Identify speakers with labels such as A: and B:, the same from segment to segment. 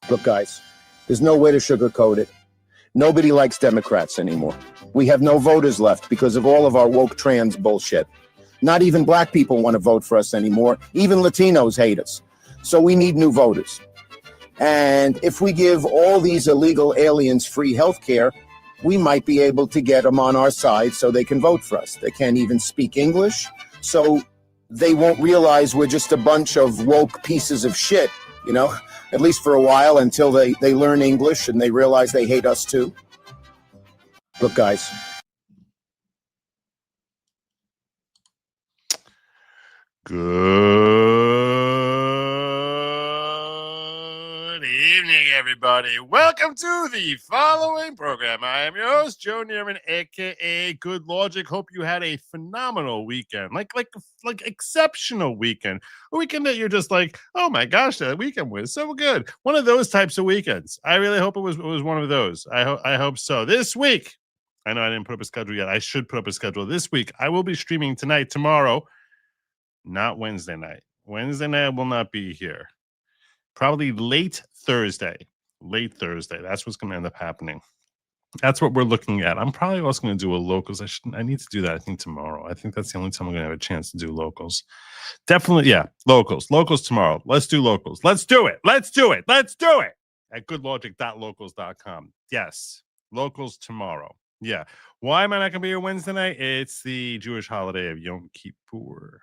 A: Look, guys, there's no way to sugarcoat it. Nobody likes Democrats anymore. We have no voters left because of all of our woke trans bullshit. Not even black people want to vote for us anymore. Even Latinos hate us. So we need new voters. And if we give all these illegal aliens free health care, we might be able to get them on our side so they can vote for us. They can't even speak English, so they won't realize we're just a bunch of woke pieces of shit, you know, at least for a while until they learn English and they realize they hate us too. Look, guys.
B: Good evening, everybody. Welcome to the following program. I am your host, Joe Neerman, aka Good Lawgic. Hope you had a phenomenal weekend, like exceptional weekend. A weekend that you're just like, oh my gosh, that weekend was so good. One of those types of weekends. I really hope it was one of those. I hope so. This week, I know I didn't put up a schedule yet. I should put up a schedule. This week, I will be streaming tonight, tomorrow. Not Wednesday night. Wednesday night I will not be here. Probably late Thursday. That's what's going to end up happening. That's what we're looking at. I'm probably also going to do a locals. I need to do that, I think, tomorrow. I think that's the only time I'm going to have a chance to do locals. Definitely, yeah, locals. Locals tomorrow. Let's do locals. Let's do it. At goodlogic.locals.com. Yes, locals tomorrow. Yeah. Why am I not going to be here Wednesday night? It's the Jewish holiday of Yom Kippur,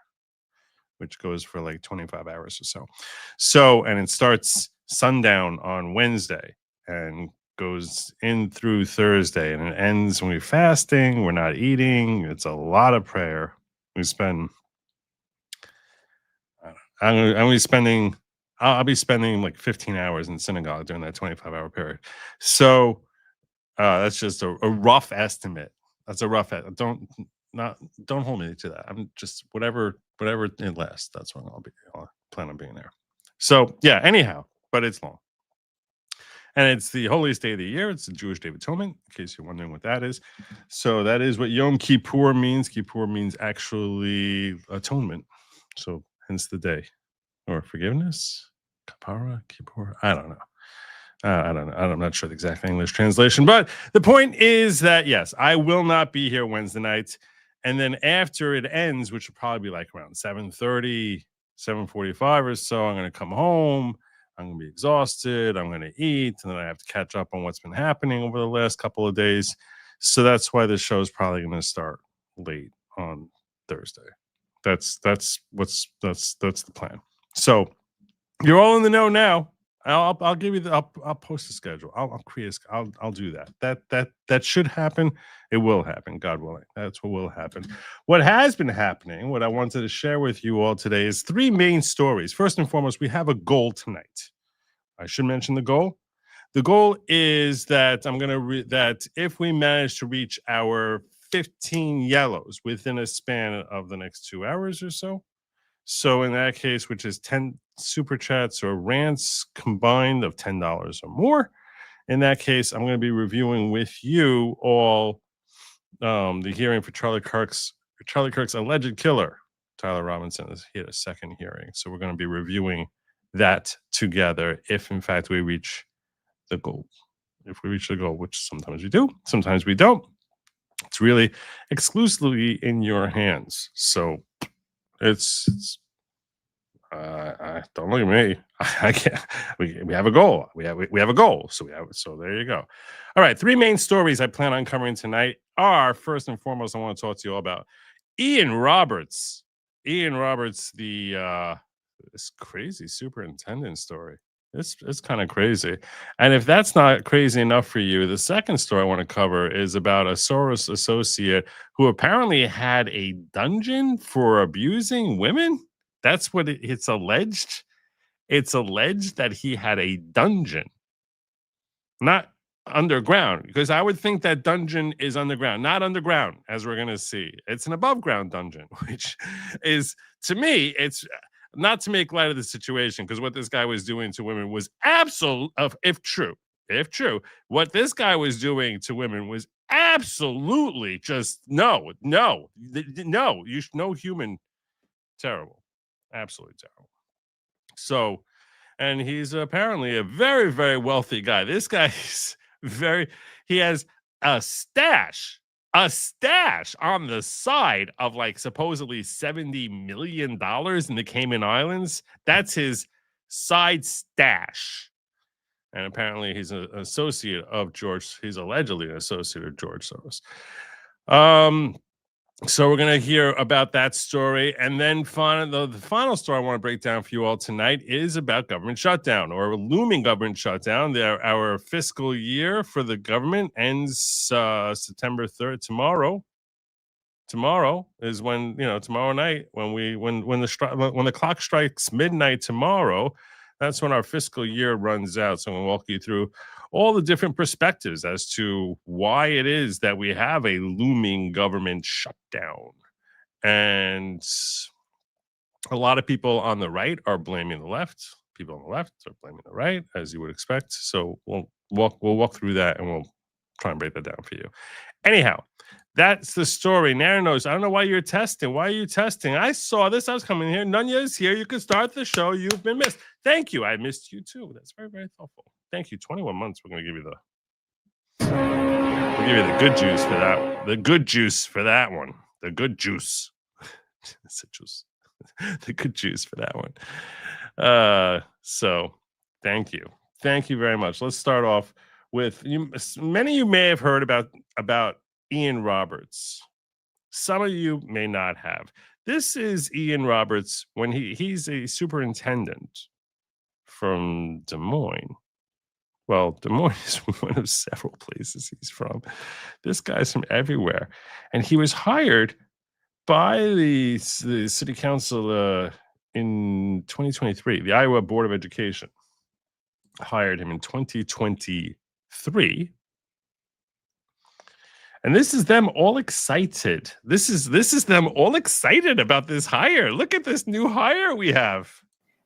B: which goes for like 25 hours or so. So, and it starts sundown on Wednesday and goes in through Thursday, and it ends when we're fasting, we're not eating. It's a lot of prayer. We spend, I'll be spending like 15 hours in synagogue during that 25-hour period. So that's just a rough estimate. That's a rough estimate. Don't hold me to that. I'm just whatever it lasts. That's when I'll plan on being there. So yeah, anyhow, but it's long. And it's the holiest day of the year. It's the Jewish Day of Atonement, in case you're wondering what that is. So that is what Yom Kippur means. Kippur means actually atonement. So hence the day. Or forgiveness? Kapara? Kippur? I don't know. I'm not sure the exact English translation. But the point is that, yes, I will not be here Wednesday night. And then after it ends, which will probably be like around 7:30, 7:45 or so, I'm going to come home. I'm going to be exhausted. I'm going to eat. And then I have to catch up on what's been happening over the last couple of days. So that's why the show is probably going to start late on Thursday. That's the plan. So you're all in the know now. I'll give you I'll post a schedule. I'll do that. That should happen. It will happen, God willing. That's what will happen. What has been happening, what I wanted to share with you all today is three main stories. First and foremost, we have a goal tonight. I should mention the goal. The goal is that that if we manage to reach our 15 yellows within a span of the next 2 hours or so. So in that case, which is 10 super chats or rants combined of $10 or more, in that case, I'm going to be reviewing with you all the hearing for Charlie Kirk's alleged killer, Tyler Robinson. He had a second hearing. So we're going to be reviewing that together if, in fact, we reach the goal. If we reach the goal, which sometimes we do, sometimes we don't. It's really exclusively in your hands. So it's don't look at me. I can't. We have a goal. We have a goal. So there you go. All right. Three main stories I plan on covering tonight are, first and foremost, I want to talk to you all about Ian Roberts. This crazy superintendent story. It's kind of crazy. And if that's not crazy enough for you, the second story I want to cover is about a Soros associate who apparently had a dungeon for abusing women. That's what it's alleged. It's alleged that he had a dungeon, not underground, because I would think that dungeon is underground, not underground, as we're going to see. It's an above ground dungeon, which is, to me, it's not to make light of the situation, because what this guy was doing to women was absolute, if true, what this guy was doing to women was absolutely just no human, terrible, absolutely terrible. So and he's apparently a very, very wealthy guy. This guy is he has a stash on the side of like supposedly $70 million in the Cayman Islands. That's his side stash. And apparently he's an associate of he's allegedly an associate of George Soros. So we're going to hear about that story. And then the final story I want to break down for you all tonight is about government shutdown, or looming government shutdown. Our fiscal year for the government ends September 3rd, tomorrow. Tomorrow is when, tomorrow night, when the clock strikes midnight tomorrow, that's when our fiscal year runs out. So I'm going to walk you through all the different perspectives as to why it is that we have a looming government shutdown. And a lot of people on the right are blaming the left. People on the left are blaming the right, as you would expect. So we'll walk through that, and we'll try and break that down for you. Anyhow, that's the story. Nara knows. I don't know why you're testing. Why are you testing? I saw this. I was coming here. Nunya is here. You can start the show. You've been missed. Thank you. I missed you too. That's very, very thoughtful. Thank you. 21 months. We're going to give you the good juice for that. The good juice for that one. The good juice. It's a juice. The good juice for that one. So thank you. Thank you very much. Let's start off with you. Many of you may have heard about Ian Roberts. Some of you may not have. This is Ian Roberts when he's a superintendent from Des Moines. Well, Des Moines is one of several places he's from. This guy's from everywhere. And he was hired by the city council in 2023. The Iowa Board of Education hired him in 2023. And this is them all excited. This is them all excited about this hire. Look at this new hire we have.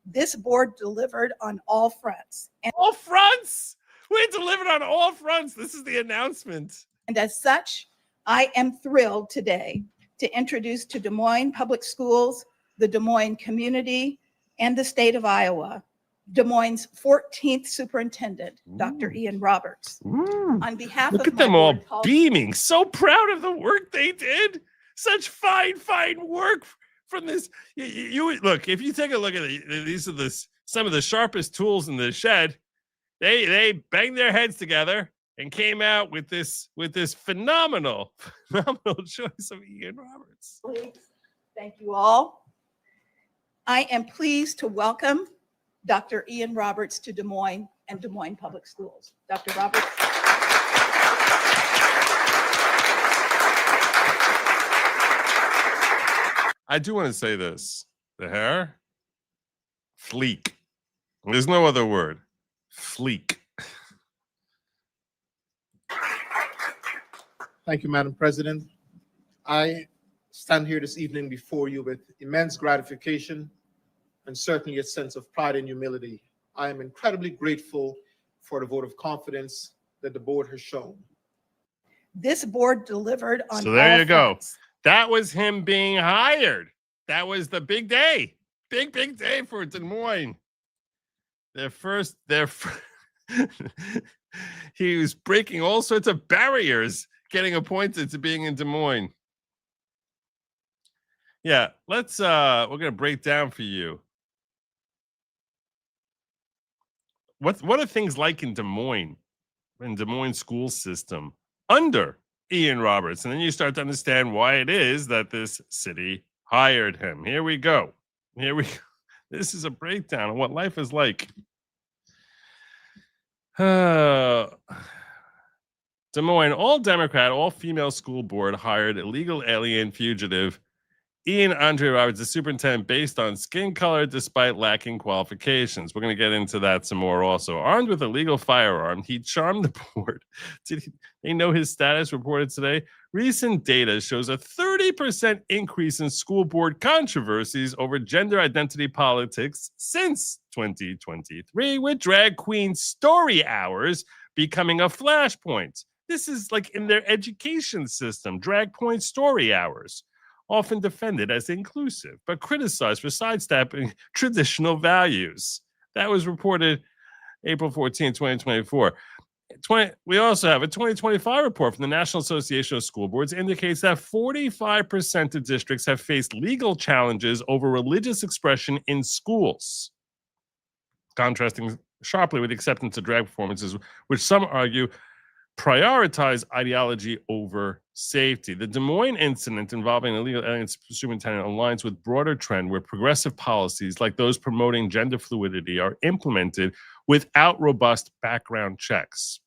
C: This board delivered on all fronts.
B: All fronts! We delivered on all fronts. This is the announcement.
C: And as such, I am thrilled today to introduce to Des Moines Public Schools, the Des Moines community, and the state of Iowa, Des Moines' 14th superintendent, Dr. Ian Roberts. On behalf
B: Look
C: of
B: at them all
C: board,
B: beaming, so proud of the work they did. Such fine work from this. You look, if you take a look at these are some of the sharpest tools in the shed. They banged their heads together and came out with this phenomenal choice of Ian Roberts.
C: Please, thank you all. I am pleased to welcome Dr. Ian Roberts to Des Moines and Des Moines Public Schools. Dr. Roberts.
B: I do want to say this. The hair, fleek. There's no other word. Fleek.
D: Thank you, Madam President. I stand here this evening before you with immense gratification and certainly a sense of pride and humility. I am incredibly grateful for the vote of confidence that the board has shown.
C: This board delivered on
B: So there
C: all
B: you go.
C: fronts.
B: That was him being hired. That was the big day. Big day for Des Moines. He was breaking all sorts of barriers getting appointed to being in Des Moines. Yeah, we're going to break down for you. What are things like in Des Moines school system under Ian Roberts? And then you start to understand why it is that this city hired him. Here we go. This is a breakdown of what life is like. Des Moines, all Democrat, all female school board hired illegal alien fugitive Ian Andre Roberts, the superintendent, based on skin color despite lacking qualifications. We're going to get into that some more also. Armed with a legal firearm, he charmed the board. Did they know his status reported today? Recent data shows a 30% increase in school board controversies over gender identity politics since 2023, with drag queen story hours becoming a flashpoint. This is like in their education system, drag point story hours. Often defended as inclusive, but criticized for sidestepping traditional values. That was reported April 14, 2024. We also have a 2025 report from the National Association of School Boards indicates that 45% of districts have faced legal challenges over religious expression in schools, contrasting sharply with acceptance of drag performances, which some argue prioritize ideology over safety. The Des Moines incident involving an illegal alien superintendent aligns with broader trend where progressive policies like those promoting gender fluidity are implemented without robust background checks.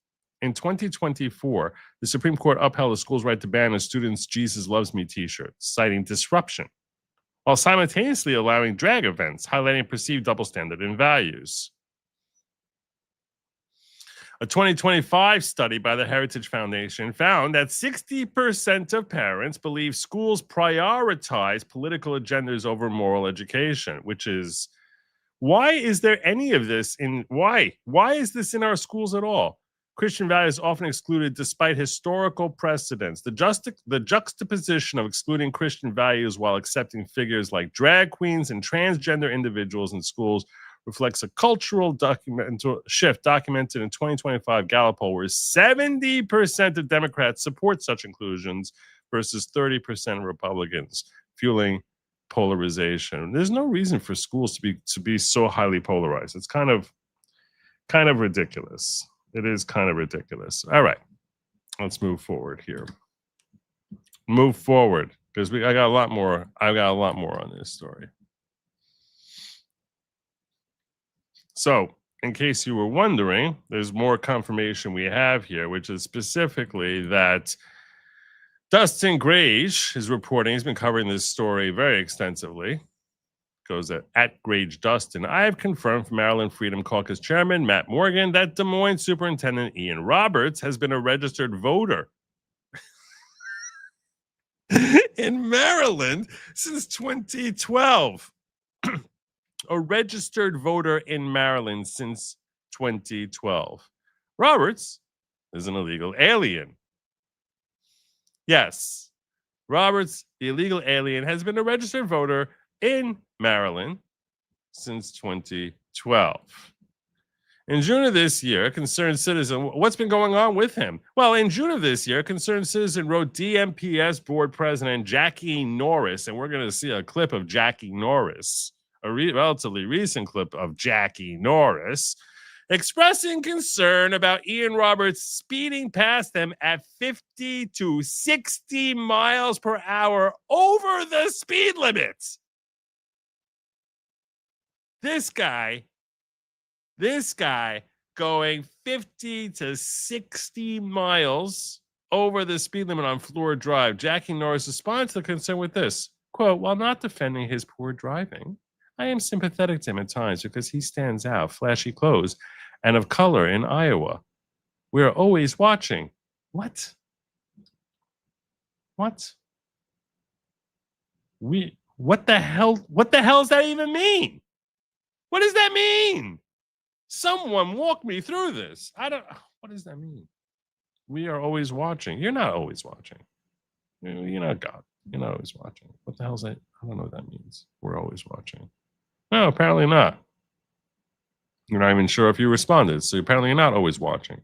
B: In 2024, the Supreme Court upheld the school's right to ban a student's Jesus Loves Me t-shirt, citing disruption, while simultaneously allowing drag events, highlighting perceived double standard in values. A 2025 study by the Heritage Foundation found that 60% of parents believe schools prioritize political agendas over moral education, which is, why is there any of this in, why is this in our schools at all? Christian values often excluded despite historical precedents. The juxtaposition of excluding Christian values while accepting figures like drag queens and transgender individuals in schools reflects a cultural shift documented in 2025 Gallup poll, where 70% of Democrats support such inclusions versus 30% of Republicans, fueling polarization. There's no reason for schools to be so highly polarized. It's kind of ridiculous. It is kind of ridiculous. All right, let's move forward here. Move forward, because I got a lot more on this story. So, in case you were wondering, there's more confirmation we have here, which is specifically that Dustin Grage is reporting. He's been covering this story very extensively. Goes at Grage Dustin. I have confirmed from Maryland Freedom Caucus Chairman Matt Morgan that Des Moines Superintendent Ian Roberts has been a registered voter in Maryland since 2012. A registered voter in Maryland since 2012. Roberts is an illegal alien. Yes, Roberts, the illegal alien, has been a registered voter in Maryland since 2012. In June of this year, a concerned citizen, what's been going on with him? Well, in June of this year, a concerned citizen wrote DMPS board president Jackie Norris, and we're going to see a clip of Jackie Norris, a relatively recent clip of Jackie Norris, expressing concern about Ian Roberts speeding past them at 50 to 60 miles per hour over the speed limit. This guy going 50 to 60 miles over the speed limit on Fleur Drive. Jackie Norris responds to the concern with this, quote, while not defending his poor driving, I am sympathetic to him at times because he stands out, flashy clothes, and of color in Iowa. We are always watching. What? What the hell does that even mean? What does that mean? Someone walk me through this. What does that mean? We are always watching. You're not always watching. You're not God. You're not always watching. What the hell is that? I don't know what that means. We're always watching. No, apparently not. You're not even sure if you responded, so apparently you're not always watching.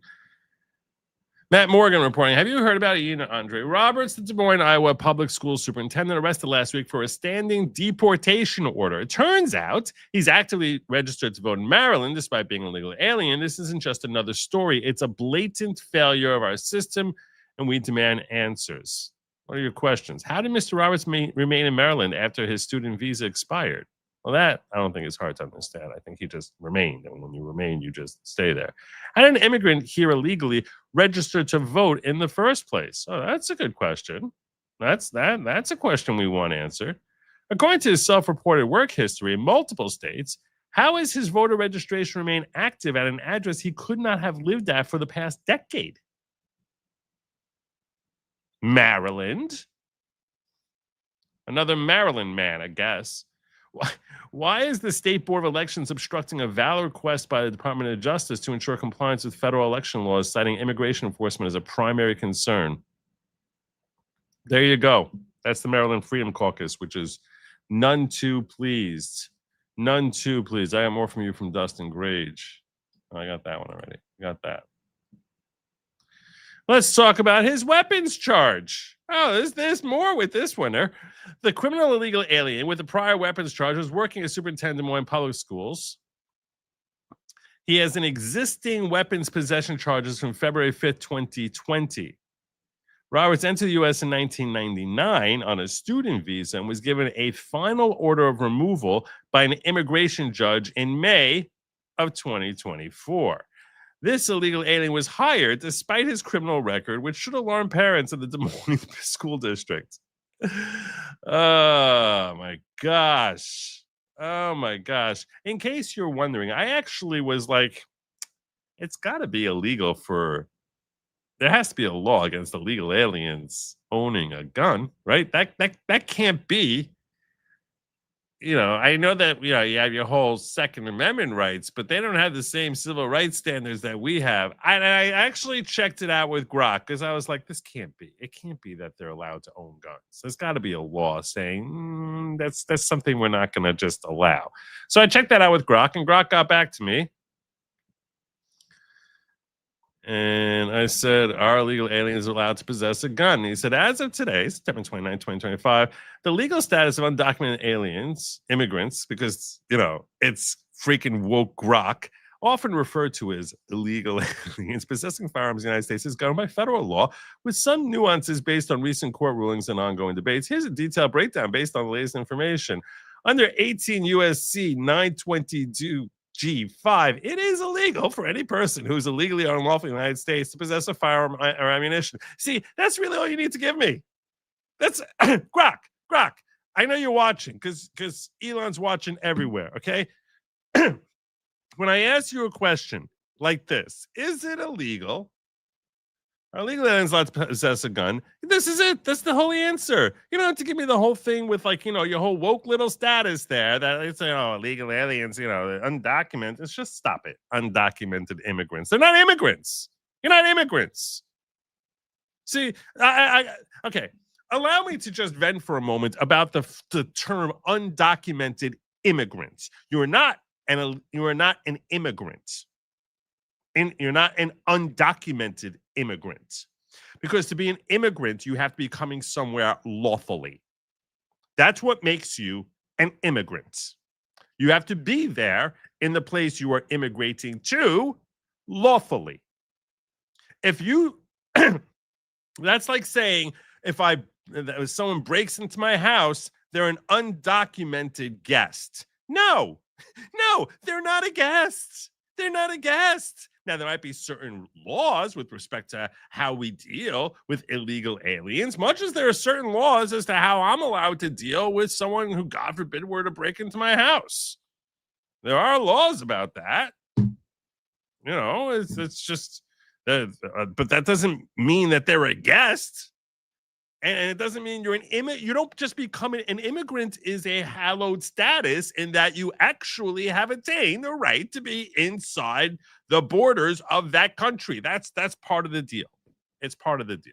B: Matt Morgan reporting, have you heard about Ian Andre Roberts, the Des Moines, Iowa public school superintendent, arrested last week for a standing deportation order? It turns out he's actively registered to vote in Maryland despite being a legal alien. This isn't just another story. It's a blatant failure of our system, and we demand answers. What are your questions? How did Mr. Roberts remain in Maryland after his student visa expired? Well, that I don't think is hard to understand. I think he just remained. And when you remain, you just stay there. How did an immigrant here illegally register to vote in the first place? Oh, that's a good question. That's a question we want answered. According to his self-reported work history in multiple states, how has his voter registration remained active at an address he could not have lived at for the past decade? Maryland. Another Maryland man, I guess. Why is the State Board of Elections obstructing a valid request by the Department of Justice to ensure compliance with federal election laws, citing immigration enforcement as a primary concern? There you go. That's the Maryland Freedom Caucus, which is none too pleased None two, please. I got more from you from Dustin Grage. Oh, I got that one already. Got that. Let's talk about his weapons charge. Oh, there's more with this one. The criminal illegal alien with the prior weapons charge was working as superintendent in Des Moines public schools. He has an existing weapons possession charges from February 5th, 2020. Roberts entered the U.S. in 1999 on a student visa and was given a final order of removal by an immigration judge in May of 2024. This illegal alien was hired despite his criminal record, which should alarm parents of the Des Moines school district. Oh, my gosh. Oh, my gosh. In case you're wondering, I actually was like, it's got to be illegal for... There has to be a law against illegal aliens owning a gun, right? That can't be. I know that you have your whole Second Amendment rights, but they don't have the same civil rights standards that we have. I actually checked it out with Grok because I was like, this can't be. It can't be that they're allowed to own guns. There's got to be a law saying that's something we're not going to just allow. So I checked that out with Grok, and Grok got back to me. And I said, are illegal aliens allowed to possess a gun? And he said, as of today, September 29, 2025, the legal status of undocumented aliens, immigrants, because, it's freaking woke Grok, often referred to as illegal aliens possessing firearms in the United States, is governed by federal law with some nuances based on recent court rulings and ongoing debates. Here's a detailed breakdown based on the latest information. Under 18 U.S.C. 922 G5, it is illegal for any person who is illegally or unlawfully in the United States to possess a firearm or ammunition. See, that's really all you need to give me. That's Grok. I know you're watching because Elon's watching everywhere, okay? When I ask you a question like this, is it illegal? Are illegal aliens allowed to possess a gun? This is it. That's the whole answer. You don't have to give me the whole thing with your whole woke little status there that it's, illegal aliens, undocumented. It's just stop it. Undocumented immigrants. They're not immigrants. You're not immigrants. See, okay. Allow me to just vent for a moment about the term undocumented immigrants. You are not an immigrant. You're not an undocumented immigrant. Because to be an immigrant, you have to be coming somewhere lawfully. That's what makes you an immigrant. You have to be there in the place you are immigrating to lawfully. If you, that's like saying if someone breaks into my house, they're an undocumented guest. No, they're not a guest. They're not a guest. Now, there might be certain laws with respect to how we deal with illegal aliens, much as there are certain laws as to how I'm allowed to deal with someone who, God forbid, were to break into my house. There are laws about that. It's just, but that doesn't mean that they're a guest. And it doesn't mean you're an immigrant. You don't just become an immigrant is a hallowed status in that you actually have attained the right to be inside the borders of that country. That's part of the deal. It's part of the deal.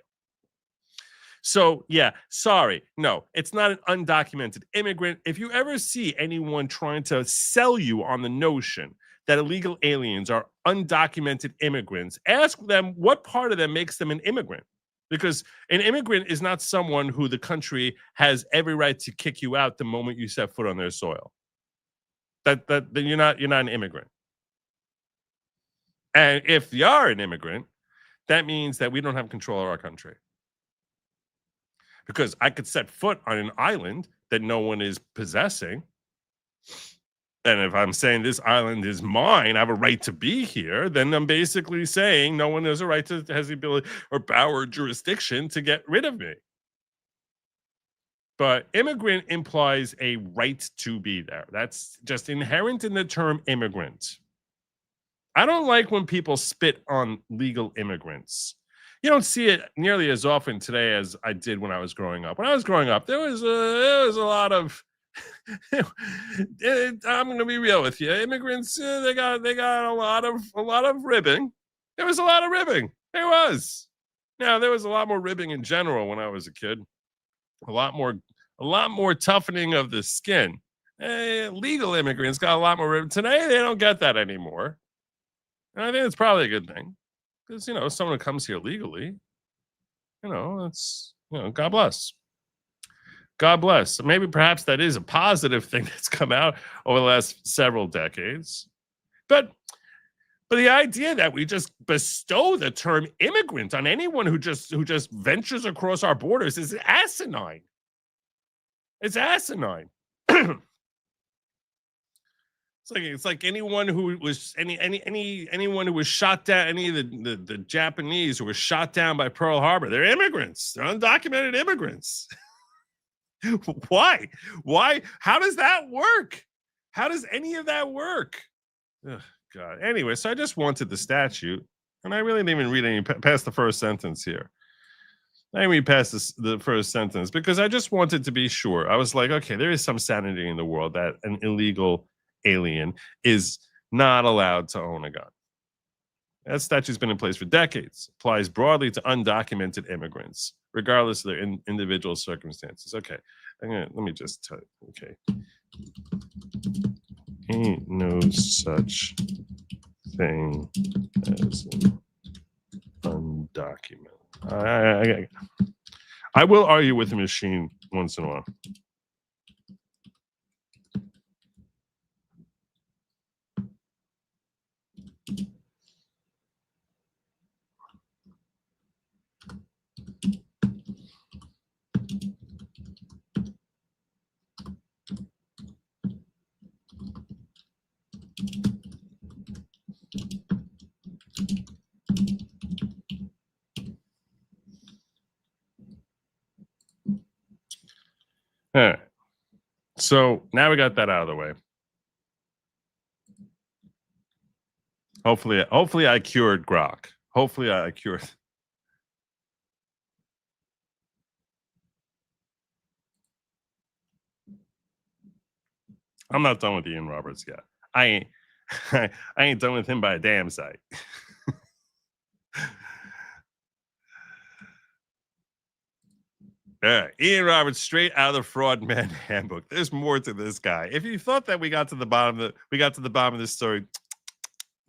B: So, yeah, sorry. No, it's not an undocumented immigrant. If you ever see anyone trying to sell you on the notion that illegal aliens are undocumented immigrants, ask them what part of them makes them an immigrant. Because an immigrant is not someone who the country has every right to kick you out the moment you set foot on their soil. Then you're not an immigrant. And if you are an immigrant, that means that we don't have control of our country. Because I could set foot on an island that no one is possessing. And if I'm saying this island is mine, I have a right to be here, then I'm basically saying no one has a right to, has the ability or power or jurisdiction to get rid of me. But immigrant implies a right to be there. That's just inherent in the term immigrant. I don't like when people spit on legal immigrants. You don't see it nearly as often today as I did when I was growing up. When I was growing up, there was a lot of I'm going to be real with you. Immigrants, they got a lot of ribbing. There was a lot of ribbing. There was. Now, there was a lot more ribbing in general when I was a kid. A lot more toughening of the skin. Legal immigrants got a lot more. Today, they don't get that anymore. And I think it's probably a good thing because, someone who comes here legally, it's, God bless. God bless. Maybe perhaps that is a positive thing that's come out over the last several decades. But the idea that we just bestow the term immigrant on anyone who just ventures across our borders is asinine. It's asinine. It's like anyone who was anyone who was shot down, any of the Japanese who were shot down by Pearl Harbor, they're immigrants. They're undocumented immigrants. Why? How does that work? How does any of that work? Ugh, God. Anyway, so I just wanted the statute, and I really didn't even read any past the first sentence here. I didn't read past the first sentence because I just wanted to be sure. I was like, okay, there is some sanity in the world that an illegal alien is not allowed to own a gun. That statute's been in place for decades. Applies broadly to undocumented immigrants, regardless of their individual circumstances. Okay, let me just tell you. Okay, ain't no such thing as an undocumented. I will argue with the machine once in a while. All right. So now we got that out of the way. Hopefully I cured Grok. Hopefully I cured. I'm not done with Ian Roberts yet. I ain't done with him by a damn sight. All right, Ian Roberts, straight out of the Fraud Man Handbook. There's more to this guy. If you thought that we got to the bottom of this story,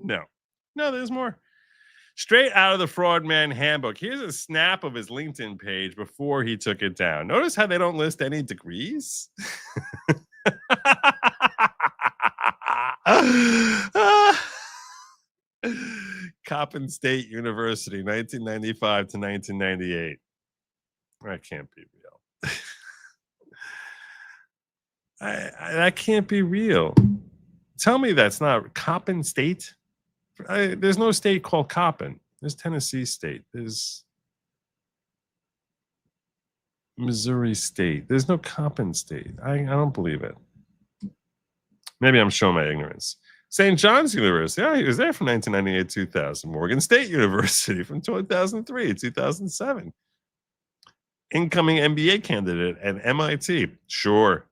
B: no, there's more. Straight out of the Fraud Man Handbook. Here's a snap of his LinkedIn page before he took it down. Notice how they don't list any degrees. Coppin State University, 1995 to 1998. That can't be real. That can't be real. Tell me that's not Coppin State. There's no state called Coppin. There's Tennessee State. There's Missouri State. There's no Coppin State. I don't believe it. Maybe I'm showing my ignorance. St. John's University. Yeah, he was there from 1998 to 2000. Morgan State University from 2003 to 2007. Incoming MBA candidate at MIT. Sure.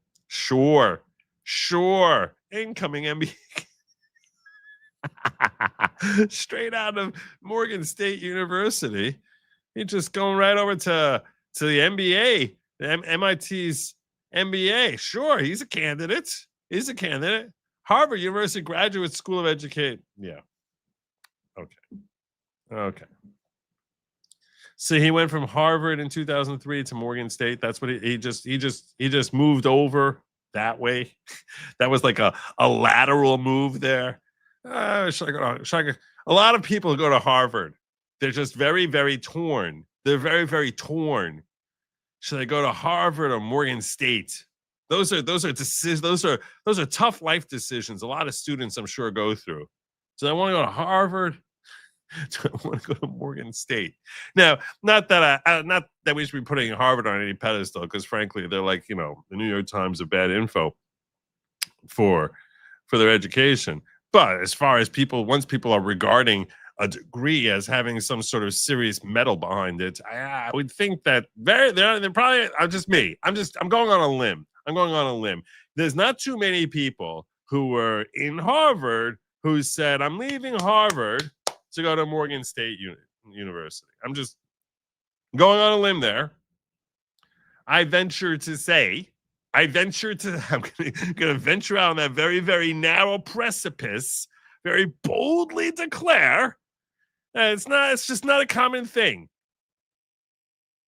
B: Incoming MBA. Straight out of Morgan State University. He's just going right over to the MBA, MIT's MBA. Sure, he's a candidate. Harvard University Graduate School of Education. Yeah. Okay. So he went from Harvard in 2003 to Morgan State. That's what he just moved over that way. That was like a lateral move there. A lot of people go to Harvard. They're just very, very torn. They're very, very torn. Should I go to Harvard or Morgan State? Those are decisions. Those are tough life decisions. A lot of students, I'm sure, go through. So I want to go to Harvard. Do I want to go to Morgan State? Now, not that we should be putting Harvard on any pedestal, because frankly, they're like, the New York Times of bad info for their education. But as far as once people are regarding a degree as having some sort of serious metal behind it, I would think that they're probably. I'm going on a limb. There's not too many people who were in Harvard who said, "I'm leaving Harvard to go to Morgan State University." I'm just going on a limb there. I venture to say I'm going to venture out on that very, very narrow precipice, very boldly declare that it's just not a common thing.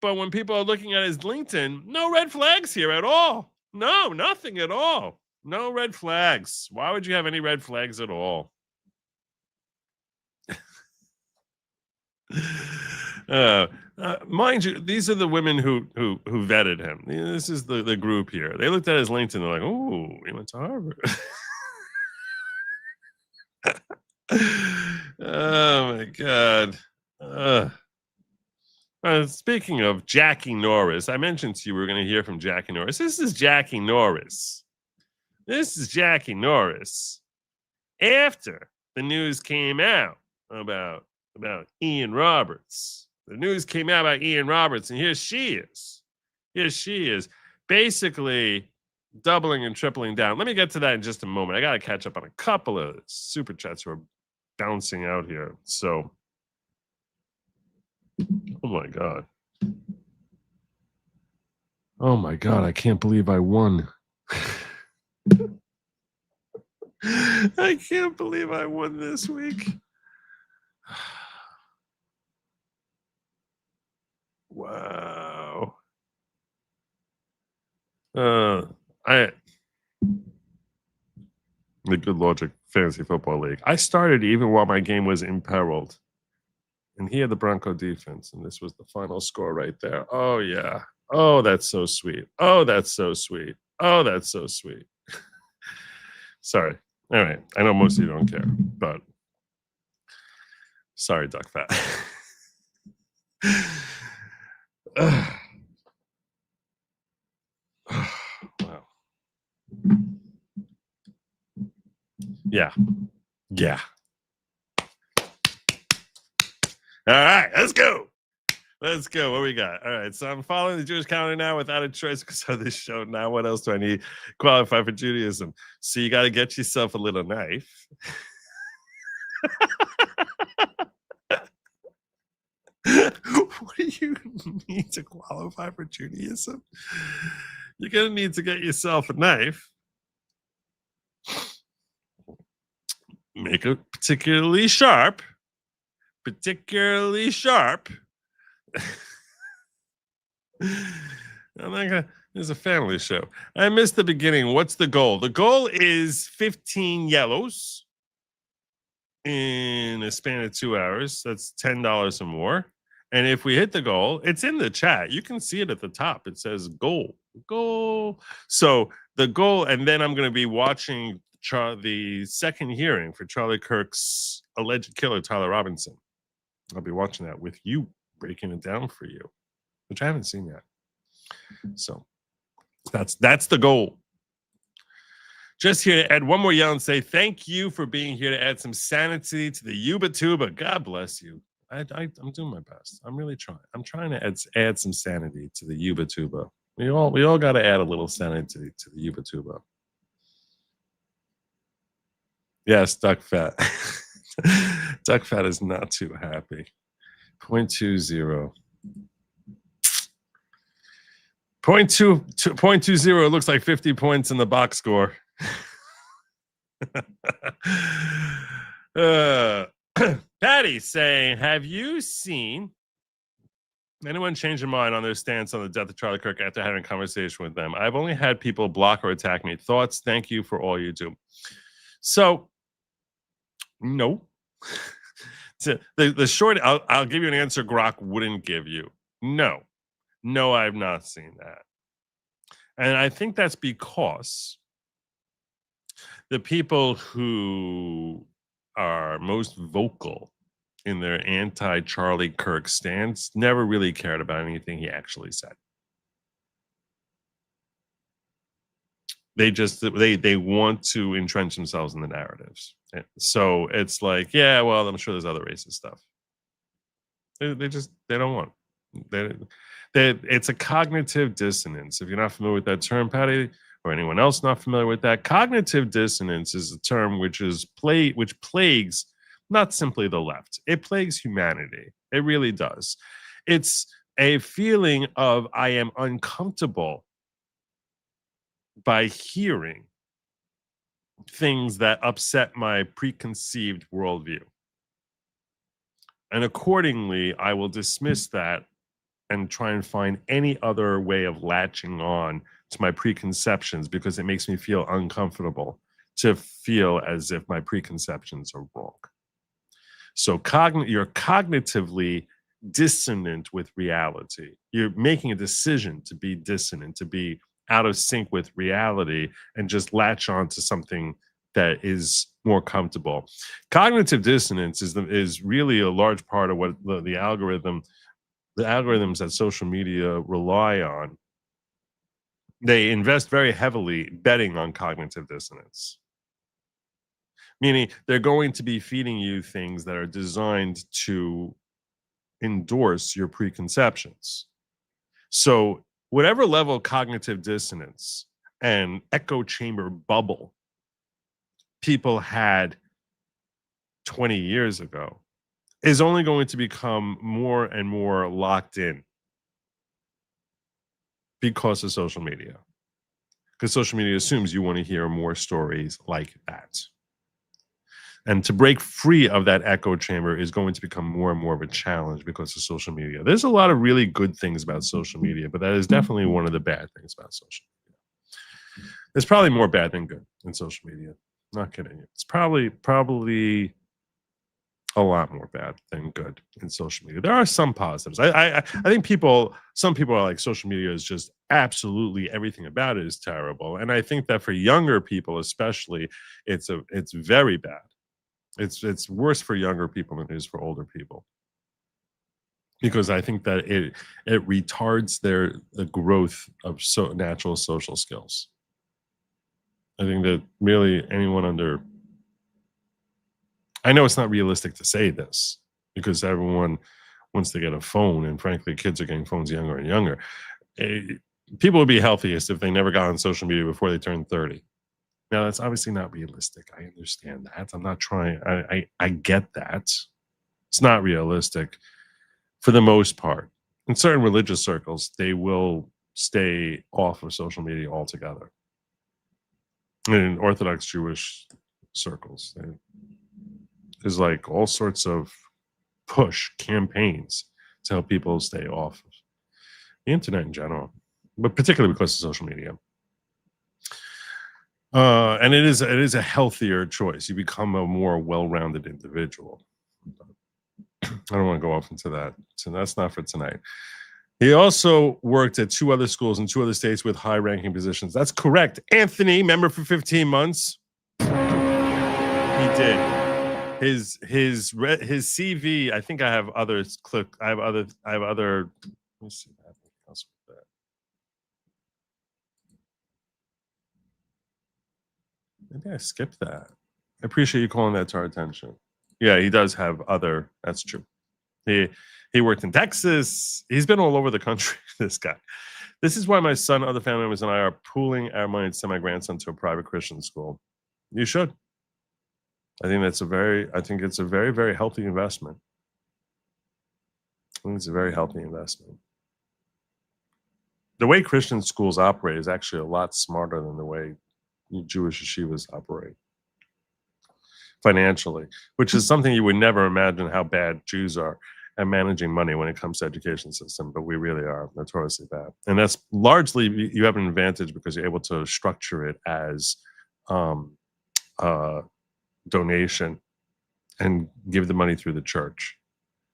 B: But when people are looking at his LinkedIn, no red flags here at all. No, nothing at all. No red flags. Why would you have any red flags at all? Mind you, these are the women who vetted him. This is the group here. They looked at his LinkedIn. They're like, "Oh, he went to Harvard." Oh my God. Speaking of Jackie Norris, I mentioned to you we were going to hear from Jackie Norris. This is Jackie Norris. This is Jackie Norris. After the news came out about Ian Roberts. The news came out about Ian Roberts, and here she is. Here she is, basically doubling and tripling down. Let me get to that in just a moment. I got to catch up on a couple of super chats who are bouncing out here. So, oh my God. Oh my God, I can't believe I won. I can't believe I won this week. Wow. The Good Lawgic Fantasy Football League. I started even while my game was imperiled. And here the Bronco defense. And this was the final score right there. Oh, yeah. Oh, that's so sweet. Oh, that's so sweet. Oh, that's so sweet. Sorry. All right. I know most of you don't care, but sorry, Duck Fat. Wow. Yeah. Yeah. All right, let's go. Let's go. What we got? All right, so I'm following the Jewish calendar now without a choice because of this show. Now, what else do I need? Qualify for Judaism. So you got to get yourself a little knife. What do you need to qualify for Judaism? You're going to need to get yourself a knife. Make it particularly sharp. Particularly sharp. It's a family show. I missed the beginning. What's the goal? The goal is 15 yellows in a span of 2 hours. That's $10 or more. And if we hit the goal, it's in the chat. You can see it at the top. It says goal. Goal. So the goal, and then I'm going to be watching the second hearing for Charlie Kirk's alleged killer, Tyler Robinson. I'll be watching that with you, breaking it down for you, which I haven't seen yet. So that's the goal. Just here to add one more yell and say thank you for being here to add some sanity to the Yuba Tuba. God bless you. I'm doing my best. I'm really trying. I'm trying to add some sanity to the Yuba Tuba. We all got to add a little sanity to the Yuba Tuba. Yes, Duck Fat. Duck Fat is not too happy. 0.20. 0.20 looks like 50 points in the box score. Patty saying, have you seen anyone change their mind on their stance on the death of Charlie Kirk after having a conversation with them? I've only had people block or attack me. Thoughts? Thank you for all you do. So, no. The short, I'll give you an answer Grok wouldn't give you. No, I've not seen that. And I think that's because the people who are most vocal in their anti-Charlie Kirk stance never really cared about anything he actually said. They just they want to entrench themselves in the narratives. So it's like, yeah, well, I'm sure there's other racist stuff. They don't want. It's a cognitive dissonance. If you're not familiar with that term, Patty, or anyone else not familiar with that, cognitive dissonance is a term which plagues not simply the left. It plagues humanity. It really does. It's a feeling of I am uncomfortable by hearing things that upset my preconceived worldview. And accordingly, I will dismiss that and try and find any other way of latching on to my preconceptions because it makes me feel uncomfortable to feel as if my preconceptions are wrong. So you're cognitively dissonant with reality. You're making a decision to be dissonant, to be out of sync with reality, and just latch on to something that is more comfortable. Cognitive dissonance is really a large part of what the algorithms that social media rely on. They invest very heavily betting on cognitive dissonance. Meaning they're going to be feeding you things that are designed to endorse your preconceptions. So whatever level of cognitive dissonance and echo chamber bubble people had 20 years ago is only going to become more and more locked in because of social media. Because social media assumes you want to hear more stories like that. And to break free of that echo chamber is going to become more and more of a challenge because of social media. There's a lot of really good things about social media, but that is definitely one of the bad things about social media. There's probably more bad than good in social media. Not kidding you. It's probably a lot more bad than good in social media. There are some positives. I think some people are like, social media is just absolutely everything about it is terrible. And I think that for younger people especially, it's very bad. It's worse for younger people than it is for older people, because I think that it retards the growth of natural social skills. I think that really anyone under, I know it's not realistic to say this because everyone wants to get a phone, and frankly, kids are getting phones younger and younger. People would be healthiest if they never got on social media before they turned 30. Now, that's obviously not realistic. I understand that. I'm not trying. I get that. It's not realistic for the most part. In certain religious circles, they will stay off of social media altogether. In Orthodox Jewish circles, there's like all sorts of push campaigns to help people stay off of the internet in general, but particularly because of social media. And it is a healthier choice. You become a more well-rounded individual. I don't want to go off into that. So that's not for tonight. He also worked at 2 other schools in 2 other states with high-ranking positions. That's correct. Anthony, member for 15 months. He did. His CV. I think I have others. I have other. Let me see. Else with that. Maybe I skipped that. I appreciate you calling that to our attention. Yeah, he does have other. That's true. He worked in Texas. He's been all over the country, this guy. This is why my son, other family members, and I are pooling our money to send my grandson to a private Christian school. You should. I think it's a very, very healthy investment. I think it's a very healthy investment. The way Christian schools operate is actually a lot smarter than the way Jewish yeshivas operate financially, which is something you would never imagine how bad Jews are at managing money when it comes to education system, but we really are notoriously bad. And that's largely, you have an advantage because you're able to structure it as donation and give the money through the church.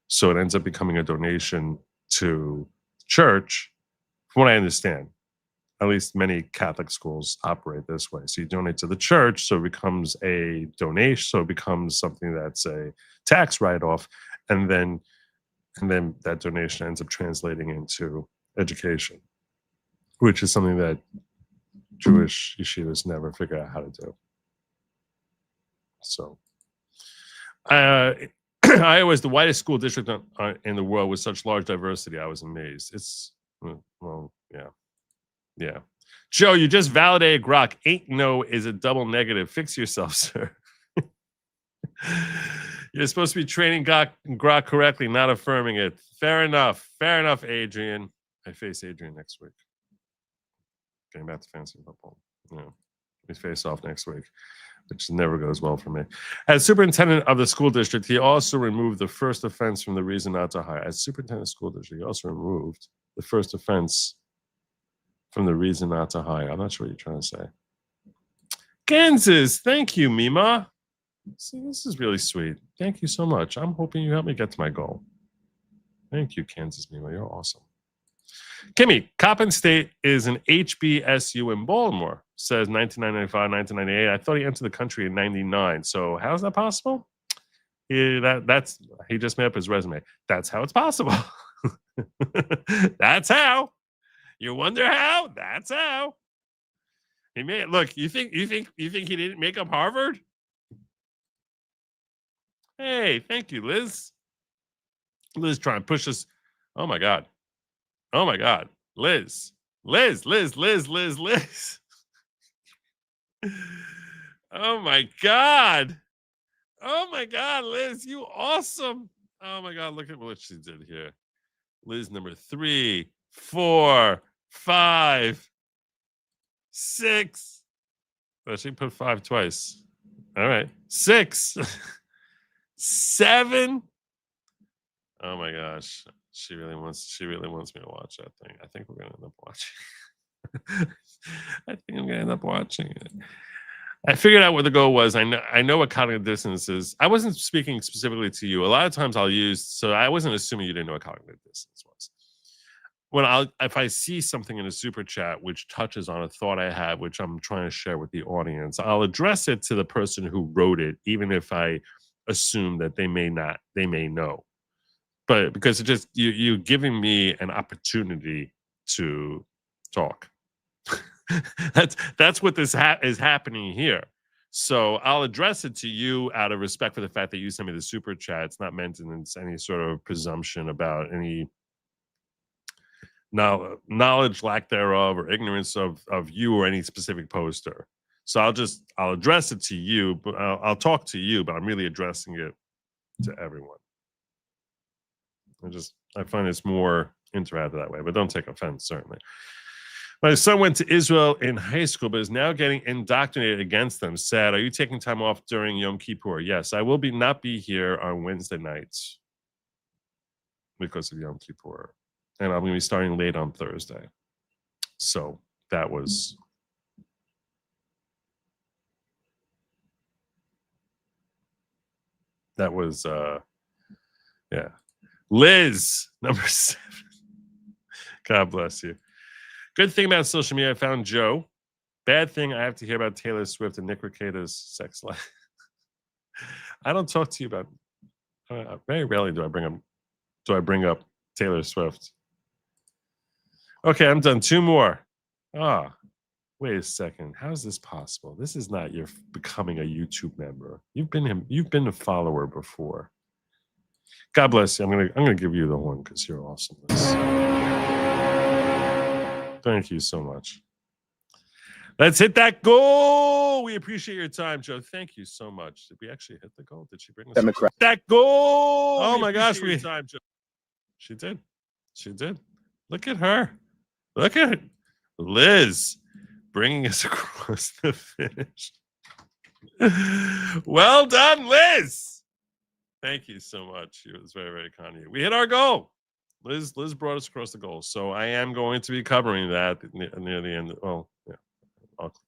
B: So it ends up becoming a donation to church, from what I understand. At least many Catholic schools operate this way. So you donate to the church, so it becomes a donation, so it becomes something that's a tax write-off, and then that donation ends up translating into education, which is something that Jewish yeshivas never figure out how to do. So Iowa is the whitest school district in the world with such large diversity. I was amazed. It's, well, yeah. Yeah. Joe, you just validated Grok. Ain't no is a double negative. Fix yourself, sir. You're supposed to be training Grok correctly, not affirming it. Fair enough. Fair enough, Adrian. I face Adrian next week. Getting back to fantasy football. we face off next week, which never goes well for me. As superintendent of the school district, he also removed the first offense from the reason not to hire. As superintendent of the school district, he also removed the first offense from the reason not to hire. I'm not sure what you're trying to say. Kansas, thank you, Mima. See, this is really sweet. Thank you so much. I'm hoping you help me get to my goal. Thank you, Kansas Mima. You're awesome. Kimmy, Coppin State is an HBSU in Baltimore. Says 1995, 1998. I thought he entered the country in 99. So how is that possible? He just made up his resume. That's how it's possible. That's how. You wonder how? That's how. He made look. You think he didn't make up Harvard? Hey, thank you, Liz. Liz trying to push us. Oh my God. Oh my God. Liz. Oh my God. Oh my God, Liz, you awesome. Oh my God, look at what she did here. Liz number 3, 4, 5, 6. Oh, she put 5 twice. All right. 6, 7. Oh my gosh. She really wants me to watch that thing. I think we're gonna end up watching. I think I'm gonna end up watching it. I figured out what the goal was. I know what cognitive dissonance is. I wasn't speaking specifically to you. A lot of times I'll use, so I wasn't assuming you didn't know what cognitive dissonance was. If I see something in a super chat which touches on a thought I have, which I'm trying to share with the audience, I'll address it to the person who wrote it, even if I assume that they may know. But because it just you're giving me an opportunity to talk. that's what this is happening here. So I'll address it to you out of respect for the fact that you sent me the super chat. It's not meant in any sort of presumption about any knowledge, lack thereof, or ignorance of you or any specific poster. So I'll address it to you, but I'll talk to you, but I'm really addressing it to everyone. I find it's more interactive that way, but don't take offense, certainly. My son went to Israel in high school, but is now getting indoctrinated against them. Sad. Are you taking time off during Yom Kippur? Yes, I will not be here on Wednesday nights because of Yom Kippur. And I'm going to be starting late on Thursday. So that was... yeah. Liz, number 7. God bless you. Good thing about social media, I found Joe. Bad thing, I have to hear about Taylor Swift and Nick Rekieta's sex life. I don't talk to you about. Very rarely do I bring up Taylor Swift. Okay, I'm done. 2 more. Wait a second. How is this possible? This is not your becoming a YouTube member. You've been a follower before. God bless you. I'm gonna give you the one because you're awesome. Thank you so much. Let's hit that goal. We appreciate your time, Joe. Thank you so much. Did we actually hit the goal? Did she bring us
A: Democrat.
B: that goal? Oh my gosh, time, Joe. She did. Look at her. Look at Liz bringing us across the finish. Well done, Liz. Thank you so much. It was very, very kind of you. We hit our goal. Liz brought us across the goal. So I am going to be covering that near the end. Well, yeah.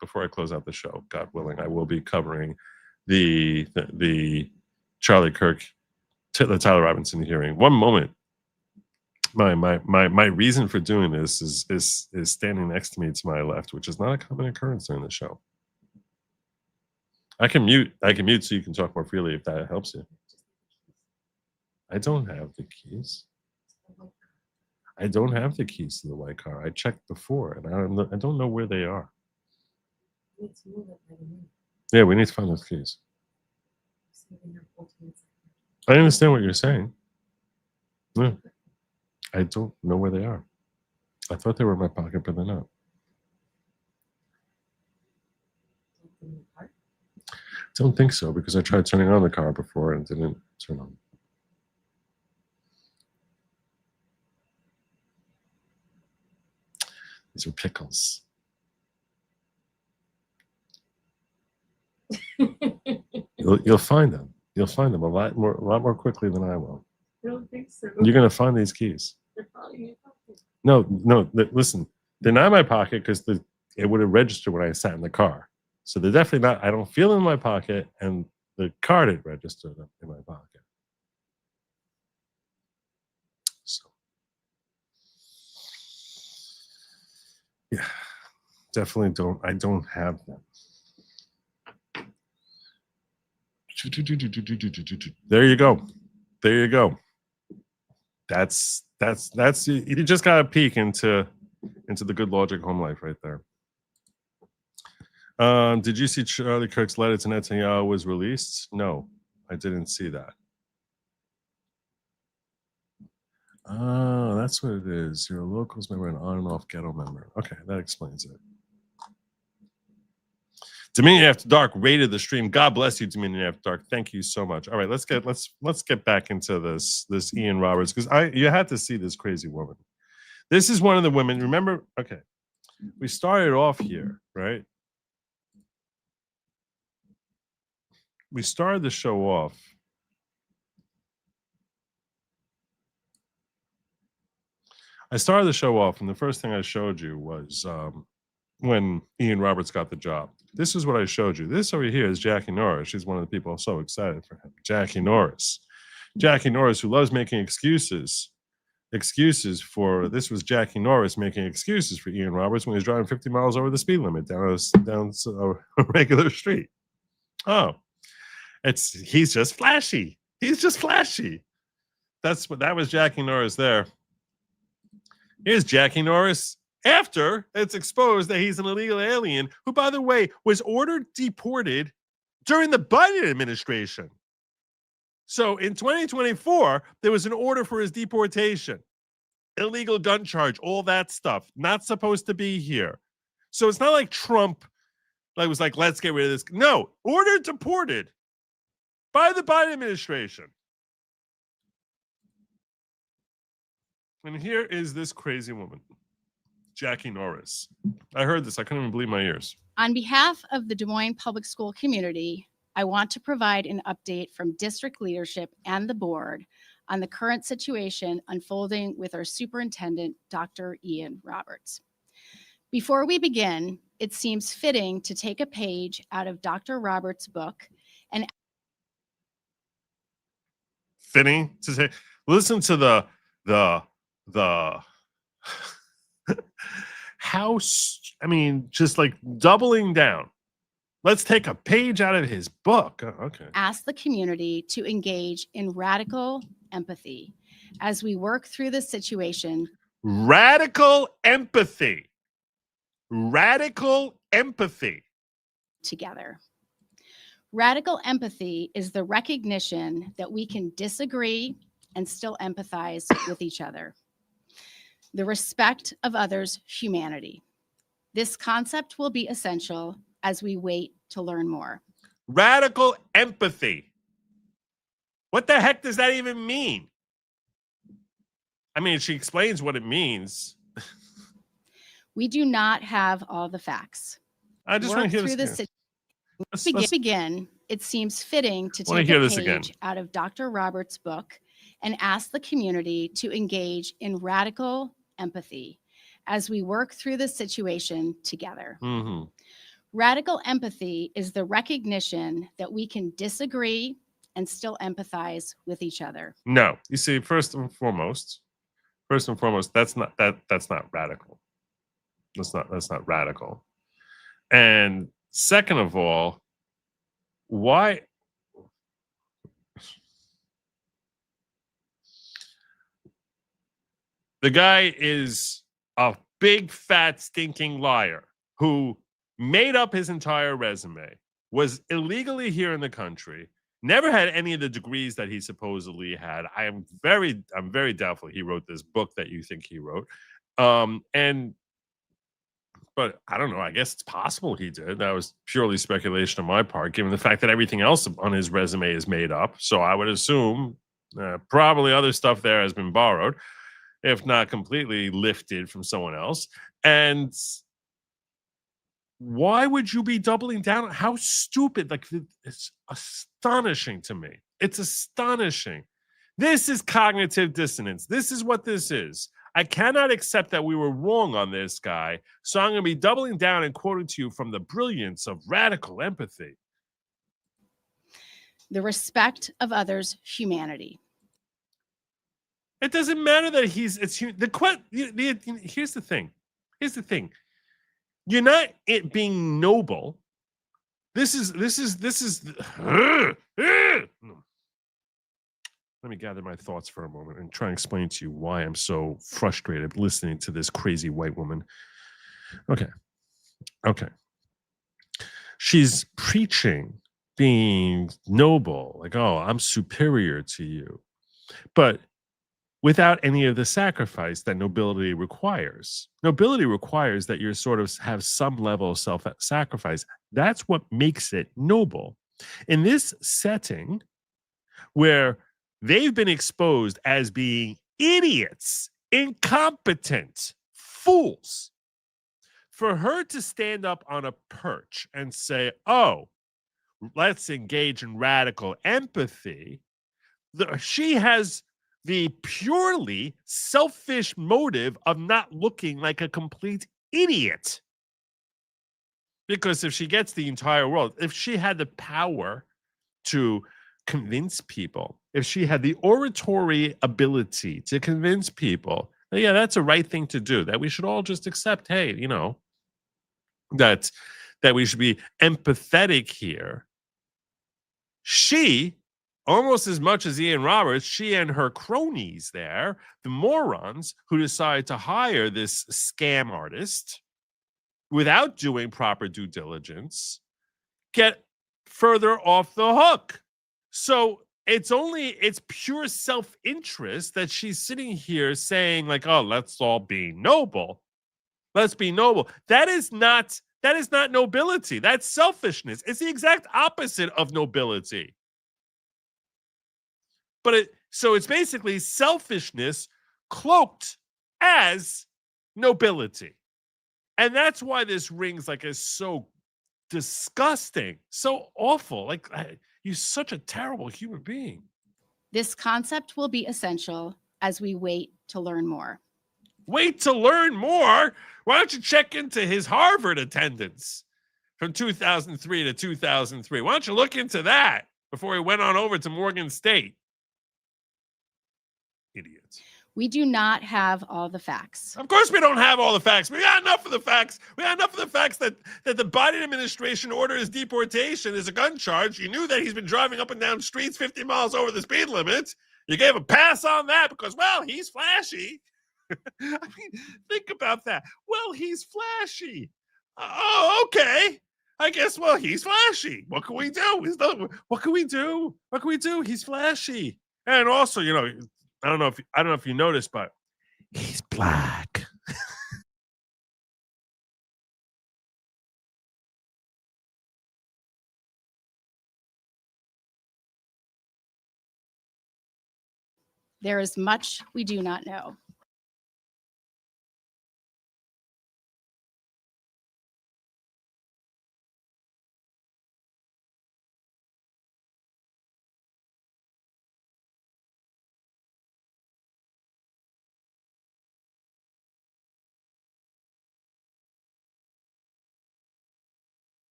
B: Before I close out the show, God willing, I will be covering the Charlie Kirk, the Tyler Robinson hearing. One moment. My reason for doing this is standing next to me to my left, which is not a common occurrence during the show. I can mute so you can talk more freely if that helps you. I don't have the keys. I don't have the keys to the white car. I checked before, and I don't know where they are. Yeah, we need to find those keys. I understand what you're saying. Yeah. I don't know where they are. I thought they were in my pocket, but they're not. Don't think so, because I tried turning on the car before and it didn't turn on. These are pickles. You'll find them. You'll find them a lot more quickly than I will.
E: I don't think so.
B: You're gonna find these keys.
E: They're probably in your pocket.
B: No. Listen, they're not in my pocket because it would have registered when I sat in the car. So they're definitely not. I don't feel them in my pocket, and the card had registered in my pocket. So, yeah, definitely don't. I don't have them. There you go. There you go. That's you just got a peek into the Good Lawgic home life right there. Did you see Charlie Kirk's letter to Netanyahu was released? No, I didn't see that. Oh, that's what it is. You're a locals member and on and off ghetto member. Okay, that explains it. Dominion After Dark rated the stream. God bless you, Dominion After Dark. Thank you so much. All right, let's get back into this Ian Roberts, because you had to see this crazy woman. This is one of the women. Remember? Okay, we started off here, right? We started the show off. I started the show off, and the first thing I showed you was when Ian Roberts got the job. This is what I showed you. This over here is Jackie Norris. She's one of the people I'm so excited for him. Jackie Norris, who loves making excuses for, this was Jackie Norris making excuses for Ian Roberts when he was driving 50 miles over the speed limit down a regular street. Oh, he's just flashy. He's just flashy. That was Jackie Norris there. Here's Jackie Norris after it's exposed that he's an illegal alien who, by the way, was ordered deported during the Biden administration. So in 2024, there was an order for his deportation, illegal gun charge, all that stuff, not supposed to be here. So it's not like Trump was like, let's get rid of this. No, ordered deported by the Biden administration. And here is this crazy woman, Jackie Norris. I heard this. I couldn't even believe my ears.
F: On behalf of the Des Moines public school community, I want to provide an update from district leadership and the board on the current situation unfolding with our superintendent, Dr. Ian Roberts. Before we begin, it seems fitting to take a page out of Dr. Roberts' book and
B: fitting to say, listen to the house. I mean, just like doubling down. Let's take a page out of his book. Oh, okay.
F: ask the community to engage in radical empathy as we work through this situation.
B: Radical empathy. Radical empathy.
F: Together. Radical empathy is the recognition that we can disagree and still empathize with each other. The respect of others' humanity. This concept will be essential as we wait to learn more.
B: Radical empathy. What the heck does that even mean? I mean, she explains what it means.
F: We do not have all the facts.
B: I just want to hear this again.
F: Let's begin. It seems fitting to take
B: hear
F: a
B: this again.
F: page out of Dr. Roberts' book and ask the community to engage in radical empathy as we work through the situation together.
B: Mm-hmm.
F: Radical empathy is the recognition that we can disagree and still empathize with each other.
B: No, you see, first and foremost, that's not radical. That's not radical. And second of all, why? The guy is a big, fat, stinking liar who made up his entire resume, was illegally here in the country, never had any of the degrees that he supposedly had. I'm very doubtful he wrote this book that you think he wrote. But I don't know. I guess it's possible he did. That was purely speculation on my part, given the fact that everything else on his resume is made up. So I would assume probably other stuff there has been borrowed, if not completely lifted from someone else. And Why would you be doubling down? How stupid. Like, it's astonishing to me. It's astonishing. This is cognitive dissonance. This is what this is. I cannot accept that we were wrong on this guy. So I'm going to be doubling down and quoting to you from the brilliance of radical empathy.
F: The respect of others' humanity.
B: It doesn't matter that he's here's the thing. Here's the thing. You're not it being noble. This is let me gather my thoughts for a moment and try and explain to you why I'm so frustrated listening to this crazy white woman. Okay. She's preaching being noble, like, oh, I'm superior to you. But without any of the sacrifice that nobility requires. Nobility requires that you sort of have some level of self-sacrifice. That's what makes it noble. In this setting, where they've been exposed as being idiots, incompetent, fools, for her to stand up on a perch and say, oh, let's engage in radical empathy, she has the purely selfish motive of not looking like a complete idiot. Because if she gets the entire world, if she had the power to convince people, if she had the oratory ability to convince people, yeah, that's a right thing to do, that we should all just accept, hey, you know, that we should be empathetic here. She, almost as much as Ian Roberts, she and her cronies there, the morons who decide to hire this scam artist without doing proper due diligence, get further off the hook. So it's pure self-interest that she's sitting here saying, like, oh, let's all be noble. Let's be noble. That is not nobility. That's selfishness. It's the exact opposite of nobility. But it's basically selfishness cloaked as nobility. And that's why this rings like is so disgusting, so awful. Like, you're such a terrible human being.
F: This concept will be essential as we wait to learn more.
B: Wait to learn more? Why don't you check into his Harvard attendance from 2003 to 2003? Why don't you look into that before he went on over to Morgan State? Idiots.
F: We do not have all the facts.
B: Of course we don't have all the facts. We got enough of the facts. We got enough of the facts that the Biden administration ordered his deportation as a gun charge. You knew that he's been driving up and down streets 50 miles over the speed limit. You gave a pass on that because, well, he's flashy. I mean, think about that. Well, he's flashy. Oh, okay. I guess, well, he's flashy. What can we do? What can we do? What can we do? He's flashy. And also, you know, I don't know if you noticed, but he's black.
F: There is much we do not know.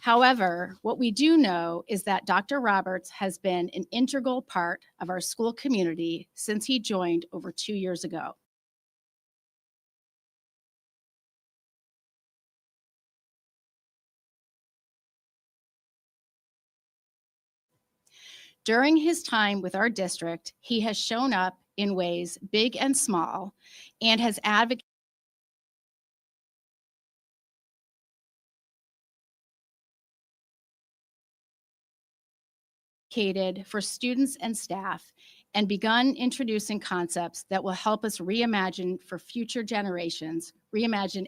F: However, what we do know is that Dr. Roberts has been an integral part of our school community since he joined over 2 years ago. During his time with our district, he has shown up in ways big and small and has advocated for students and staff and begun introducing concepts that will help us reimagine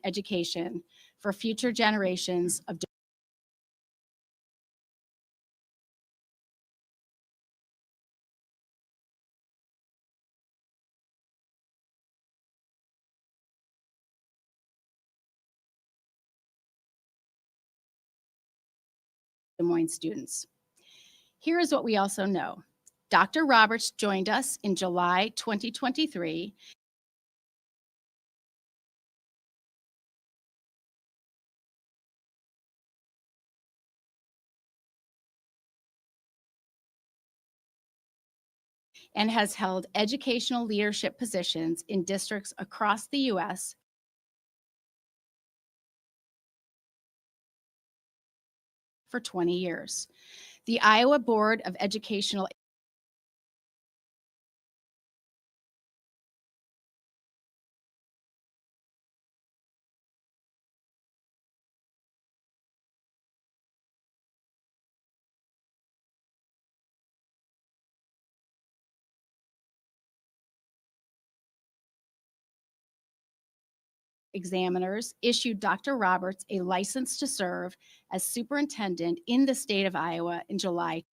F: education for future generations of Des Moines students. Here is what we also know. Dr. Roberts joined us in July 2023 and has held educational leadership positions in districts across the U.S. for 20 years. The Iowa Board of Educational examiners issued Dr. Roberts a license to serve as superintendent in the state of Iowa in July.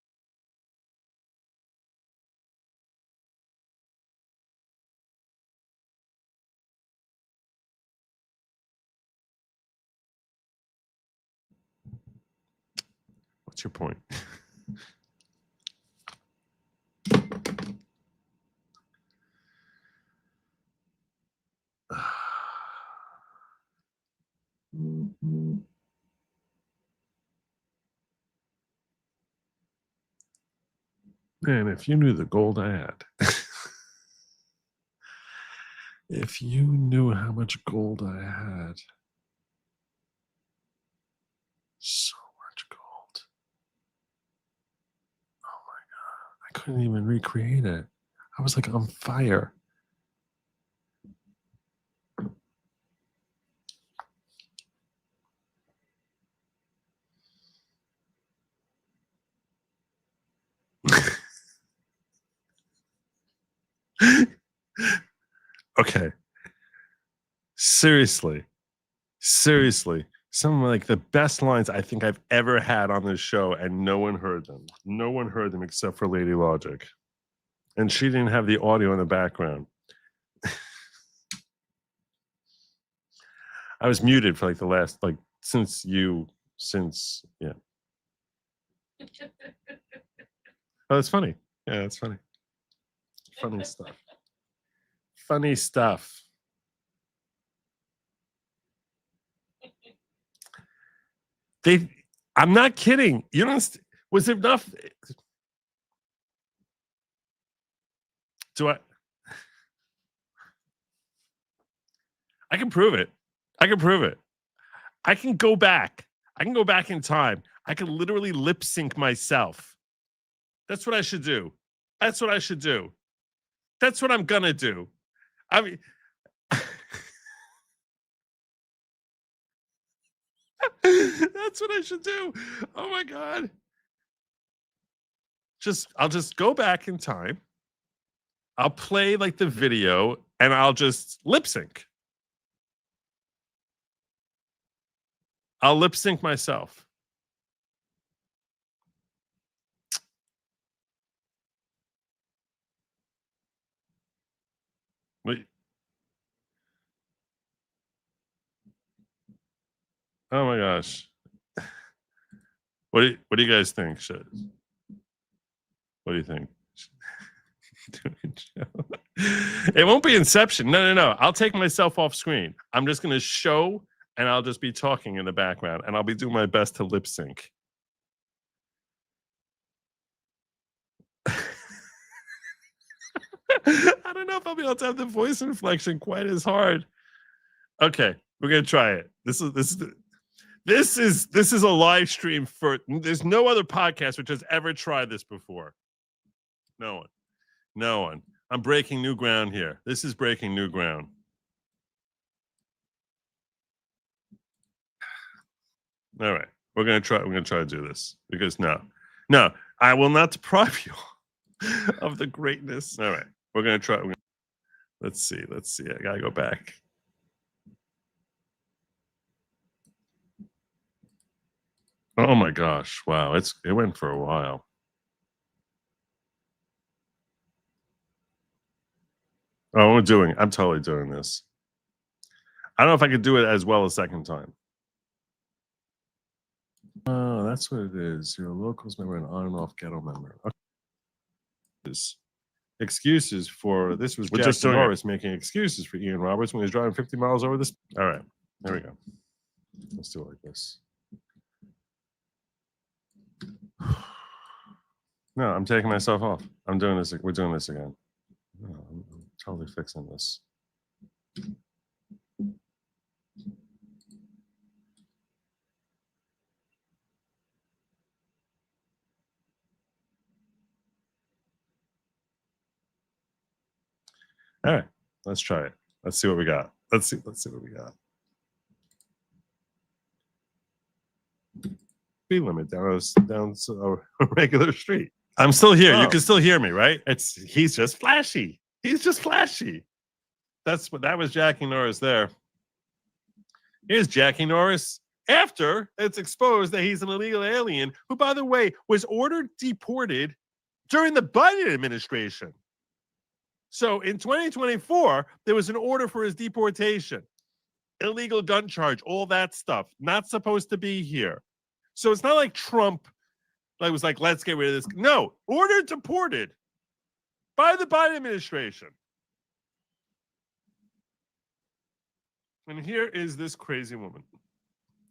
B: What's your point? Man, if you knew the gold I had. If you knew how much gold I had. So much gold. Oh my God. I couldn't even recreate it. I was like on fire. Okay. Seriously. Some of like the best lines I think I've ever had on this show, and no one heard them. No one heard them except for Lady Logic. And she didn't have the audio in the background. I was muted for like the last, like, since, yeah. Oh, that's funny. Yeah, that's funny. Funny stuff. Funny stuff. I'm not kidding. You know, was it enough? I can prove it. I can prove it. I can go back. I can go back in time. I can literally lip sync myself. That's what I should do. That's what I should do. That's what I'm gonna do. I mean, that's what I should do. Oh my God. I'll just go back in time. I'll play like the video and I'll just lip sync. I'll lip sync myself. Wait. Oh my gosh. What do you guys think? What do you think? It won't be Inception. No. I'll take myself off screen. I'm just going to show and I'll just be talking in the background and I'll be doing my best to lip sync. I don't know if I'll be able to have the voice inflection quite as hard. Okay, we're going to try it. This is a live stream for, there's no other podcast which has ever tried this before. No one. I'm breaking new ground here. This is breaking new ground. All right, we're gonna try to do this because no, I will not deprive you of the greatness. All right, we're gonna try. Let's see. I gotta go back. Oh my gosh! Wow, it went for a while. Oh, I'm totally doing this. I don't know if I could do it as well a second time. Oh, that's what it is. You're a locals member and on and off ghetto member. Okay. Excuses for this was
G: We're
B: Jack
G: just doing
B: Norris making excuses for Ian Roberts when he was driving 50 miles over this. All right, there we go. Let's do it like this. No, I'm taking myself off. I'm doing this. We're doing this again. No, I'm totally fixing this. All right, let's try it. Let's see what we got. Let's see what we got. Speed limit down a regular street. I'm still here. You
G: Oh.
B: can still hear me, right? He's just flashy. He's just flashy. That was Jackie Norris there. Here's Jackie Norris after it's exposed that he's an illegal alien who, by the way, was ordered deported during the Biden administration. So in 2024, there was an order for his deportation, illegal gun charge, all that stuff, not supposed to be here. So it's not like Trump was like, let's get rid of this. No, ordered deported by the Biden administration. And here is this crazy woman,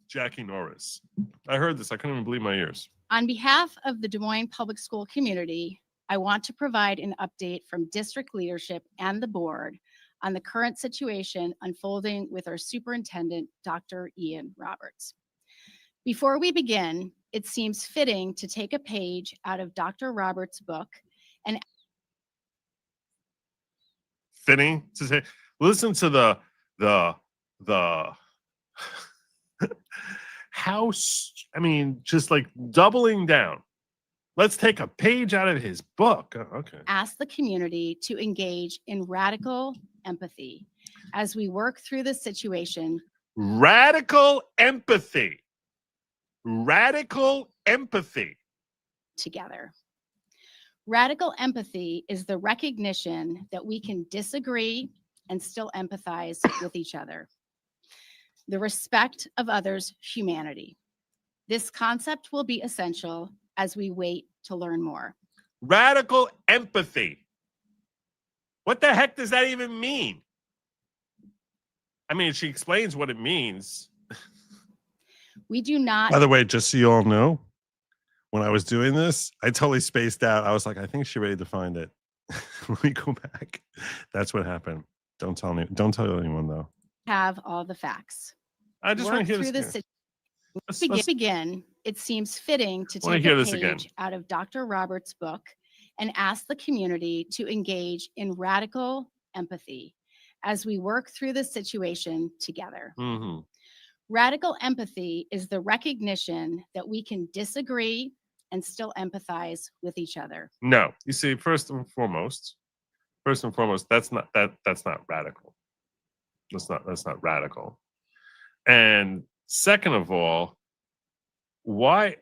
B: Jackie Norris. I heard this. I couldn't even believe my ears.
F: On behalf of the Des Moines public school community, I want to provide an update from district leadership and the board on the current situation unfolding with our superintendent, Dr. Ian Roberts. Before we begin, it seems fitting to take a page out of Dr. Roberts' book and
B: Fitting to say, listen to the house. I mean, just like doubling down. Let's take a page out of his book. Oh, okay.
F: ask the community to engage in radical empathy as we work through the situation
B: Radical empathy. Radical empathy.
F: together. Radical empathy is the recognition that we can disagree and still empathize with each other. The respect of others' humanity. This concept will be essential as we wait to learn more.
B: Radical empathy. What the heck does that even mean? I mean, she explains what it means.
F: We do not
B: By the way, just so you all know, when I was doing this, I totally spaced out. I was like, I think she's ready to find it. Let me go back. That's what happened. Don't tell me. Don't tell anyone though.
F: have all the facts.
B: I just want
F: Work
B: to hear
F: through
B: this.
F: this
B: Again. Let's-
F: begin, it seems fitting to
B: Wanna
F: take
B: hear
F: a
B: this again.
F: page out of Dr. Roberts' book and ask the community to engage in radical empathy as we work through the situation together.
B: Mhm.
F: Radical empathy is the recognition that we can disagree and still empathize with each other.
B: No, you see, first and foremost, that's not radical. That's not radical. And second of all, why?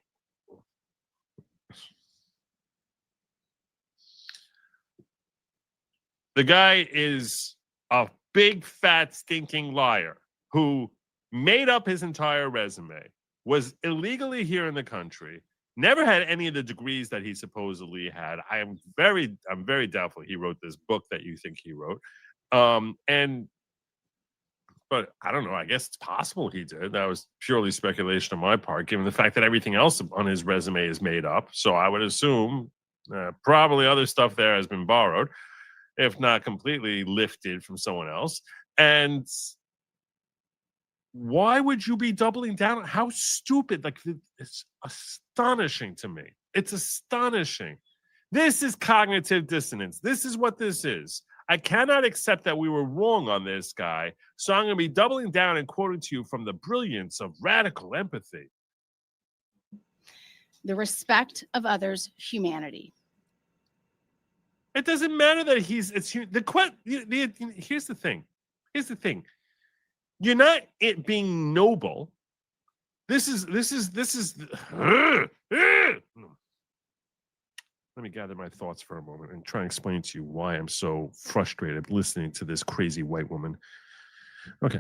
B: The guy is a big, fat, stinking liar who made up his entire resume, was illegally here in the country, never had any of the degrees that he supposedly had. I'm very doubtful he wrote this book that you think he wrote. But I don't know. I guess it's possible he did. That was purely speculation on my part, given the fact that everything else on his resume is made up. So I would assume probably other stuff there has been borrowed, if not completely lifted from someone else. And why would you be doubling down? How stupid. Like, it's astonishing to me. It's astonishing. This is cognitive dissonance. This is what this is. I cannot accept that we were wrong on this guy. So I'm going to be doubling down and quoting to you from the brilliance of radical empathy.
F: The respect of others' humanity.
B: It doesn't matter that here's the thing. Here's the thing. You're not it being noble. This is. Let me gather my thoughts for a moment and try and explain to you why I'm so frustrated listening to this crazy white woman. Okay.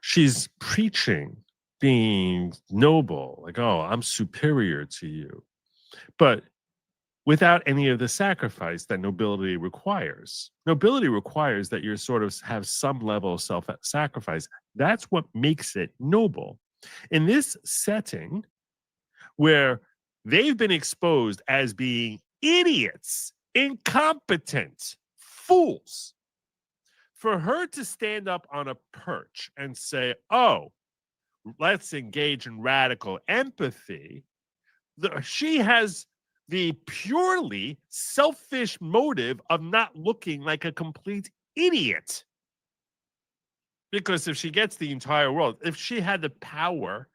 B: She's preaching being noble, like, oh, I'm superior to you, but without any of the sacrifice that nobility requires. Nobility requires that you sort of have some level of self-sacrifice. That's what makes it noble. In this setting, where they've been exposed as being idiots, incompetent, fools, for her to stand up on a perch and say, oh, let's engage in radical empathy, she has the purely selfish motive of not looking like a complete idiot. Because if she gets the entire world, if she had the power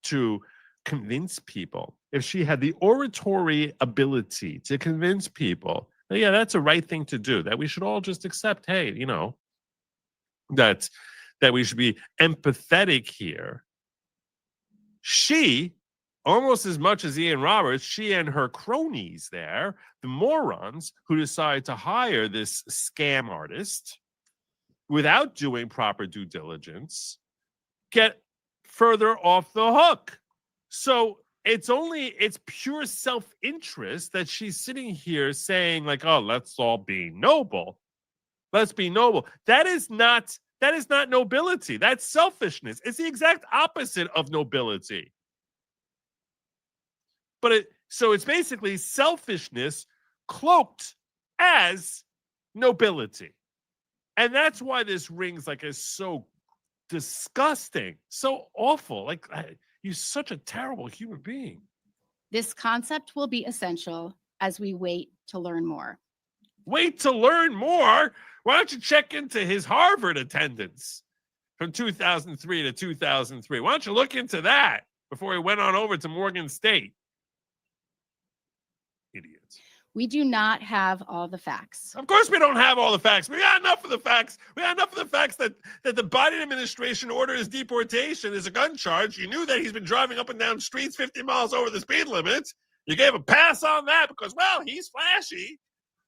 B: to convince people, if she had the oratory ability to convince people, yeah, that's a right thing to do, that we should all just accept, hey, you know, that we should be empathetic here. She, almost as much as Ian Roberts, she and her cronies there, the morons who decide to hire this scam artist without doing proper due diligence, get further off the hook. So it's pure self-interest that she's sitting here saying, like, oh, let's all be noble. Let's be noble. That is not nobility. That's selfishness. It's the exact opposite of nobility. But it's basically selfishness cloaked as nobility. And that's why this rings like is so disgusting, so awful. Like, you're such a terrible human being.
F: This concept will be essential as we wait to learn more.
B: Wait to learn more? Why don't you check into his Harvard attendance from 2003 to 2003? Why don't you look into that before he went on over to Morgan State? Idiots.
F: We do not have all the facts.
B: Of course we don't have all the facts. We got enough of the facts. We got enough of the facts that the Biden administration ordered his deportation is a gun charge. You knew that he's been driving up and down streets 50 miles over the speed limit. You gave a pass on that because, well, he's flashy.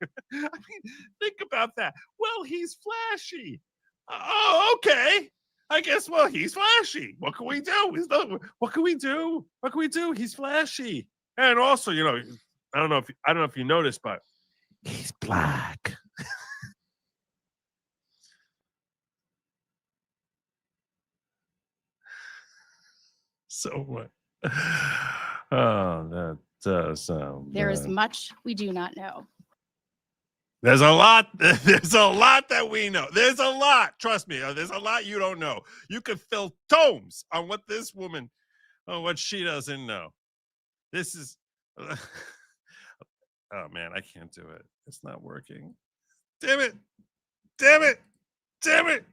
B: I mean, think about that. Well, he's flashy. Oh, okay. I guess, well, he's flashy. What can we do? What can we do? What can we do? He's flashy. And also, you know, I don't know if you noticed, but he's black. So what? Oh, that does sound.
F: There is much we do not know.
B: There's a lot. There's a lot that we know. There's a lot. Trust me. There's a lot you don't know. You could fill tomes on what this woman, on what she doesn't know. This is. Oh man, I can't do it. It's not working. Damn it. Damn it. Damn it.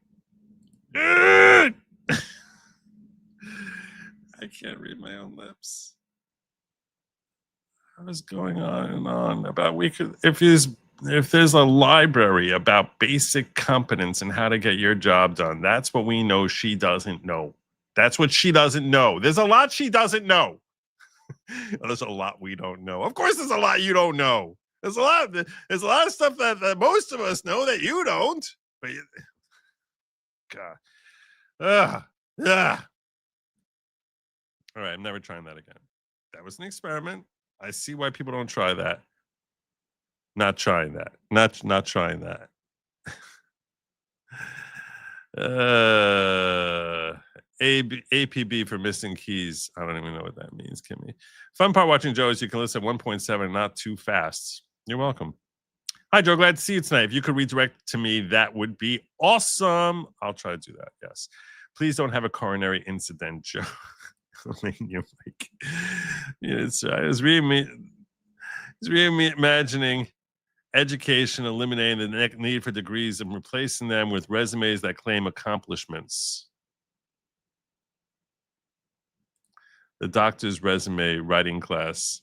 B: I can't read my own lips. I was going on and on about if there's a library about basic competence and how to get your job done, that's what we know she doesn't know. That's what she doesn't know. There's a lot she doesn't know. There's a lot we don't know. Of course, there's a lot you don't know. There's a lot of stuff that most of us know that you don't. But God, all right, I'm never trying that again. That was an experiment. I see why people don't try that. Not trying that. Not trying that. APB for missing keys. I don't even know what that means, Kimmy. Fun part watching Joe is you can listen at 1.7, not too fast. You're welcome. Hi, Joe. Glad to see you tonight. If you could redirect to me, that would be awesome. I'll try to do that. Yes. Please don't have a coronary incident, Joe. You're like, it's really imagining education, eliminating the need for degrees and replacing them with resumes that claim accomplishments. The doctor's resume writing class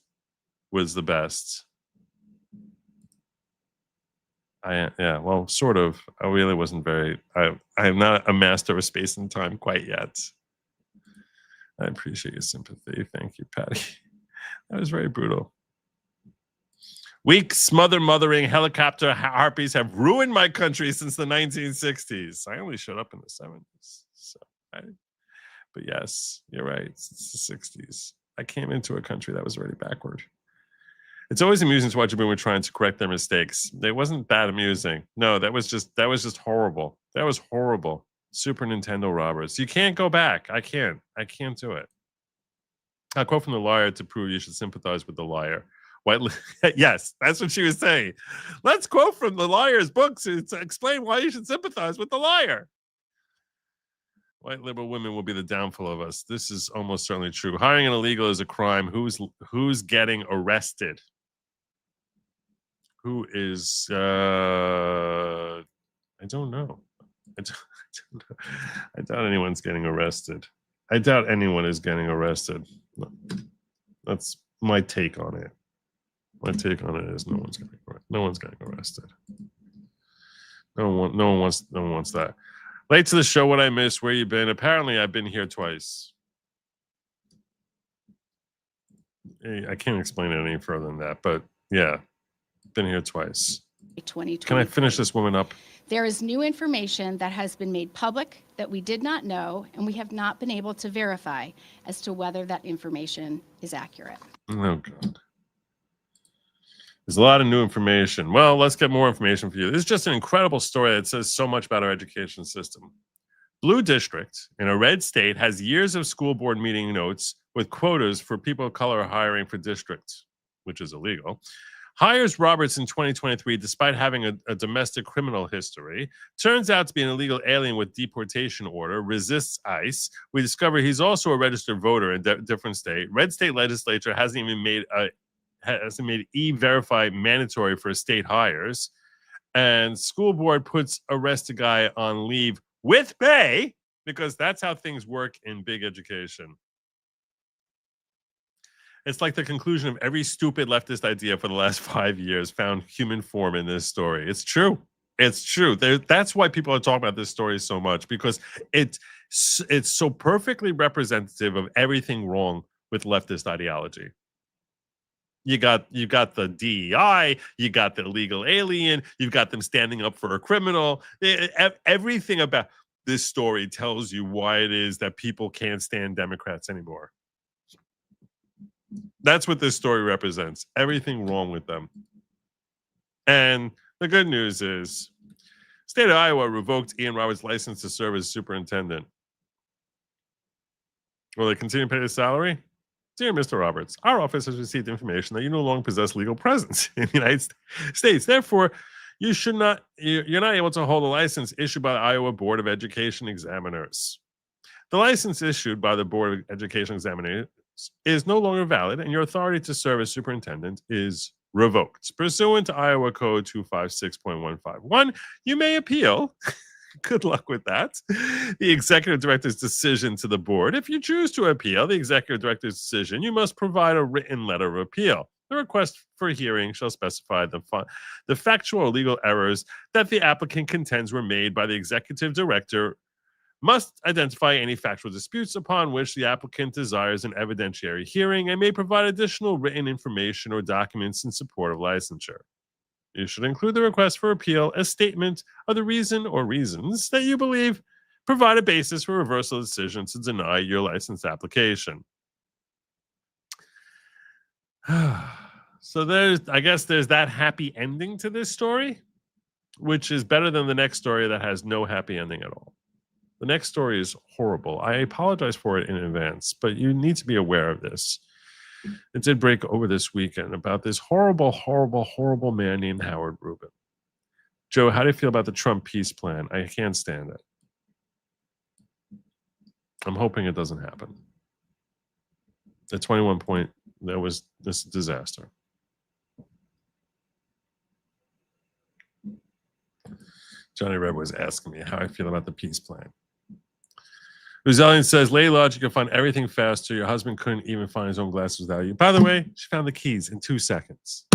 B: was the best. Well, sort of. I really wasn't very. I am not a master of space and time quite yet. I appreciate your sympathy. Thank you, Patty. That was very brutal. Weak, mothering helicopter harpies have ruined my country since the 1960s. I only showed up in the 70s. So But yes, you're right. It's the 60s. I came into a country that was already backward. It's always amusing to watch everyone trying to correct their mistakes. It wasn't that amusing. No, that was just horrible. That was horrible. Super Nintendo robbers. You can't go back. I can't do it. A quote from the liar to prove you should sympathize with the liar. Yes, that's what she was saying. Let's quote from the liar's books to explain why you should sympathize with the liar. White liberal women will be the downfall of us. This is almost certainly true. Hiring an illegal is a crime. Who's getting arrested? Who is? I don't know. I doubt anyone's getting arrested. I doubt anyone is getting arrested. That's my take on it. My take on it is no one's getting arrested. No one wants that. Late to the show, what I missed, where you been? Apparently, I've been here twice. I can't explain it any further than that, but yeah, been here twice.
F: 2020.
B: Can I finish this woman up?
F: There is new information that has been made public that we did not know, and we have not been able to verify as to whether that information is accurate.
B: Oh, God. There's a lot of new information. Well, let's get more information for you. This is just an incredible story that says so much about our education system. Blue district in a red state has years of school board meeting notes with quotas for people of color hiring for districts, which is illegal. Hires Roberts in 2023 despite having a domestic criminal history. Turns out to be an illegal alien with deportation order. Resists ICE. We discover he's also a registered voter in a different state. Red state legislature hasn't even made e-verify mandatory for state hires. And school board puts arrested guy on leave with pay because that's how things work in big education. It's like the conclusion of every stupid leftist idea for the last 5 years found human form in this story. It's true. It's true. That's why people are talking about this story so much, because it's so perfectly representative of everything wrong with leftist ideology. You got the DEI, you got the illegal alien, you've got them standing up for a criminal. Everything about this story tells you why it is that people can't stand Democrats anymore. That's what this story represents. Everything wrong with them. And the good news is, state of Iowa revoked Ian Roberts' license to serve as superintendent. Will they continue to pay his salary? Dear Mr. Roberts, our office has received information that you no longer possess legal presence in the United States. Therefore, you're not able to hold a license issued by the Iowa Board of Education Examiners. The license issued by the Board of Education Examiners is no longer valid, and your authority to serve as superintendent is revoked. Pursuant to Iowa Code 256.151, you may appeal. Good luck with that. The executive director's decision to the board. If you choose to appeal the executive director's decision, you must provide a written letter of appeal. The request for hearing shall specify the factual or legal errors that the applicant contends were made by the executive director, must identify any factual disputes upon which the applicant desires an evidentiary hearing, and may provide additional written information or documents in support of licensure. You should include the request for appeal a statement of the reason or reasons that you believe provide a basis for reversal of decision to deny your license application. So I guess there's that happy ending to this story, which is better than the next story that has no happy ending at all. The next story is horrible. I apologize for it in advance, but you need to be aware of this. It did break over this weekend about this horrible, horrible, horrible man named Howard Rubin. Joe, how do you feel about the Trump peace plan? I can't stand it. I'm hoping it doesn't happen. The 21 point, that was this disaster. Johnny Reb was asking me how I feel about the peace plan. Rosalian says, Lady Logic, you'll find everything faster. Your husband couldn't even find his own glasses without you. By the way, she found the keys in 2 seconds.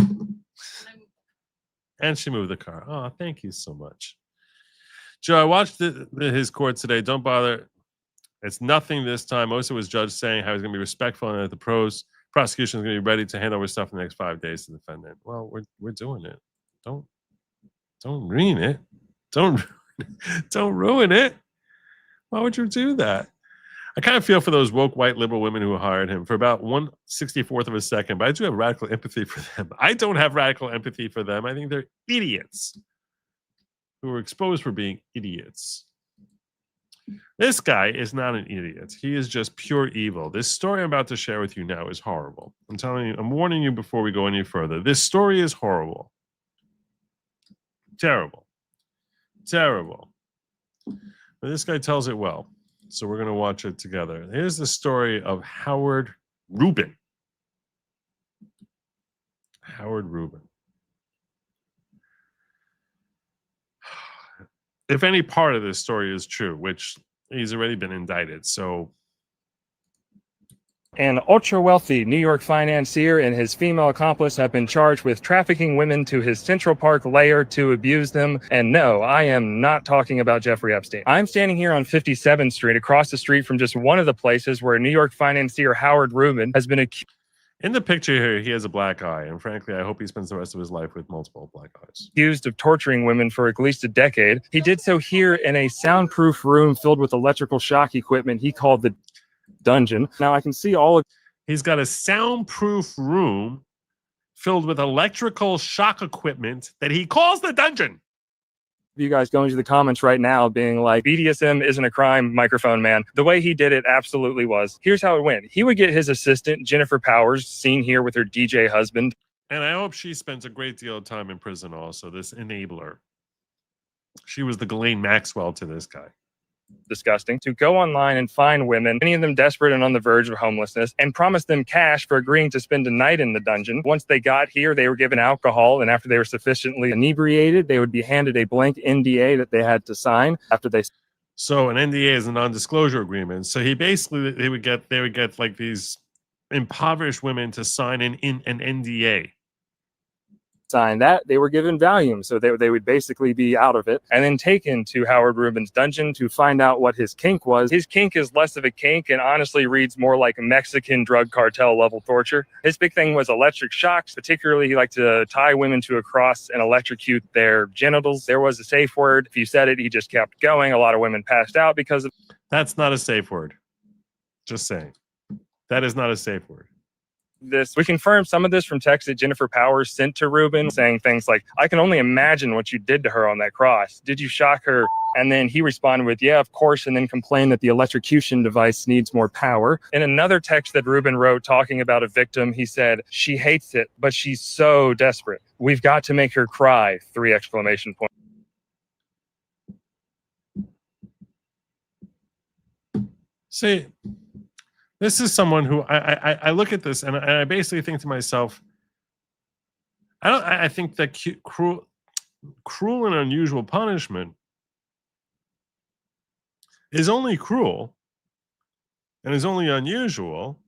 B: And she moved the car. Oh, thank you so much. Joe, I watched his court today. Don't bother. It's nothing this time. Most of it was judge saying how he's going to be respectful and that the prosecution is going to be ready to hand over stuff in the next 5 days to the defendant. Well, we're doing it. Don't ruin it. Don't ruin it. Why would you do that? I kind of feel for those woke white liberal women who hired him for about 1/64th of a second, but I do have radical empathy for them. I don't have radical empathy for them. I think they're idiots who are exposed for being idiots. This guy is not an idiot. He is just pure evil. This story I'm about to share with you now is horrible. I'm telling you, I'm warning you before we go any further. This story is horrible. Terrible. Terrible. But this guy tells it well. So we're going to watch it together. Here's the story of Howard Rubin. Howard Rubin. If any part of this story is true, which he's already been indicted, so.
G: An ultra-wealthy New York financier and his female accomplice have been charged with trafficking women to his Central Park lair to abuse them. And no, I am not talking about Jeffrey Epstein. I'm standing here on 57th Street, across the street from just one of the places where New York financier Howard Rubin has been accused.
B: In the picture here, he has a black eye, and frankly, I hope he spends the rest of his life with multiple black eyes.
G: Accused of torturing women for at least a decade. He did so here in a soundproof room filled with electrical shock equipment he called the dungeon. Now I can see all of.
B: He's got a soundproof room filled with electrical shock equipment that he calls the dungeon.
G: You guys going to the comments right now being like, BDSM isn't a crime, microphone man. The way he did it absolutely was. Here's how it went. He would get his assistant, Jennifer Powers, seen here with her DJ husband.
B: And I hope she spends a great deal of time in prison also, this enabler. She was the Ghislaine Maxwell to this guy.
G: Disgusting. To go online and find women, many of them desperate and on the verge of homelessness, and promise them cash for agreeing to spend a night in the dungeon. Once they got here, they were given alcohol, and after they were sufficiently inebriated, they would be handed a blank NDA that they had to sign after they.
B: So an NDA is a non-disclosure agreement. So he basically they would get like these impoverished women to sign in an NDA.
G: Sign that, they were given Valium, so they would basically be out of it, and then taken to Howard Rubin's dungeon to find out what his kink was. His kink is less of a kink and honestly reads more like Mexican drug cartel level torture. His big thing was electric shocks. Particularly, he liked to tie women to a cross and electrocute their genitals. There was a safe word. If you said it, he just kept going. A lot of women passed out because of.
B: That's not a safe word. Just saying. That is not a safe word.
G: This. We confirmed some of this from texts that Jennifer Powers sent to Rubin, saying things like, I can only imagine what you did to her on that cross. Did you shock her? And then he responded with, yeah, of course, and then complained that the electrocution device needs more power. In another text that Rubin wrote talking about a victim, he said, she hates it, but she's so desperate. We've got to make her cry, 3 exclamation points.
B: See, this is someone who I look at this and I basically think to myself, I think that cruel and unusual punishment is only cruel and is only unusual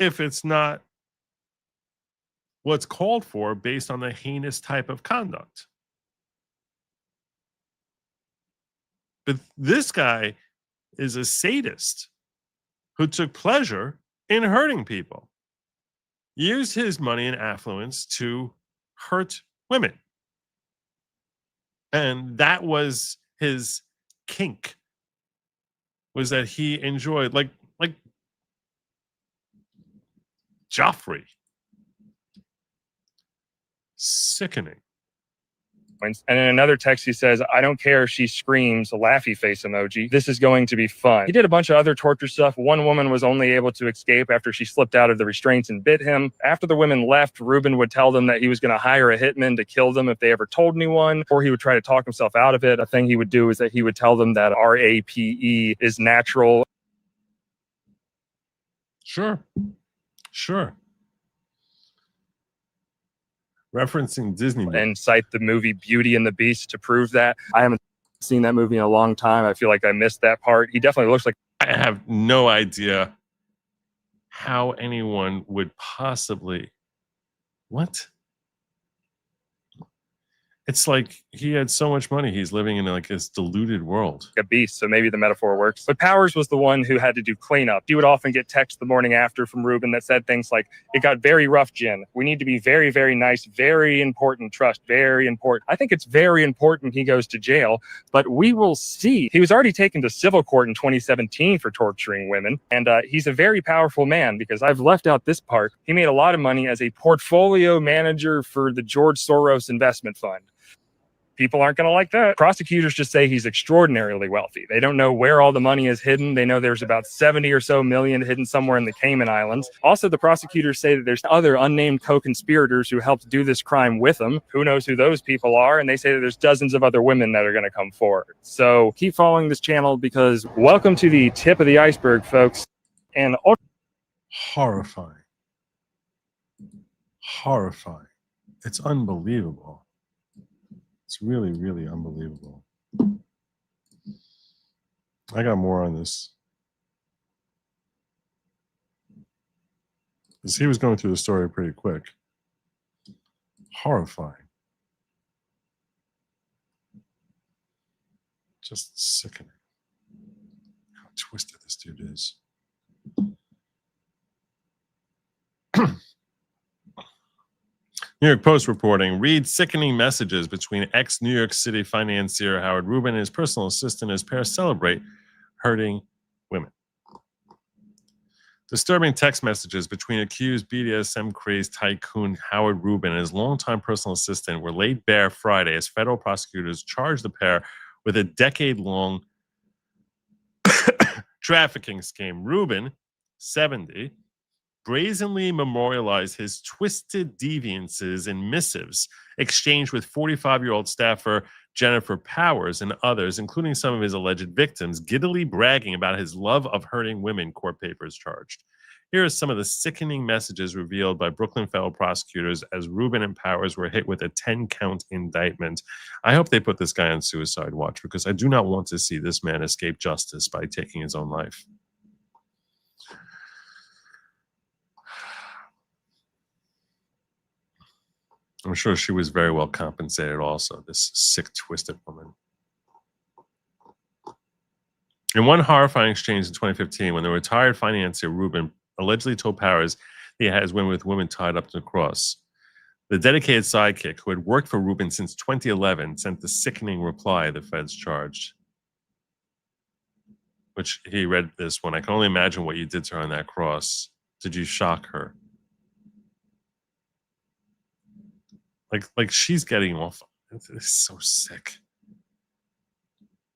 B: if it's not what's called for based on the heinous type of conduct. But this guy is a sadist who took pleasure in hurting people, used his money and affluence to hurt women. And that was his kink, was that he enjoyed, like Joffrey. Sickening.
G: And in another text, he says, I don't care if she screams, a laughy face emoji. This is going to be fun. He did a bunch of other torture stuff. One woman was only able to escape after she slipped out of the restraints and bit him. After the women left, Rubin would tell them that he was going to hire a hitman to kill them if they ever told anyone, or he would try to talk himself out of it. A thing he would do is that he would tell them that RAPE is natural.
B: Sure. Referencing Disney
G: and cite the movie Beauty and the Beast to prove that. I haven't seen that movie in a long time. I feel like I missed that part. He definitely looks like.
B: I have no idea how anyone would possibly. What? It's like he had so much money. He's living in like this deluded world.
G: A beast, so maybe the metaphor works. But Powers was the one who had to do cleanup. He would often get texts the morning after from Rubin that said things like, "It got very rough, Jen. We need to be very, very nice, very important, trust, very important." I think it's very important he goes to jail, but we will see. He was already taken to civil court in 2017 for torturing women, and he's a very powerful man because I've left out this part. He made a lot of money as a portfolio manager for the George Soros investment fund. People aren't going to like that. Prosecutors just say he's extraordinarily wealthy. They don't know where all the money is hidden. They know there's about 70 or so million hidden somewhere in the Cayman Islands. Also, the prosecutors say that there's other unnamed co-conspirators who helped do this crime with him. Who knows who those people are? And they say that there's dozens of other women that are going to come forward. So keep following this channel because welcome to the tip of the iceberg, folks. And
B: Horrifying. Horrifying. It's unbelievable. It's really, really unbelievable. I got more on this. Because he was going through the story pretty quick. Horrifying. Just sickening. How twisted this dude is. New York Post reporting, read sickening messages between ex-New York City financier Howard Rubin and his personal assistant as pair celebrate hurting women. Disturbing text messages between accused BDSM crazed tycoon Howard Rubin and his longtime personal assistant were laid bare Friday as federal prosecutors charged the pair with a decade-long trafficking scheme. Rubin, 70, brazenly memorialized his twisted deviances in missives exchanged with 45-year-old staffer Jennifer Powers and others, including some of his alleged victims, giddily bragging about his love of hurting women, court papers charged. Here are some of the sickening messages revealed by Brooklyn federal prosecutors as Rubin and Powers were hit with a 10-count indictment. I hope they put this guy on suicide watch because I do not want to see this man escape justice by taking his own life. I'm sure she was very well compensated also, this sick, twisted woman. In one horrifying exchange in 2015, when the retired financier Rubin allegedly told Powers he had his women with women tied up to the cross, the dedicated sidekick who had worked for Rubin since 2011 sent the sickening reply the feds charged. Which he read this one. I can only imagine what you did to her on that cross. Did you shock her? Like she's getting off. It's so sick.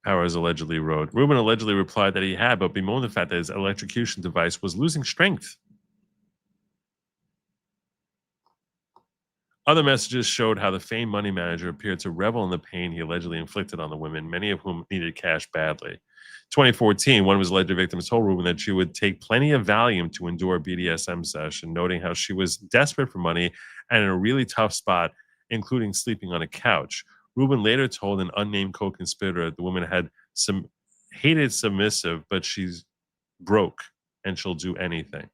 B: Powers allegedly wrote. Rubin allegedly replied that he had, but bemoaned the fact that his electrocution device was losing strength. Other messages showed how the famed money manager appeared to revel in the pain he allegedly inflicted on the women, many of whom needed cash badly. 2014, one of his alleged victims told Rubin that she would take plenty of Valium to endure a BDSM session, noting how she was desperate for money and in a really tough spot, including sleeping on a couch. Rubin later told an unnamed co-conspirator the woman had hated submissive, but she's broke and she'll do anything.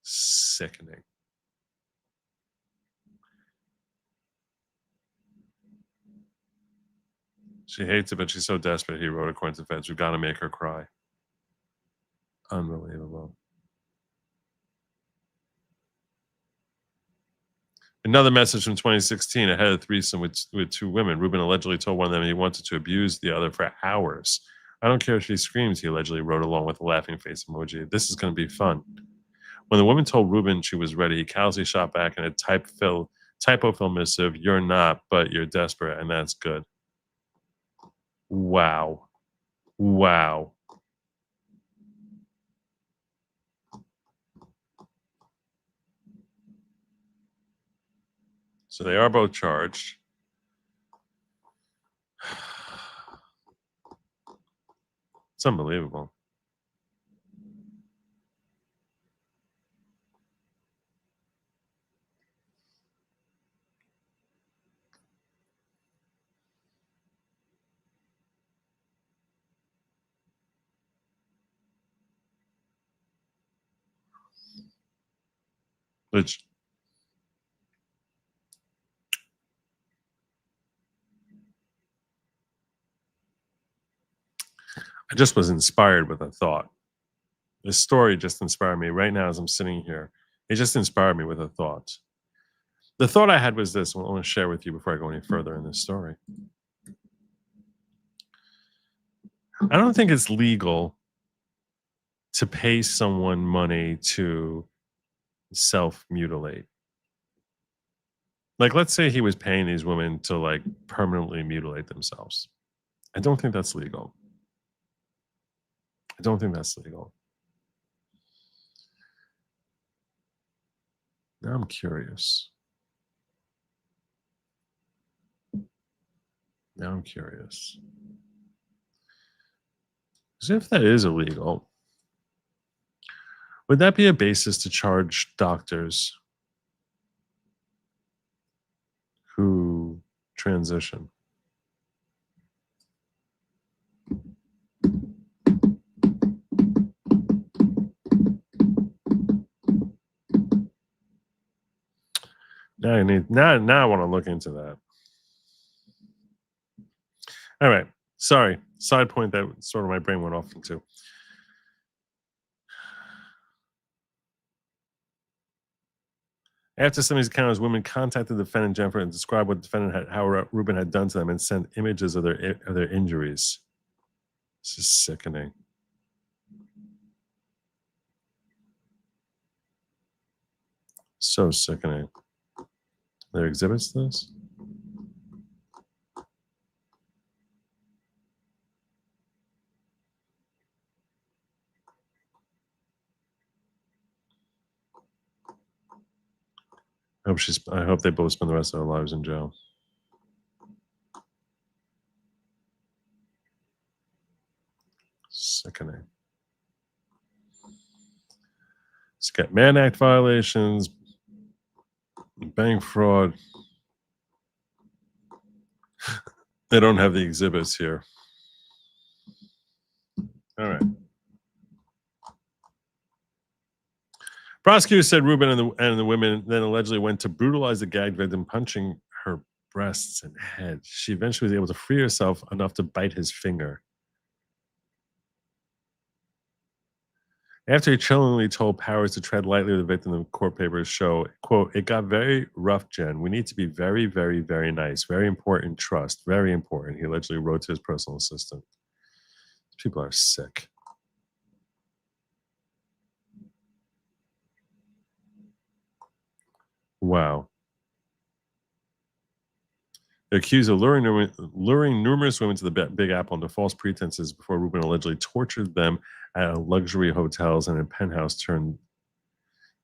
B: Sickening. She hates it, but she's so desperate, he wrote, according to feds. We've got to make her cry. Unbelievable. Another message from 2016, ahead of the threesome with two women. Rubin allegedly told one of them he wanted to abuse the other for hours. I don't care if she screams, he allegedly wrote along with a laughing face emoji. This is going to be fun. When the woman told Rubin she was ready, he callously shot back in a typo-filled missive, "You're not, but you're desperate, and that's good." Wow. Wow. So they are both charged. It's unbelievable. Which just was inspired with a thought. This story just inspired me right now as I'm sitting here. It just inspired me with a thought. The thought I had was this. I want to share with you before I go any further in this story. I don't think it's legal to pay someone money to self-mutilate. Like, let's say he was paying these women to like permanently mutilate themselves. I don't think that's legal. I don't think that's legal. Now I'm curious. Now I'm curious. Because if that is illegal, would that be a basis to charge doctors who transition? Now I want to look into that. All right. Sorry. Side point that sort of my brain went off into. After some of these encounters, women contacted the defendant, Jennifer, and described what the defendant Howard Rubin had done to them and sent images of their injuries. This is sickening. So sickening. Are there exhibits to this? I hope they both spend the rest of their lives in jail. Sickening. It's got Mann Act violations, bank fraud. They don't have the exhibits here. All right. Prosecutors said Rubin and the women then allegedly went to brutalize the gagged victim, punching her breasts and head. She eventually was able to free herself enough to bite his finger. After he chillingly told Powers to tread lightly with the victim, the court papers show, quote, "It got very rough, Jen. We need to be very, very, very nice. Very important trust. Very important," he allegedly wrote to his personal assistant. These people are sick. Wow. The accused of luring numerous women to the Big Apple under false pretenses before Rubin allegedly tortured them at luxury hotels and a penthouse turned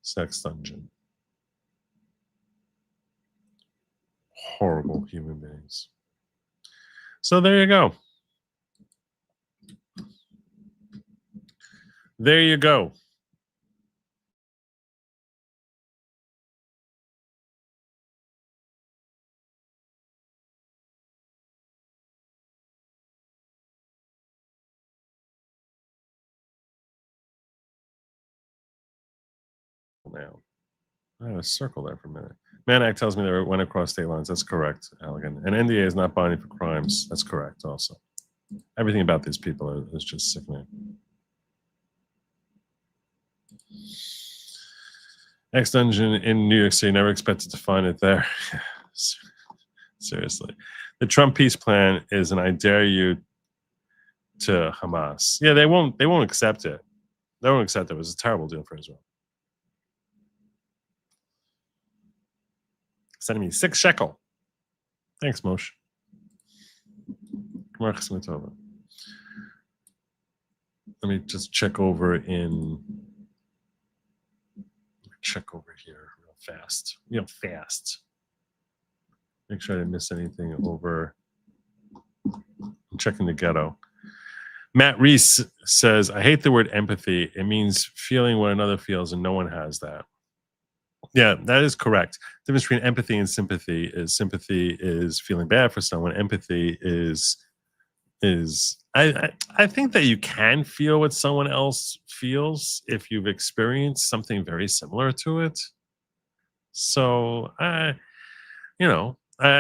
B: sex dungeon. Horrible human beings. So there you go. There you go. Now, I had a circle there for a minute. Mann Act tells me they went across state lines. That's correct, Allegan. And NDA is not binding for crimes. That's correct also. Everything about these people is just sickening. Ex dungeon in New York City. Never expected to find it there. Seriously. The Trump peace plan is an I dare you to Hamas. Yeah, they won't accept it. They won't accept it. It was a terrible deal for Israel. Sending me 6 shekel. Thanks, Moshe. Let me just check over here real fast. Make sure I didn't miss anything over. I'm checking the ghetto. Matt Reese says, I hate the word empathy. It means feeling what another feels, and no one has that. Yeah, that is correct. The difference between empathy and sympathy is feeling bad for someone. Empathy is I think that you can feel what someone else feels if you've experienced something very similar to it. So I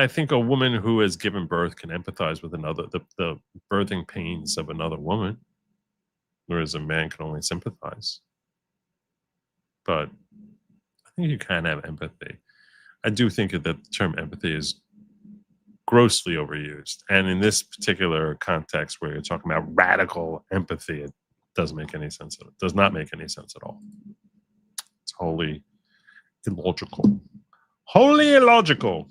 B: think a woman who has given birth can empathize with the birthing pains of another woman. whereas a man can only sympathize. But I think you can have empathy. I do think that the term empathy is grossly overused. And in this particular context where you're talking about radical empathy, it doesn't make any sense. It does not make any sense at all. It's wholly illogical. Wholly illogical.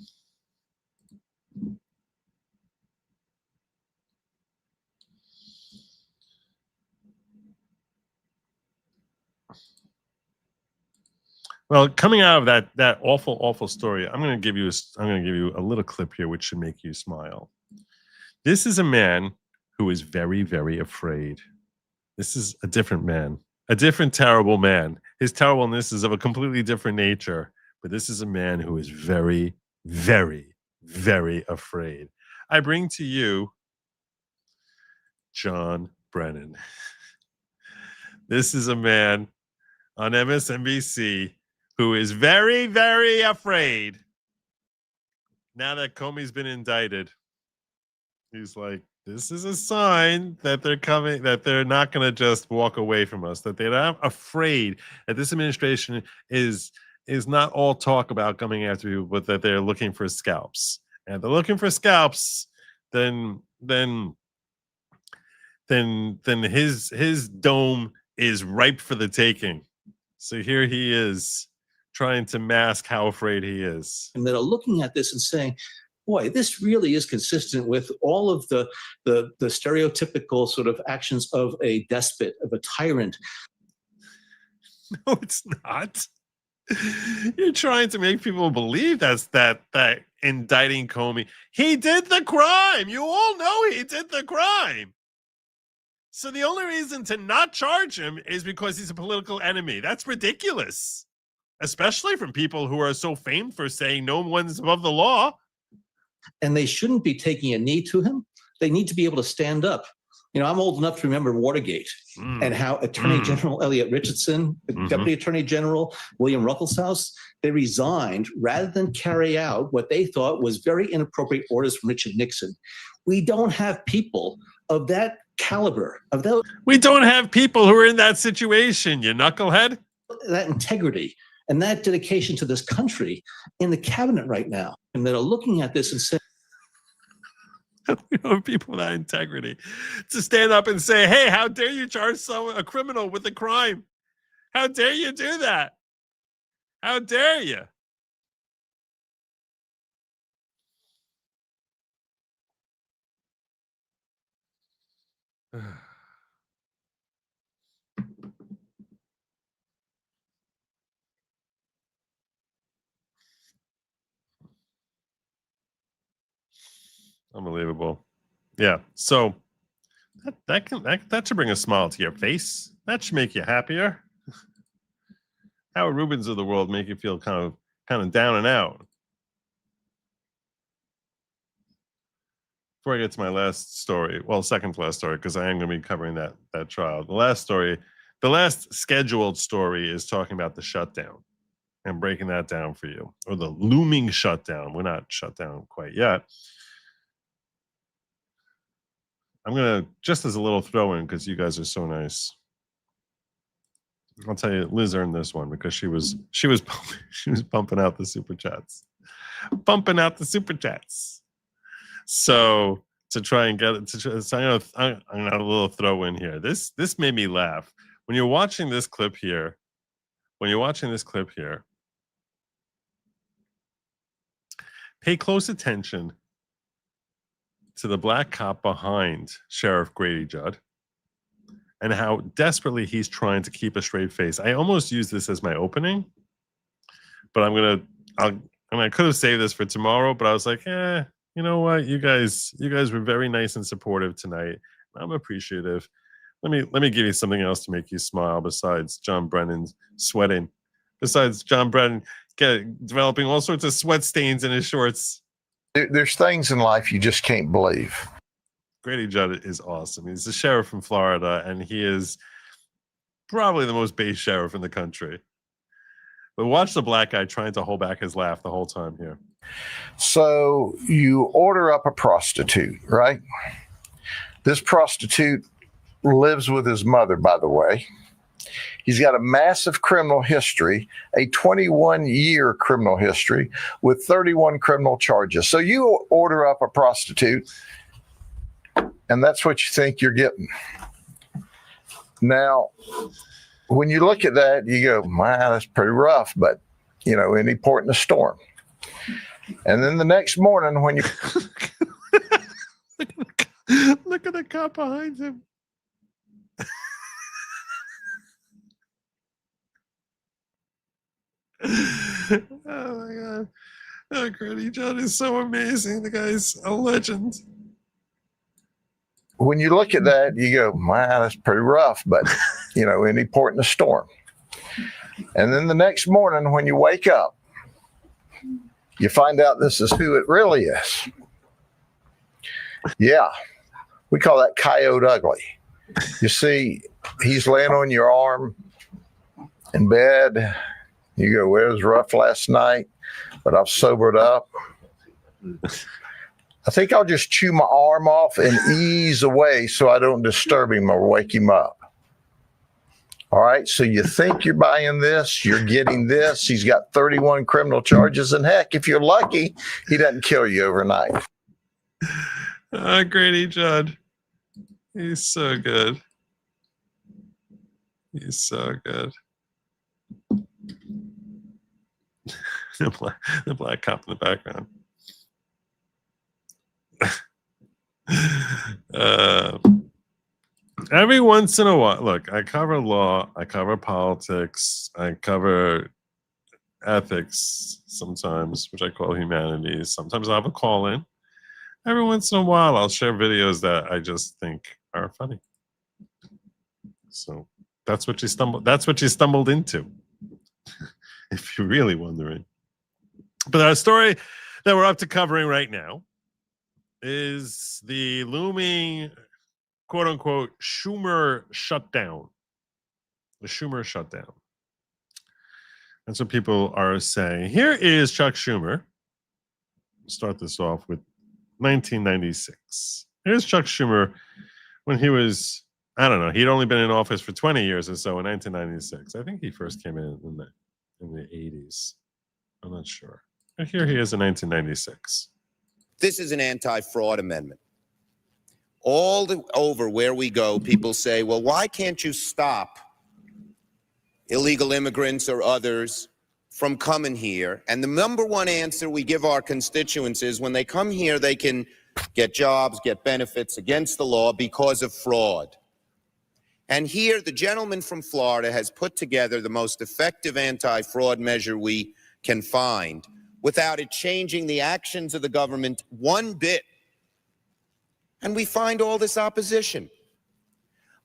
B: Well, coming out of that awful story, I'm going to give you a little clip here, which should make you smile. This is a man who is very, very afraid. This is a different man, a different terrible man. His terribleness is of a completely different nature, but this is a man who is very, very, very afraid. I bring to you John Brennan. This is a man on MSNBC who is very, very afraid. Now that Comey's been indicted, he's like, this is a sign that they're coming, that they're not going to just walk away from us, that they're not afraid that this administration is not all talk about coming after you, but that they're looking for scalps. And if they're looking for scalps, then his dome is ripe for the taking. So here he is, trying to mask how afraid he is.
H: And that are looking at this and saying, boy, this really is consistent with all of the stereotypical sort of actions of a despot, of a tyrant.
B: No, it's not. You're trying to make people believe that indicting Comey. He did the crime. You all know he did the crime. So the only reason to not charge him is because he's a political enemy. That's ridiculous. Especially from people who are so famed for saying no one's above the law.
H: And they shouldn't be taking a knee to him. They need to be able to stand up. You know, I'm old enough to remember Watergate and how Attorney General Elliot Richardson, Deputy Attorney General William Ruckelshaus, they resigned rather than carry out what they thought was very inappropriate orders from Richard Nixon. We don't have people of that caliber, of those.
B: We don't have people who are in that situation, you knucklehead.
H: That integrity and that dedication to this country in the cabinet right now, and that are looking at this and saying,
B: we don't have people with that integrity to stand up and say, hey, how dare you charge a criminal with a crime? How dare you do that? How dare you? Unbelievable. Yeah. So that should bring a smile to your face. That should make you happier. Howard Rubins of the world make you feel kind of down and out. Before I get to my last story, well, second to last story, because I am going to be covering that trial. The last scheduled story is talking about the shutdown and breaking that down for you, or the looming shutdown. We're not shut down quite yet. I'm going to, just as a little throw in, because you guys are so nice, I'll tell you, Liz earned this one because she was pumping out the super chats. So to try and get it so I'm gonna have a little throw in here. This made me laugh. When you're watching this clip here, pay close attention to the black cop behind Sheriff Grady Judd and how desperately he's trying to keep a straight face. I almost use this as my opening, but I could have saved this for tomorrow, but I was like, you know what? You guys were very nice and supportive tonight. I'm appreciative. Let me give you something else to make you smile besides John Brennan's sweating. Besides John Brennan developing all sorts of sweat stains in his shorts.
I: There's things in life you just can't believe.
B: Grady Judd is awesome. He's the sheriff from Florida, and he is probably the most based sheriff in the country. But watch the black guy trying to hold back his laugh the whole time here.
I: So you order up a prostitute, right? This prostitute lives with his mother, by the way. He's got a massive criminal history, a 21-year criminal history with 31 criminal charges. So you order up a prostitute, and that's what you think you're getting. Now, when you look at that, you go, wow, that's pretty rough, but, you know, any port in a storm. And then the next morning when you...
B: Look at the cop behind him. Oh my God. Oh, Grady John is so amazing. The guy's a legend.
I: When you look at that, you go, wow, that's pretty rough, but, you know, any port in a storm. And then the next morning when you wake up, you find out this is who it really is. Yeah, we call that coyote ugly. You see, he's laying on your arm in bed. You go, well, it was rough last night, but I've sobered up. I think I'll just chew my arm off and ease away so I don't disturb him or wake him up. All right, so you think you're buying this, you're getting this. He's got 31 criminal charges, and heck, if you're lucky, he doesn't kill you overnight.
B: Grady Judd. He's so good. He's so good. The black cop in the background. Every once in a while, look, I cover law, I cover politics, I cover ethics sometimes, which I call humanities. Sometimes I'll have a call in. Every once in a while, I'll share videos that I just think are funny. So that's what you stumbled into, if you're really wondering. But our story that we're up to covering right now is the looming, quote unquote, Schumer shutdown. The Schumer shutdown. That's what people are saying. Here is Chuck Schumer. Start this off with 1996. Here's Chuck Schumer when he was, I don't know, he'd only been in office for 20 years or so in 1996. I think he first came in the 80s. I'm not sure. But here he is in 1996.
A: This is an anti-fraud amendment. Over where we go, people say, well, why can't you stop illegal immigrants or others from coming here? And the number one answer we give our constituents is when they come here, they can get jobs, get benefits against the law because of fraud. And here, the gentleman from Florida has put together the most effective anti-fraud measure we can find without it changing the actions of the government one bit. And we find all this opposition.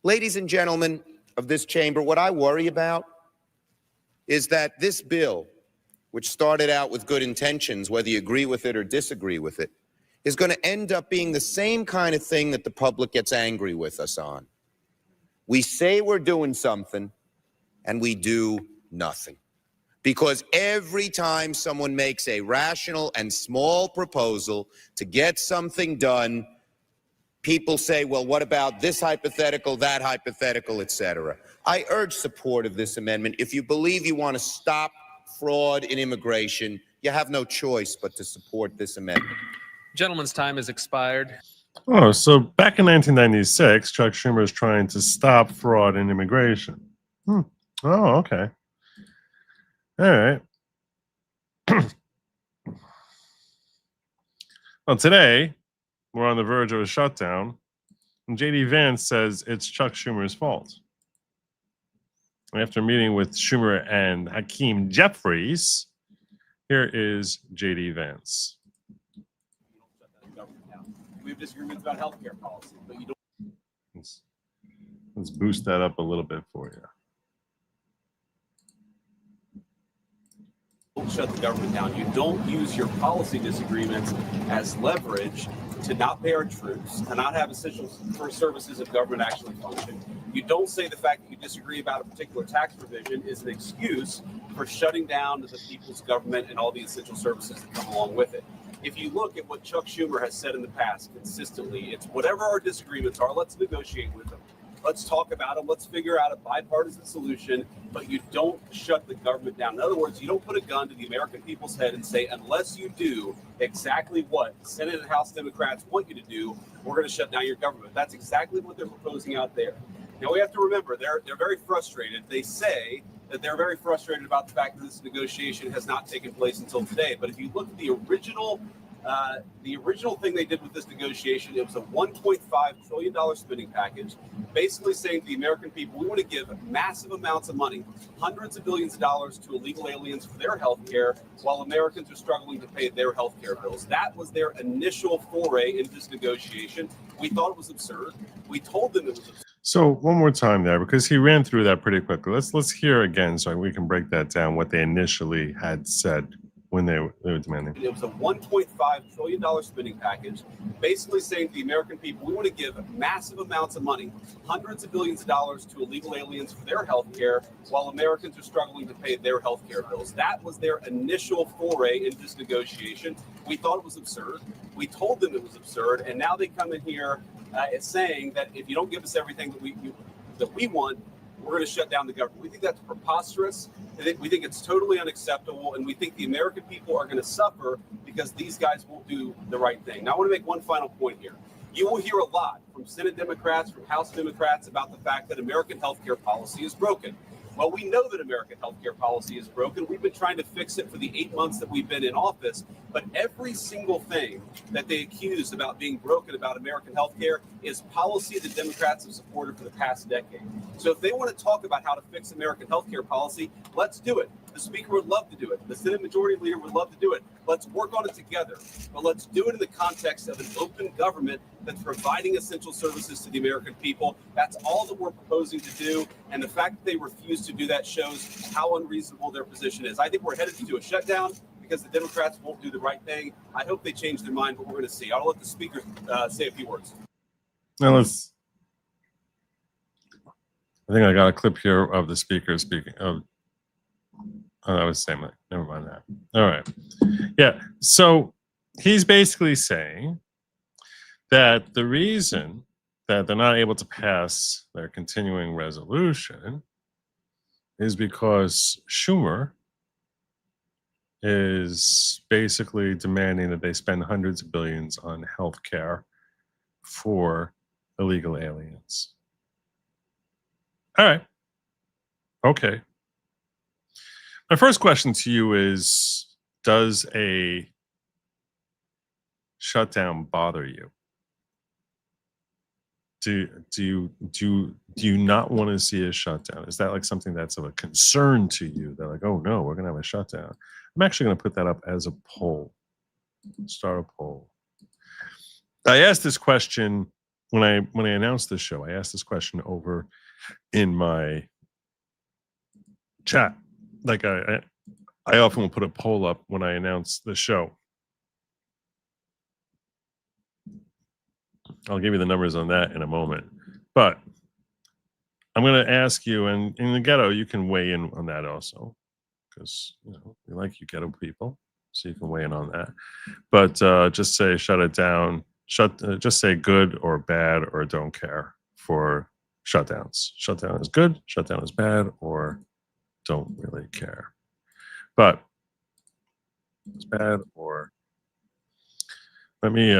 A: Ladies and gentlemen of this chamber, what I worry about is that this bill, which started out with good intentions, whether you agree with it or disagree with it, is going to end up being the same kind of thing that the public gets angry with us on. We say we're doing something, and we do nothing. Because every time someone makes a rational and small proposal to get something done, people say, well, what about this hypothetical, that hypothetical, etc. I urge support of this amendment. If you believe you want to stop fraud in immigration, you have no choice but to support this amendment.
J: Gentleman's time has expired.
B: Oh, so back in 1996, Chuck Schumer is trying to stop fraud in immigration. Oh, okay. All right. Well, today, we're on the verge of a shutdown, and J.D. Vance says it's Chuck Schumer's fault. After meeting with Schumer and Hakeem Jeffries, here is J.D. Vance.
K: We have disagreements about healthcare policy, but you don't.
B: Let's boost that up a little bit for you.
K: Shut the government down. You don't use your policy disagreements as leverage to not pay our troops, to not have essential services of government actually function. You don't say the fact that you disagree about a particular tax provision is an excuse for shutting down the people's government and all the essential services that come along with it. If you look at what Chuck Schumer has said in the past consistently, it's whatever our disagreements are, let's negotiate with them. Let's talk about them. Let's figure out a bipartisan solution, but you don't shut the government down. In other words, you don't put a gun to the American people's head and say, unless you do exactly what Senate and House Democrats want you to do, we're going to shut down your government. That's exactly what they're proposing out there. Now, we have to remember, they're very frustrated. They say that they're very frustrated about the fact that this negotiation has not taken place until today. But if you look at the original thing they did with this negotiation, it was a $1.5 trillion spending package, basically saying to the American people, we want to give massive amounts of money, hundreds of billions of dollars to illegal aliens for their health care, while Americans are struggling to pay their health care bills. That was their initial foray into this negotiation. We thought it was absurd. We told them it was absurd.
B: So one more time there, because he ran through that pretty quickly. Let's hear again so we can break that down, what they initially had said when they were demanding.
K: It was a $1.5 trillion spending package, basically saying to the American people, we want to give massive amounts of money, hundreds of billions of dollars to illegal aliens for their health care, while Americans are struggling to pay their health care bills. That was their initial foray into this negotiation. We thought it was absurd. We told them it was absurd, and now they come in here saying that if you don't give us everything that we want, we're going to shut down the government. We think that's preposterous. We think it's totally unacceptable, and we think the American people are going to suffer because these guys won't do the right thing. Now, I want to make one final point here. You will hear a lot from Senate Democrats, from House Democrats about the fact that American healthcare policy is broken. Well, we know that American healthcare policy is broken. We've been trying to fix it for the 8 months that we've been in office, but every single thing that they accuse about being broken about American healthcare is policy that Democrats have supported for the past decade. So if they want to talk about how to fix American healthcare policy, let's do it. The Speaker would love to do it. The Senate Majority Leader would love to do it. Let's work on it together, but let's do it in the context of an open government that's providing essential services to the American people. That's all that we're proposing to do, and the fact that they refuse to do that shows how unreasonable their position is. I think we're headed to a shutdown because the Democrats won't do the right thing. I hope they change their mind, but we're going to see. I'll let the Speaker say a few words.
B: Now I think I got a clip here of the Speaker speaking. Oh, that was the same. Never mind that. All right. Yeah. So he's basically saying that the reason that they're not able to pass their continuing resolution is because Schumer is basically demanding that they spend hundreds of billions on health care for illegal aliens. All right. Okay. My first question to you is, does a shutdown bother you? Do you not want to see a shutdown? Is that like something that's of a concern to you? They're like, oh no, we're gonna have a shutdown. I'm actually gonna put that up as a poll. Start a poll. I asked this question when I announced the show. I asked this question over in my chat. Like I often will put a poll up when I announce the show. I'll give you the numbers on that in a moment. But I'm going to ask you, and in the ghetto, you can weigh in on that also, because we like you ghetto people, so you can weigh in on that. But just say shut it down. Just say good or bad or don't care for shutdowns. Shutdown is good. Shutdown is bad, or don't really care. But it's bad, or let me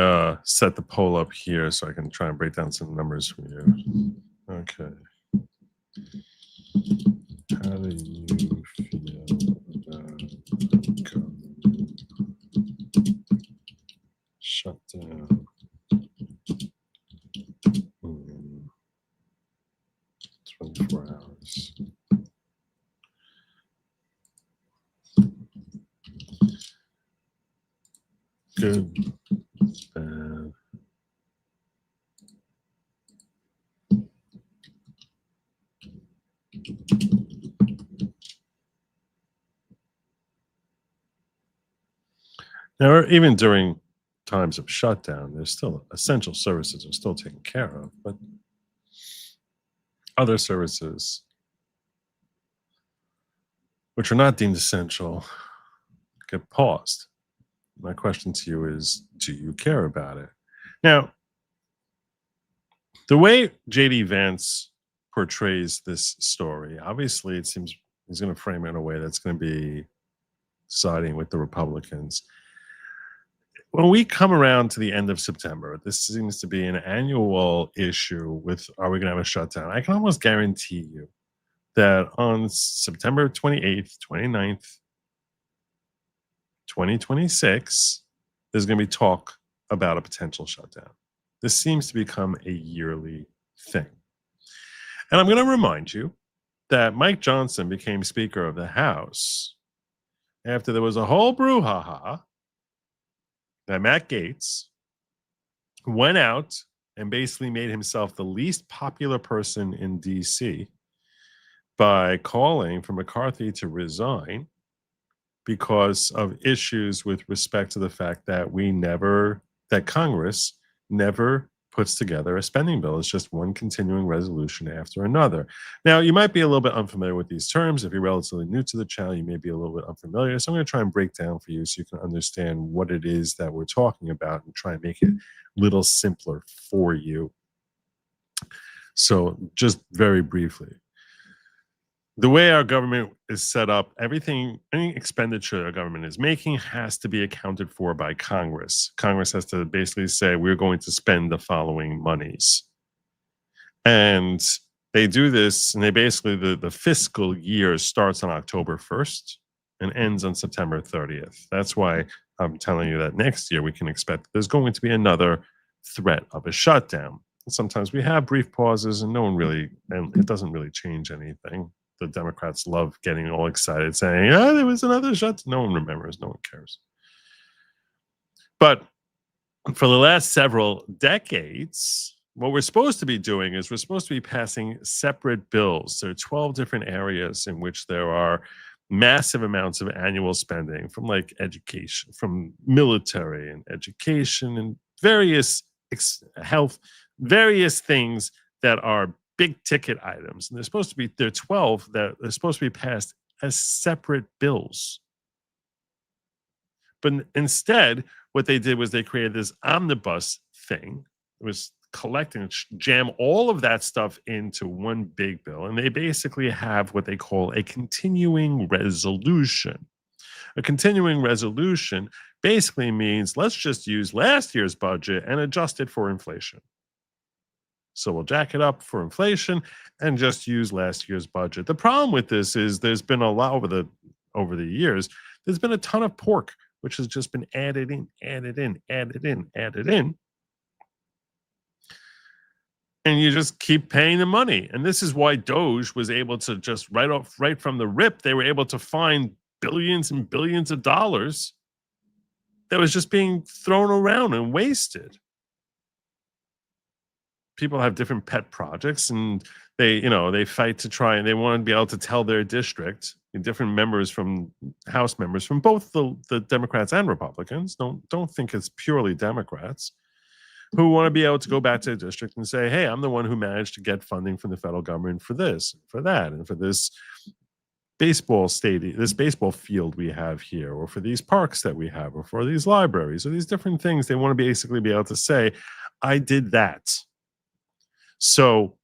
B: set the poll up here so I can try and break down some numbers for you. Okay. How do you feel about shutdown? 24 hours. Good, bad. Now, even during times of shutdown, there's still essential services are still taken care of, but other services which are not deemed essential get paused. My question to you is, do you care about it? Now, The way J.D. Vance portrays this story, obviously it seems he's going to frame it in a way that's going to be siding with the Republicans. When we come around to the end of September, this seems to be an annual issue with, are we going to have a shutdown? I can almost guarantee you that on September 28th, 29th, 2026, there's going to be talk about a potential shutdown. This seems to become a yearly thing. And I'm going to remind you that Mike Johnson became Speaker of the House after there was a whole brouhaha that Matt Gaetz went out and basically made himself the least popular person in D.C. by calling for McCarthy to resign because of issues with respect to the fact that that Congress never puts together a spending bill. It's just one continuing resolution after another. Now, you might be a little bit unfamiliar with these terms. If you're relatively new to the channel, you may be a little bit unfamiliar. So I'm going to try and break down for you so you can understand what it is that we're talking about and try and make it a little simpler for you. So just very briefly, the way our government is set up, any expenditure our government is making has to be accounted for by Congress. Congress has to basically say, we're going to spend the following monies. And they do this, and they basically, the fiscal year starts on October 1st and ends on September 30th. That's why I'm telling you that next year we can expect there's going to be another threat of a shutdown. Sometimes we have brief pauses and it doesn't really change anything. The Democrats love getting all excited saying, there was another shutdown. No one remembers. No one cares. But for the last several decades, what we're supposed to be doing is we're supposed to be passing separate bills. There are 12 different areas in which there are massive amounts of annual spending from like education, from military and education and various health, various things that are big ticket items. And there are 12 that are supposed to be passed as separate bills. But instead, what they did was they created this omnibus thing. It was jam all of that stuff into one big bill. And they basically have what they call a continuing resolution. A continuing resolution basically means let's just use last year's budget and adjust it for inflation. So we'll jack it up for inflation and just use last year's budget. The problem with this is there's been a lot over the years. There's been a ton of pork, which has just been added in. And you just keep paying the money. And this is why Doge was able to just right from the rip, they were able to find billions and billions of dollars that was just being thrown around and wasted. People have different pet projects and they fight to try and they want to be able to tell their district, different House members from both the Democrats and Republicans, don't think it's purely Democrats, who want to be able to go back to their district and say, hey, I'm the one who managed to get funding from the federal government for this, for that, and for this baseball stadium, this baseball field we have here, or for these parks that we have, or for these libraries, or these different things. They want to basically be able to say, I did that. So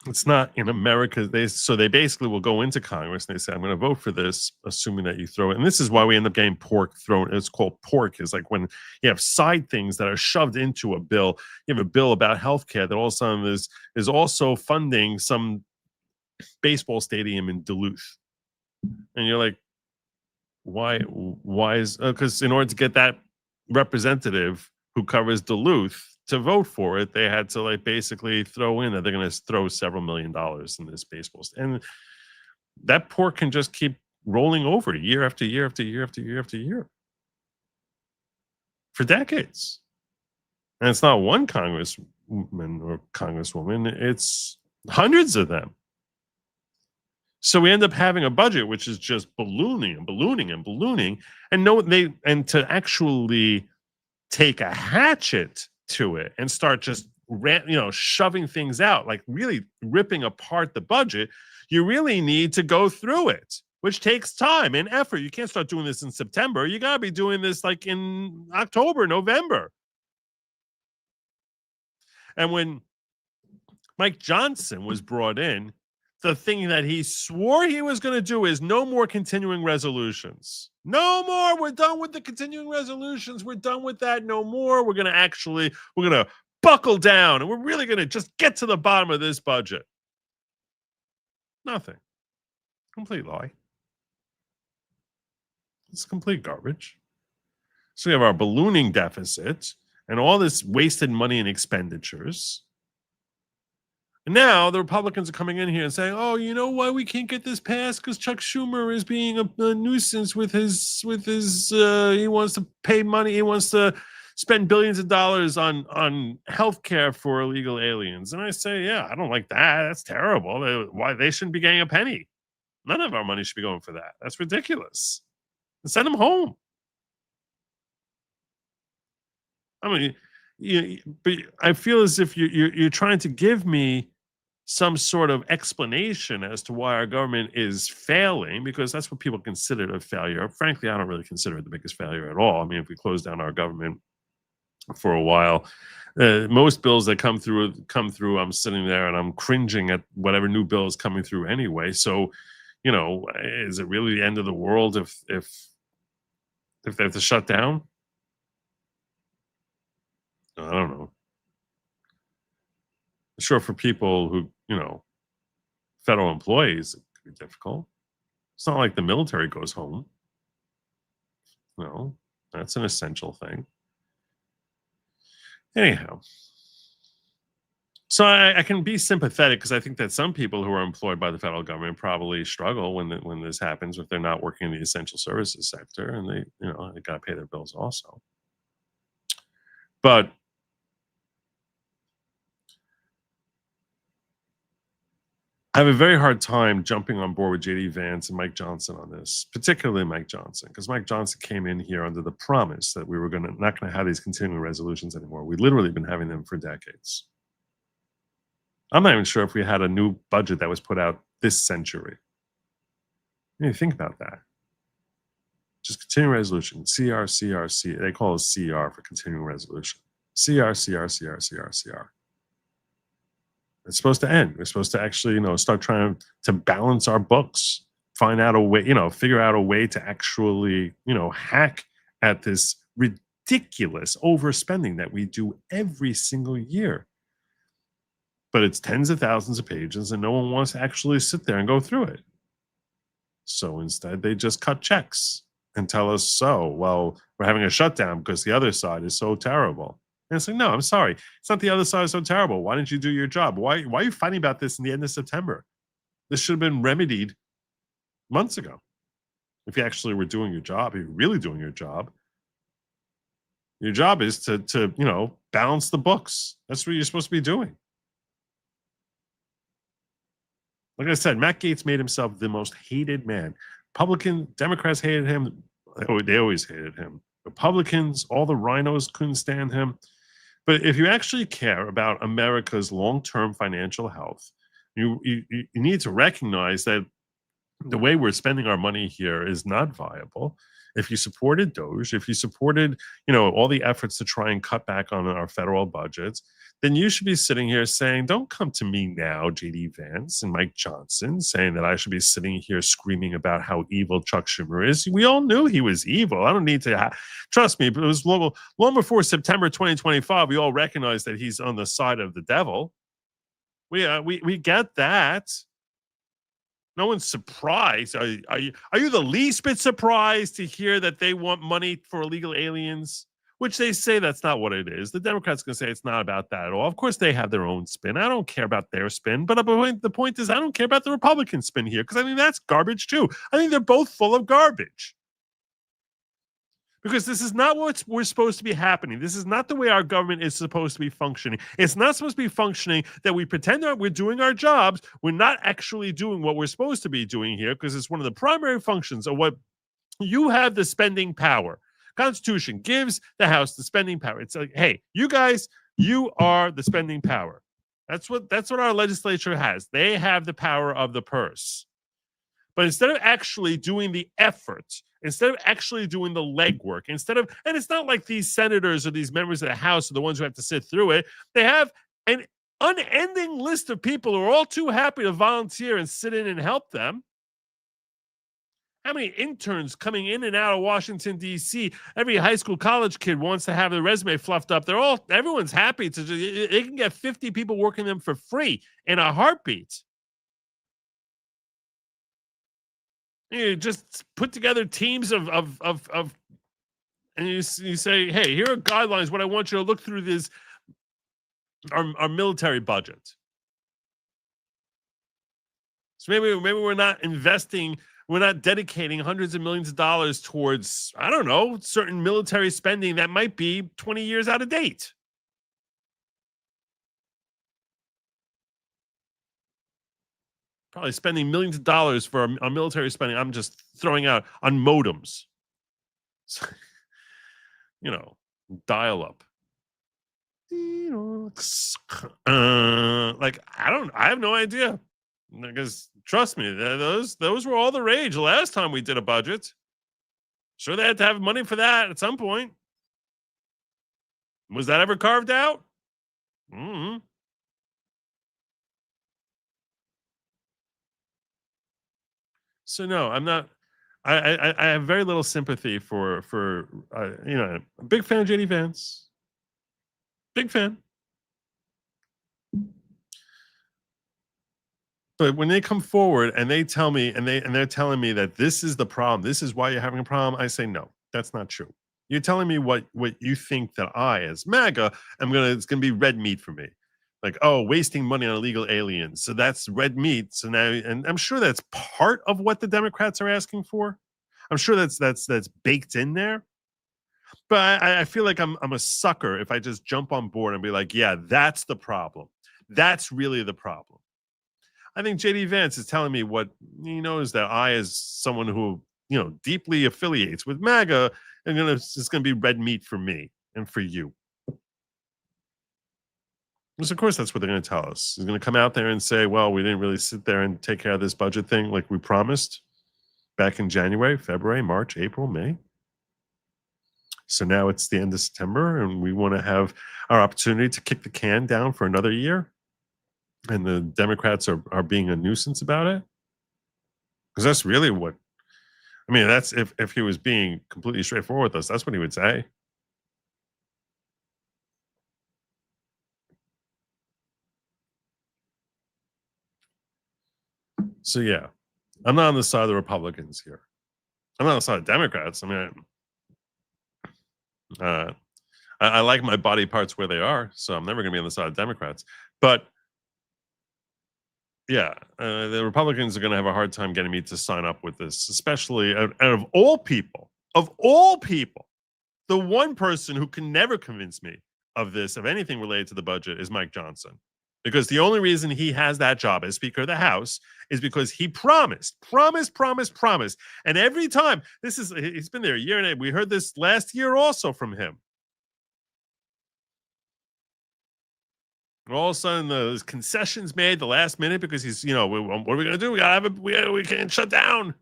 B: it's not in America. They basically will go into Congress and they say, I'm going to vote for this, assuming that you throw it. And this is why we end up getting pork thrown. It's called pork. Is like when you have side things that are shoved into a bill. You have a bill about healthcare that all of a sudden is also funding some baseball stadium in Duluth. And you're like, why is, because in order to get that representative who covers Duluth to vote for it, they had to basically throw in that they're going to throw several $1 million in this baseball. And that pork can just keep rolling over year after year after year after year after year for decades. And it's not one congressman or congresswoman, it's hundreds of them. So we end up having a budget which is just ballooning and ballooning and ballooning. And to actually take a hatchet to it and start just shoving things out, like really ripping apart the budget, you really need to go through it, which takes time and effort. You can't start doing this in September. You got to be doing this like in October, November. And when Mike Johnson was brought in. The thing that he swore he was going to do is no more continuing resolutions. No more. We're done with the continuing resolutions. We're done with that. No more. We're going to buckle down, and we're really going to just get to the bottom of this budget. Nothing. Complete lie. It's complete garbage. So we have our ballooning deficit and all this wasted money and expenditures. And now the Republicans are coming in here and saying, "Oh, you know why we can't get this passed? Because Chuck Schumer is being a nuisance with his he wants to pay money, he wants to spend billions of dollars on health care for illegal aliens." And I say, yeah, I don't like that. That's terrible. Why they shouldn't be getting a penny? None of our money should be going for that. That's ridiculous. Send them home. I mean, but I feel as if you're trying to give me some sort of explanation as to why our government is failing, because that's what people consider a failure. Frankly, I don't really consider it the biggest failure at all. I mean, if we close down our government for a while, most bills that come through, I'm sitting there and I'm cringing at whatever new bill is coming through anyway. So, you know, is it really the end of the world if they have to shut down? I don't know. Sure, for people who, you know, federal employees, it could be difficult. It's not like the military goes home. No, that's an essential thing. Anyhow, so I can be sympathetic, because I think that some people who are employed by the federal government probably struggle when this happens, if they're not working in the essential services sector, and they got to pay their bills also. But I have a very hard time jumping on board with J.D. Vance and Mike Johnson on this, particularly Mike Johnson, because Mike Johnson came in here under the promise that we were not going to have these continuing resolutions anymore. We've literally been having them for decades. I'm not even sure if we had a new budget that was put out this century. You think about that. Just continuing resolution, CR. They call it CR for continuing resolution. CR. It's supposed to end. We're supposed to actually, start trying to balance our books, find out a way, figure out a way to actually, hack at this ridiculous overspending that we do every single year. But it's tens of thousands of pages, and no one wants to actually sit there and go through it. So instead, they just cut checks and tell us, we're having a shutdown because the other side is so terrible. And it's like, no, I'm sorry. It's not the other side is so terrible. Why didn't you do your job? Why are you fighting about this in the end of September? This should have been remedied months ago. If you actually were doing your job, if you're really doing your job is to balance the books. That's what you're supposed to be doing. Like I said, Matt Gaetz made himself the most hated man. Democrats hated him. They always hated him. Republicans, all the rhinos couldn't stand him. But if you actually care about America's long-term financial health, you need to recognize that the way we're spending our money here is not viable. If you supported DOGE, if you supported, all the efforts to try and cut back on our federal budgets, then you should be sitting here saying, don't come to me now, J.D. Vance and Mike Johnson, saying that I should be sitting here screaming about how evil Chuck Schumer is. We all knew he was evil. I don't need to trust me, but it was long before September 2025, we all recognized that he's on the side of the devil. We get that. No one's surprised. Are you the least bit surprised to hear that they want money for illegal aliens? Which they say that's not what it is. The Democrats can say it's not about that at all. Of course, they have their own spin. I don't care about their spin. But the point is, I don't care about the Republican spin here, because I think that's garbage too. I think they're both full of garbage. Because this is not what we're supposed to be happening. This is not the way our government is supposed to be functioning. It's not supposed to be functioning that we pretend that we're doing our jobs. We're not actually doing what we're supposed to be doing here, because it's one of the primary functions of what you have, the spending power. Constitution gives the House the spending power. It's like, hey, you guys, you are the spending power. That's what our legislature has. They have the power of the purse. But instead of actually doing the effort, instead of actually doing the legwork, and it's not like these senators or these members of the House are the ones who have to sit through it. They have an unending list of people who are all too happy to volunteer and sit in and help them. How many interns coming in and out of Washington, D.C.? Every high school, college kid wants to have their resume fluffed up. Everyone's happy to they can get 50 people working them for free in a heartbeat. You just put together teams of and you say, hey, here are guidelines. What I want you to look through this, our military budget. So maybe we're not investing. We're not dedicating hundreds of millions of dollars towards, I don't know, certain military spending that might be 20 years out of date. Probably spending millions of dollars for our military spending. I'm just throwing out on modems. You know, dial up. Like, I have no idea. Because trust me, those were all the rage last time we did a budget. Sure, they had to have money for that at some point. Was that ever carved out? Mm-hmm. So no, I'm not. I have very little sympathy for you know, a big fan of JD Vance. Big fan. But when they come forward and they tell me, and they're telling me that this is the problem, this is why you're having a problem, I say no, that's not true. You're telling me what you think that I, as MAGA, it's gonna be red meat for me. Like, oh, wasting money on illegal aliens. So that's red meat. So now, and I'm sure that's part of what the Democrats are asking for. I'm sure that's baked in there. But I feel like I'm a sucker if I just jump on board and be like, yeah, that's the problem. That's really the problem. I think JD Vance is telling me what he knows, that I, as someone who, you know, deeply affiliates with MAGA, it's going to be red meat for me and for you. Because of course that's what they're going to tell us. He's going to come out there and say, well, we didn't really sit there and take care of this budget thing like we promised back in January, February, March, April, May. So now it's the end of September and we want to have our opportunity to kick the can down for another year. And the Democrats are being a nuisance about it. Because that's really what, I mean, that's if he was being completely straightforward with us, that's what he would say. So yeah, I'm not on the side of the Republicans here. I'm not on the side of Democrats. I mean, I like my body parts where they are, so I'm never going to be on the side of Democrats. But yeah, the Republicans are going to have a hard time getting me to sign up with this, especially out of all people, the one person who can never convince me of this, of anything related to the budget, is Mike Johnson. Because the only reason he has that job as Speaker of the House is because he promised. And every time, he's been there a year and a half. We heard this last year also from him. All of a sudden, there's concessions made the last minute because he's, you know, what are we going to do? We can't shut down.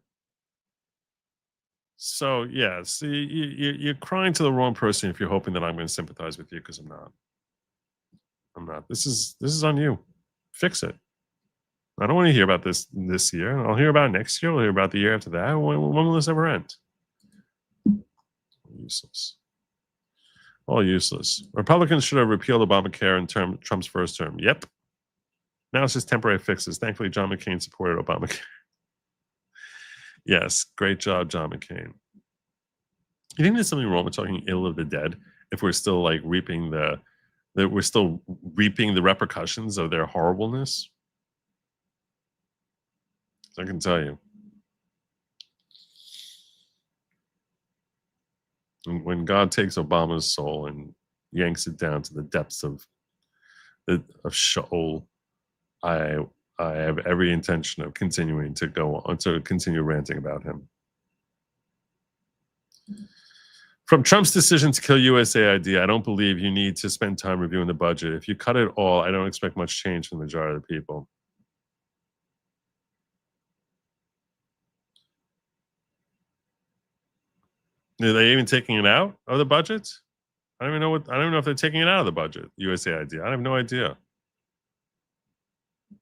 B: So, yeah, you're crying to the wrong person if you're hoping that I'm going to sympathize with you, because I'm not. This is on you. Fix it. I don't want to hear about this year. I'll hear about it next year. I'll hear about the year after that. When will this ever end? Useless. All useless. Republicans should have repealed Obamacare in Trump's first term. Yep. Now it's just temporary fixes. Thankfully, John McCain supported Obamacare. Yes, great job, John McCain. You think there's something wrong with talking ill of the dead if we're still like reaping the repercussions of their horribleness? I can tell you. And when God takes Obama's soul and yanks it down to the depths of Sheol, I have every intention of continuing to continue ranting about him. From Trump's decision to kill USAID, I don't believe you need to spend time reviewing the budget. If you cut it all, I don't expect much change from the majority of the people. Are they even taking it out of the budget? I don't even know if they're taking it out of the budget, USAID. I have no idea.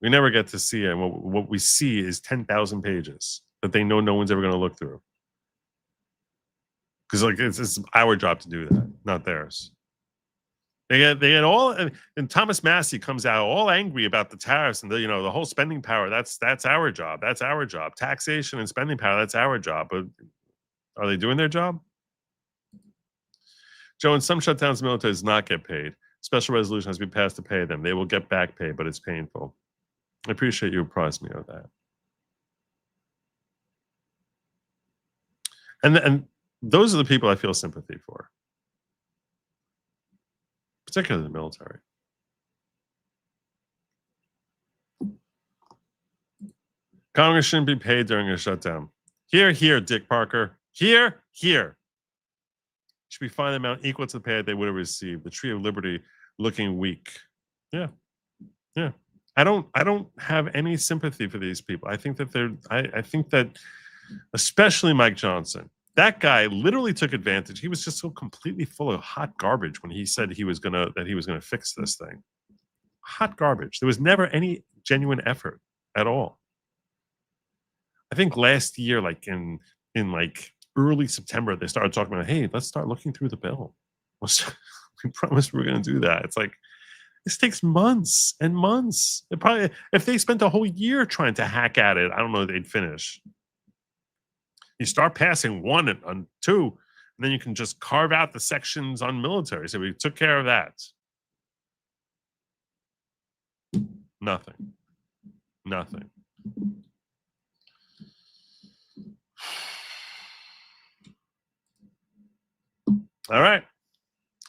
B: We never get to see it. And what we see is 10,000 pages that they know no one's ever going to look through. Because like it's our job to do that, not theirs. They get all, and Thomas Massey comes out all angry about the tariffs and the whole spending power. That's our job. That's our job. Taxation and spending power. That's our job. But are they doing their job? Joe, in some shutdowns, the military does not get paid. Special resolution has been passed to pay them. They will get back pay, but it's painful. I appreciate you apprising me of that. And those are the people I feel sympathy for, particularly the military. Congress shouldn't be paid during a shutdown. Here, Dick Parker. Here. Should be fined an amount equal to the pay they would have received. The tree of liberty looking weak. Yeah. I don't have any sympathy for these people. I think that I think that especially Mike Johnson, that guy literally took advantage. He was just so completely full of hot garbage when he said he was gonna fix this thing. Hot garbage. There was never any genuine effort at all. I think last year, like in like early September, they started talking about, hey, let's start looking through the bill. We promised we were going to do that. It's like, this takes months and months. It probably, if they spent a whole year trying to hack at it, I don't know if they'd finish. You start passing 1 and 2, and then you can just carve out the sections on military. So we took care of that. Nothing. All right.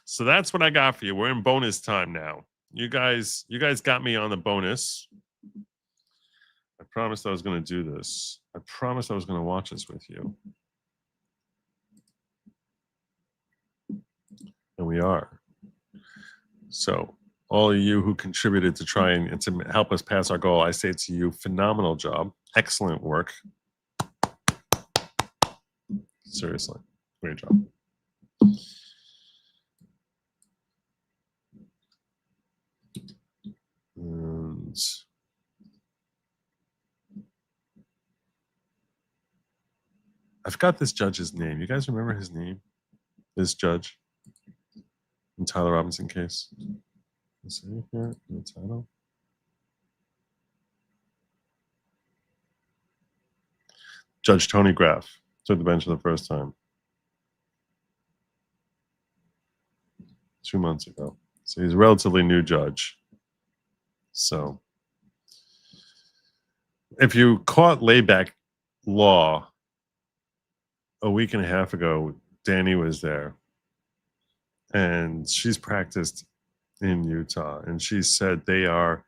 B: So that's what I got for you. We're in bonus time now. You guys got me on the bonus. I promised I was going to do this. I promised I was going to watch this with you. And we are. So all of you who contributed to try and to help us pass our goal, I say to you, phenomenal job. Excellent work. Seriously, great job. And I forgot this judge's name. You guys remember his name? This judge in Tyler Robinson case. Let's see here in the title. Judge Tony Graff took the bench for the first time 2 months ago. So he's a relatively new judge. So if you caught layback law a week and a half ago, Danny was there, and she's practiced in Utah, and she said they are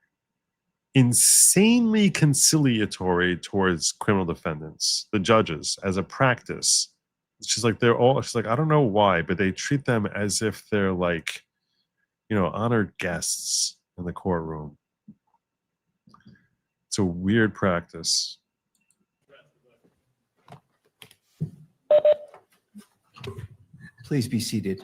B: insanely conciliatory towards criminal defendants, the judges, as a practice. She's like, I don't know why, but they treat them as if they're like, honored guests in the courtroom. It's a weird practice.
L: Please be seated.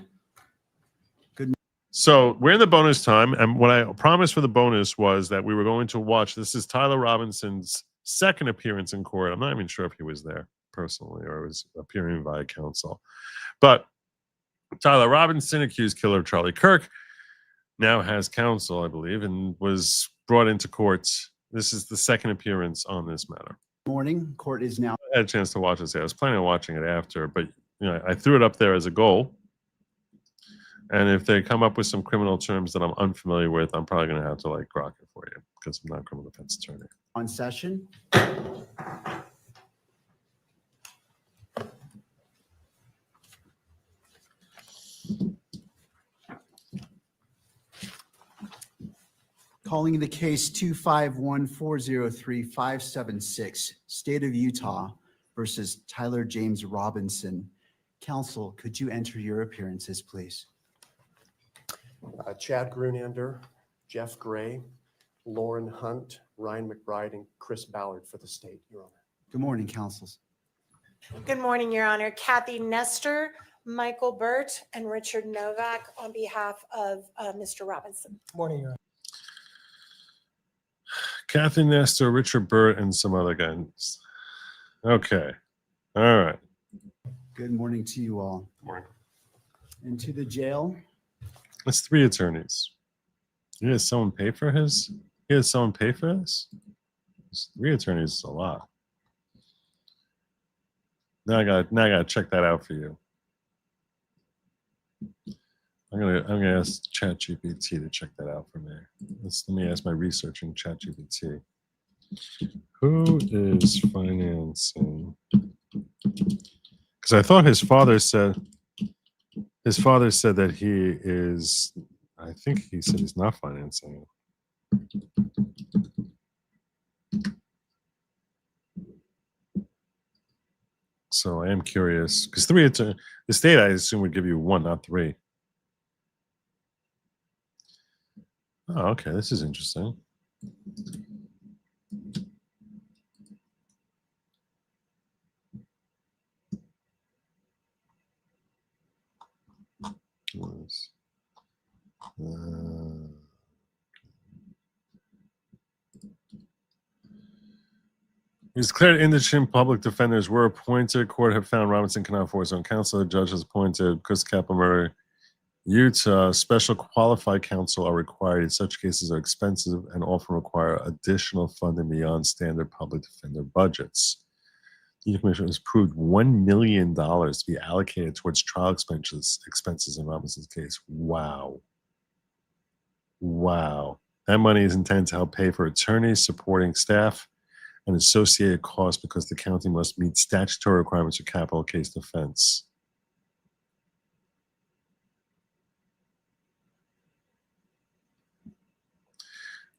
B: So we're in the bonus time, and what I promised for the bonus was that we were going to watch. This is Tyler Robinson's second appearance in court. I'm not even sure if he was there personally or was appearing via counsel. But Tyler Robinson, accused killer of Charlie Kirk, now has counsel, I believe, and was brought into court. This is the second appearance on this matter.
L: Morning. Court is now.
B: I had a chance to watch this. I was planning on watching it after, but I threw it up there as a goal. And if they come up with some criminal terms that I'm unfamiliar with, I'm probably going to have to grok it for you because I'm not a criminal defense attorney.
L: On session. Calling the case 251-403-576, State of Utah versus Tyler James Robinson. Counsel, could you enter your appearances, please?
M: Chad Grunander, Jeff Gray, Lauren Hunt, Ryan McBride, and Chris Ballard for the state, Your Honor.
L: Good morning, counsels.
N: Good morning, Your Honor. Kathy Nestor, Michael Burt, and Richard Novak on behalf of Mr. Robinson.
M: Good morning, Your Honor.
B: Kathy Nestor, Richard Burt, and some other guys. Okay. All right.
L: Good morning to you all.
B: Morning.
L: And to the jail.
B: That's 3 attorneys. He has someone pay for his? He has someone pay for this? It's 3 attorneys is a lot. Now I gotta check that out for you. I'm gonna ask ChatGPT to check that out for me. Let me ask my researching ChatGPT. Who is financing? Because I thought his father said that he is. I think he said he's not financing it. So I am curious because the state I assume would give you 1, not 3. Oh, okay, this is interesting. It was clear that indigent public defenders were appointed. Court have found Robinson cannot force his own counsel. The judge has appointed Chris Capital, Utah. Special qualified counsel are required. In such cases are expensive and often require additional funding beyond standard public defender budgets. The Commission has approved $1 million to be allocated towards trial expenses in Robinson's case. Wow. Wow. That money is intended to help pay for attorneys, supporting staff, and associated costs because the county must meet statutory requirements for capital case defense.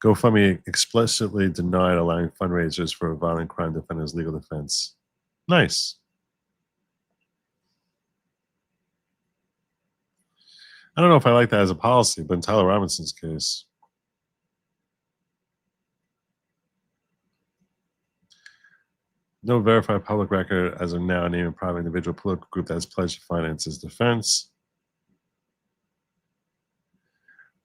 B: GoFundMe explicitly denied allowing fundraisers for violent crime defenders' legal defense. Nice. I don't know if I like that as a policy, but in Tyler Robinson's case, no verified public record as of now name a private individual political group that has pledged to finance his defense.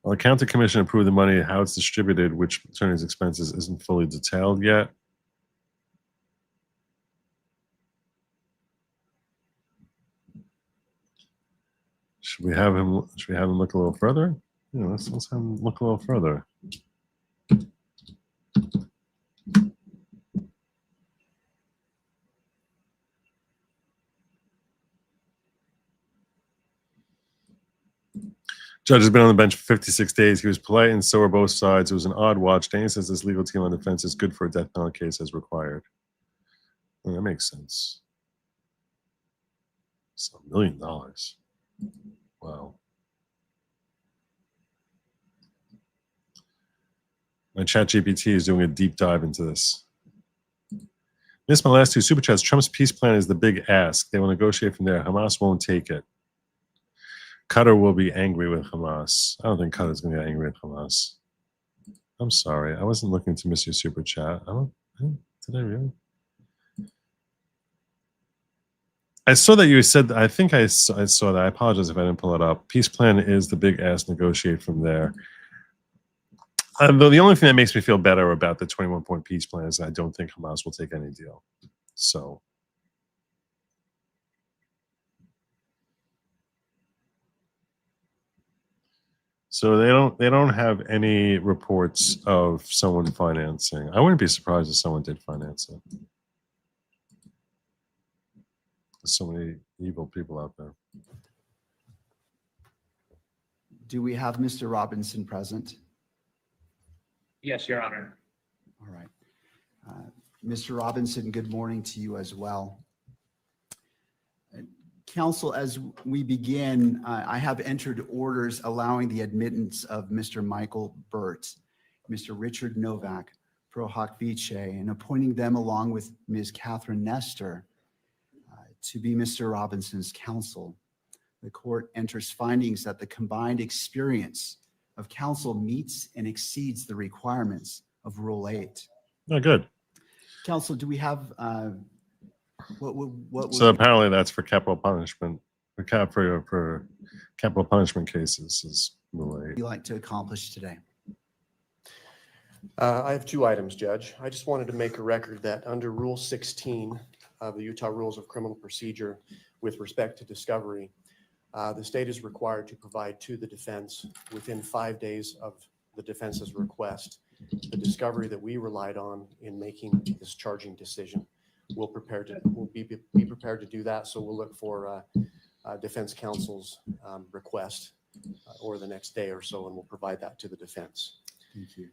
B: While the county commission approved the money, how it's distributed, which attorney's expenses isn't fully detailed yet. Should we have him look a little further? Yeah, let's have him look a little further. Judge has been on the bench for 56 days. He was polite and so were both sides. It was an odd watch. Danny says this legal team on defense is good for a death penalty case as required. Well, that makes sense. So $1 million. Wow. My ChatGPT is doing a deep dive into this. Missed my last 2 super chats. Trump's peace plan is the big ask. They will negotiate from there. Hamas won't take it. Qatar will be angry with Hamas. I don't think Qatar's going to get angry with Hamas. I'm sorry. I wasn't looking to miss your super chat. Did I really? I saw that you said, I think I saw that. I apologize if I didn't pull it up. Peace plan is the big ass, negotiate from there. Though the only thing that makes me feel better about the 21-point peace plan is I don't think Hamas will take any deal. So they don't have any reports of someone financing. I wouldn't be surprised if someone did finance it. There's so many evil people out there.
L: Do we have Mr. Robinson present?
O: Yes, Your Honor.
L: All right. Mr. Robinson, good morning to you as well. Counsel, as we begin, I have entered orders allowing the admittance of Mr. Michael Burt, Mr. Richard Novak, pro hoc vice, and appointing them along with Ms. Catherine Nestor to be Mr. Robinson's counsel. The court enters findings that the combined experience of counsel meets and exceeds the requirements of Rule 8.
B: Oh, good.
L: Counsel, do we have what
B: So apparently that's for capital punishment. For capital punishment cases is Rule 8.
L: you like to accomplish today?
M: I have two items, Judge. I just wanted to make a record that under Rule 16 of the Utah Rules of Criminal Procedure with respect to discovery, the state is required to provide to the defense within 5 days of the defense's request the discovery that we relied on in making this charging decision. We'll be prepared to do that. So we'll look for defense counsel's request or the next day or so, and we'll provide that to the defense.
L: Thank you.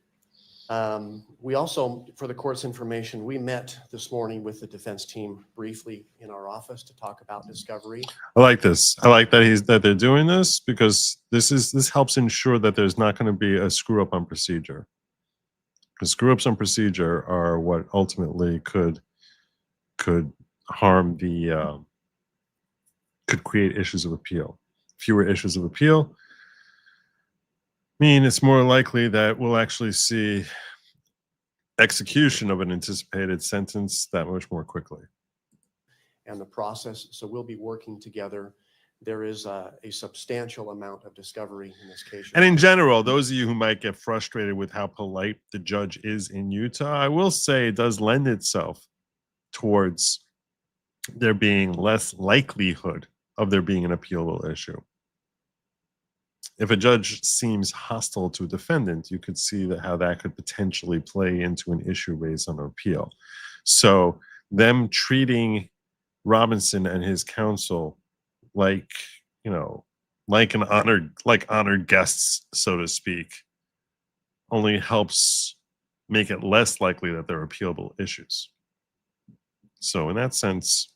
M: We also, for the court's information, we met this morning with the defense team briefly in our office to talk about discovery.
B: I like this. I like that they're doing this, because this helps ensure that there's not going to be a screw up on procedure. Because screw ups on procedure are what ultimately could harm the could create issues of appeal. Fewer issues of appeal mean it's more likely that we'll actually see execution of an anticipated sentence that much more quickly.
M: And the process, so we'll be working together. There is a substantial amount of discovery in this case.
B: And in general, those of you who might get frustrated with how polite the judge is in Utah, I will say it does lend itself towards there being less likelihood of there being an appealable issue. If a judge seems hostile to a defendant, you could see how that could potentially play into an issue raised on appeal. So them treating Robinson and his counsel like honored guests, so to speak, only helps make it less likely that there are appealable issues. So in that sense,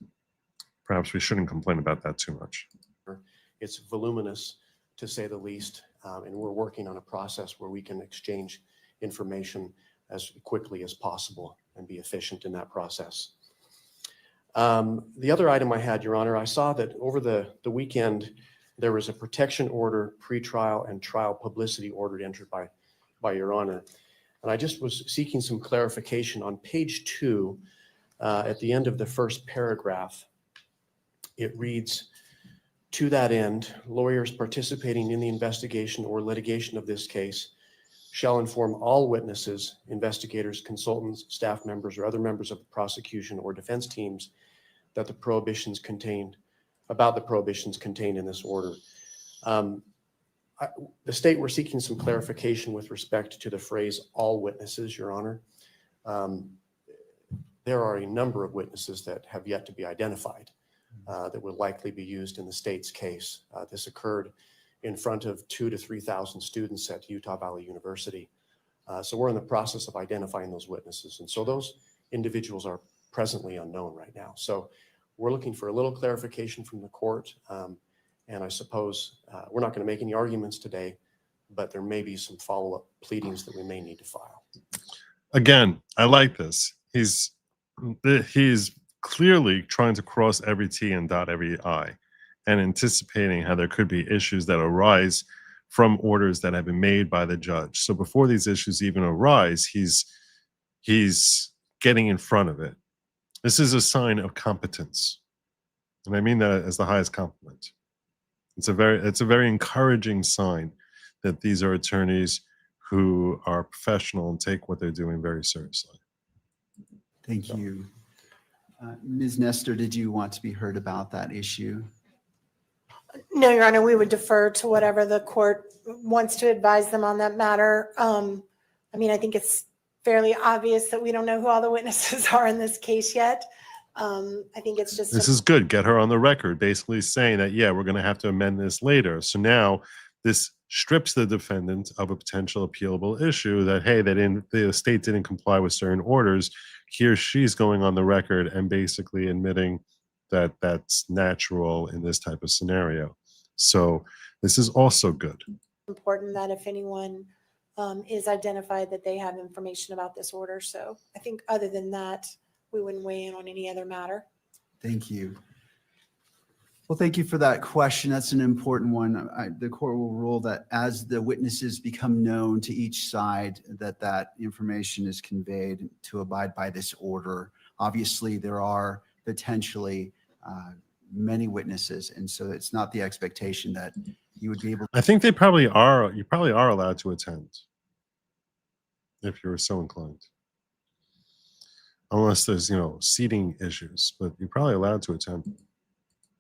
B: perhaps we shouldn't complain about that too much.
M: It's voluminous, to say the least, and we're working on a process where we can exchange information as quickly as possible and be efficient in that process. The other item I had, Your Honor, I saw that over the weekend there was a protection order, pretrial and trial publicity order entered by Your Honor, and I just was seeking some clarification on page 2. At the end of the first paragraph, it reads, "To that end, lawyers participating in the investigation or litigation of this case shall inform all witnesses, investigators, consultants, staff members, or other members of the prosecution or defense teams that the prohibitions contained in this order." The state, we're seeking some clarification with respect to the phrase "all witnesses," Your Honor. There are a number of witnesses that have yet to be identified that will likely be used in the state's case. This occurred in front of 2,000 to 3,000 students at Utah Valley University. So we're in the process of identifying those witnesses. And so those individuals are presently unknown right now. So we're looking for a little clarification from the court. And I suppose we're not going to make any arguments today, but there may be some follow-up pleadings that we may need to file.
B: Again, I like this. He's clearly trying to cross every T and dot every I, and anticipating how there could be issues that arise from orders that have been made by the judge. So before these issues even arise, he's getting in front of it. This is a sign of competence, and I mean that as the highest compliment. It's a very encouraging sign that these are attorneys who are professional and take what they're doing very seriously.
L: Thank you. Ms. Nestor, did you want to be heard about that issue?
N: No, Your Honor, we would defer to whatever the court wants to advise them on that matter. I mean, I think it's fairly obvious that we don't know who all the witnesses are in this case yet. I think it's just—
B: This is good. Get her on the record, basically saying that, yeah, we're going to have to amend this later. So now this strips the defendant of a potential appealable issue that, hey, the state didn't comply with certain orders. Here she's going on the record and basically admitting that that's natural in this type of scenario. So this is also good.
N: Important that if anyone is identified that they have information about this order. So I think other than that, we wouldn't weigh in on any other matter.
L: Thank you. Well, thank you for that question. That's an important one. The court will rule that as the witnesses become known to each side, that information is conveyed to abide by this order. Obviously, there are potentially many witnesses, and so it's not the expectation that you would be able to—
B: I think they probably are. You probably are allowed to attend. if you're so inclined. Unless there's, seating issues, but you're probably allowed to attend.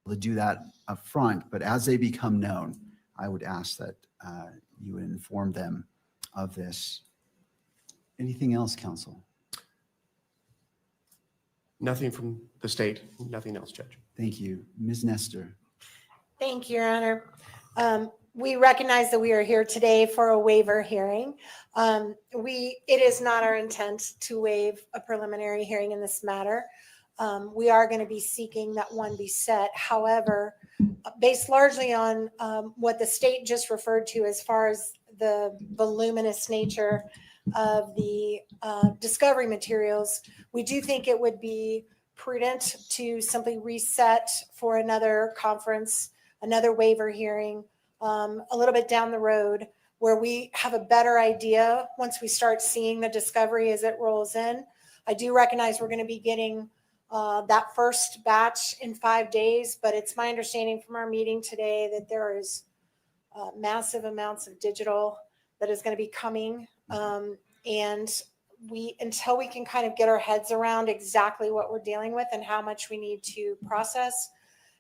L: To do that up front, but as they become known, I would ask that you would inform them of this. Anything else, counsel?
M: Nothing from the state, nothing else, Judge.
L: Thank you. Ms. Nestor.
N: Thank you, Your Honor. We recognize that we are here today for a waiver hearing. It is not our intent to waive a preliminary hearing in this matter. We are going to be seeking that one be set. However, based largely on what the state just referred to as far as the voluminous nature of the discovery materials, we do think it would be prudent to simply reset for another conference, another waiver hearing, a little bit down the road, where we have a better idea once we start seeing the discovery as it rolls in. I do recognize we're going to be getting that first batch in 5 days, but it's my understanding from our meeting today that there is massive amounts of digital that is going to be coming. And until we can kind of get our heads around exactly what we're dealing with and how much we need to process,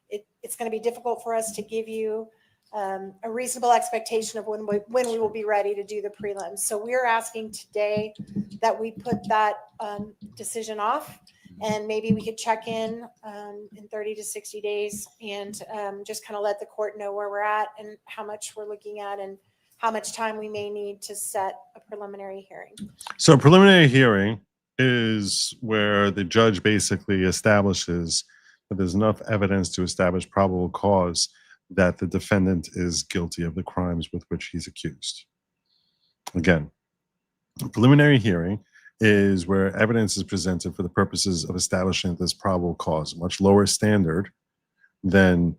N: it's going to be difficult for us to give you a reasonable expectation of when we will be ready to do the prelims. So we're asking today that we put that decision off, and maybe we could check in 30 to 60 days and just kind of let the court know where we're at and how much we're looking at and how much time we may need to set a preliminary hearing.
B: So a preliminary hearing is where the judge basically establishes that there's enough evidence to establish probable cause that the defendant is guilty of the crimes with which he's accused. Again, a preliminary hearing is where evidence is presented for the purposes of establishing this probable cause, a much lower standard than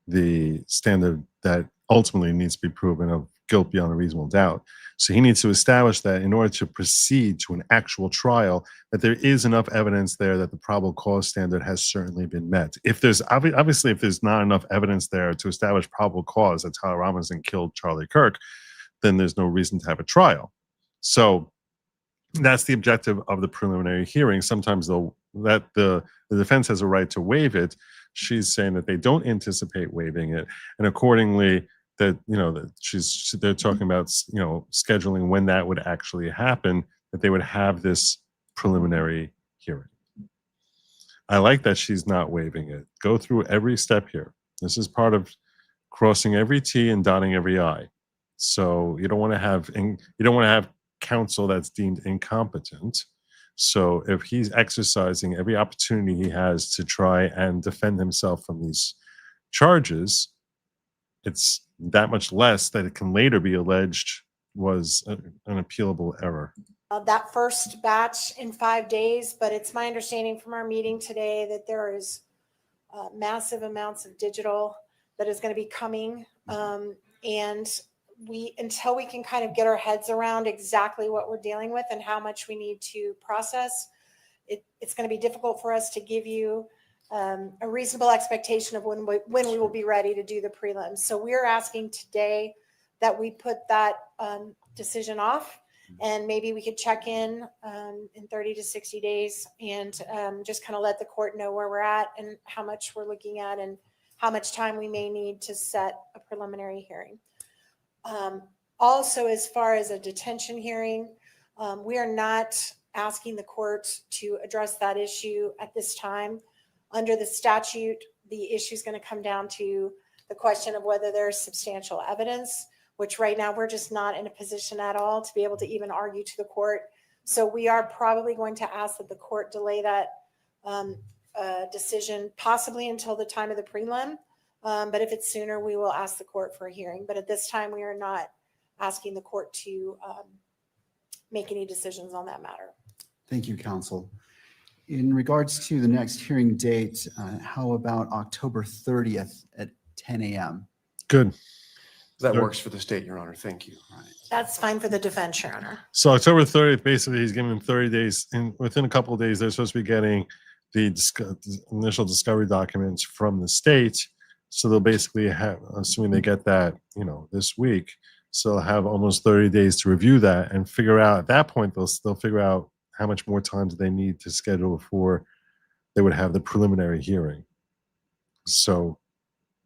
B: the standard that ultimately needs to be proven of guilt beyond a reasonable doubt. So he needs to establish that in order to proceed to an actual trial, that there is enough evidence there that the probable cause standard has certainly been met. If there's obviously, if there's not enough evidence there to establish probable cause that Tyler Robinson killed Charlie Kirk, then there's no reason to have a trial. So that's the objective of the preliminary hearing. Sometimes the defense has a right to waive it. She's saying that they don't anticipate waiving it, and accordingly, that they're talking about scheduling when that would actually happen, that they would have this preliminary hearing. I like that she's not waiving it. Go through every step here. This is part of crossing every T and dotting every I. So you don't want to have counsel that's deemed incompetent. So if he's exercising every opportunity he has to try and defend himself from these charges, it's that much less that it can later be alleged was an appealable error.
N: That first batch in 5 days, but it's my understanding from our meeting today that there is massive amounts of digital that is going to be coming. And until we can kind of get our heads around exactly what we're dealing with and how much we need to process, it's going to be difficult for us to give you a reasonable expectation of when we will be ready to do the prelims. So we're asking today that we put that decision off, and maybe we could check in 30 to 60 days and just kind of let the court know where we're at and how much we're looking at and how much time we may need to set a preliminary hearing. Also, as far as a detention hearing, we are not asking the court to address that issue at this time. Under the statute, the issue is going to come down to the question of whether there's substantial evidence, which right now we're just not in a position at all to be able to even argue to the court. So we are probably going to ask that the court delay that decision possibly until the time of the prelim. But if it's sooner, we will ask the court for a hearing. But at this time, we are not asking the court to make any decisions on that matter.
L: Thank you, counsel. In regards to the next hearing date, how about October 30th at 10 a.m.?
B: Good.
M: That works for the state, Your Honor. Thank you.
N: That's fine for the defense, Your Honor.
B: So October 30th, basically, he's giving them 30 days. And within a couple of days, they're supposed to be getting the initial discovery documents from the state. So they'll basically have, assuming they get that, this week, So they'll have almost 30 days to review that and figure out. At that point, they'll figure out how much more time do they need to schedule before they would have the preliminary hearing. So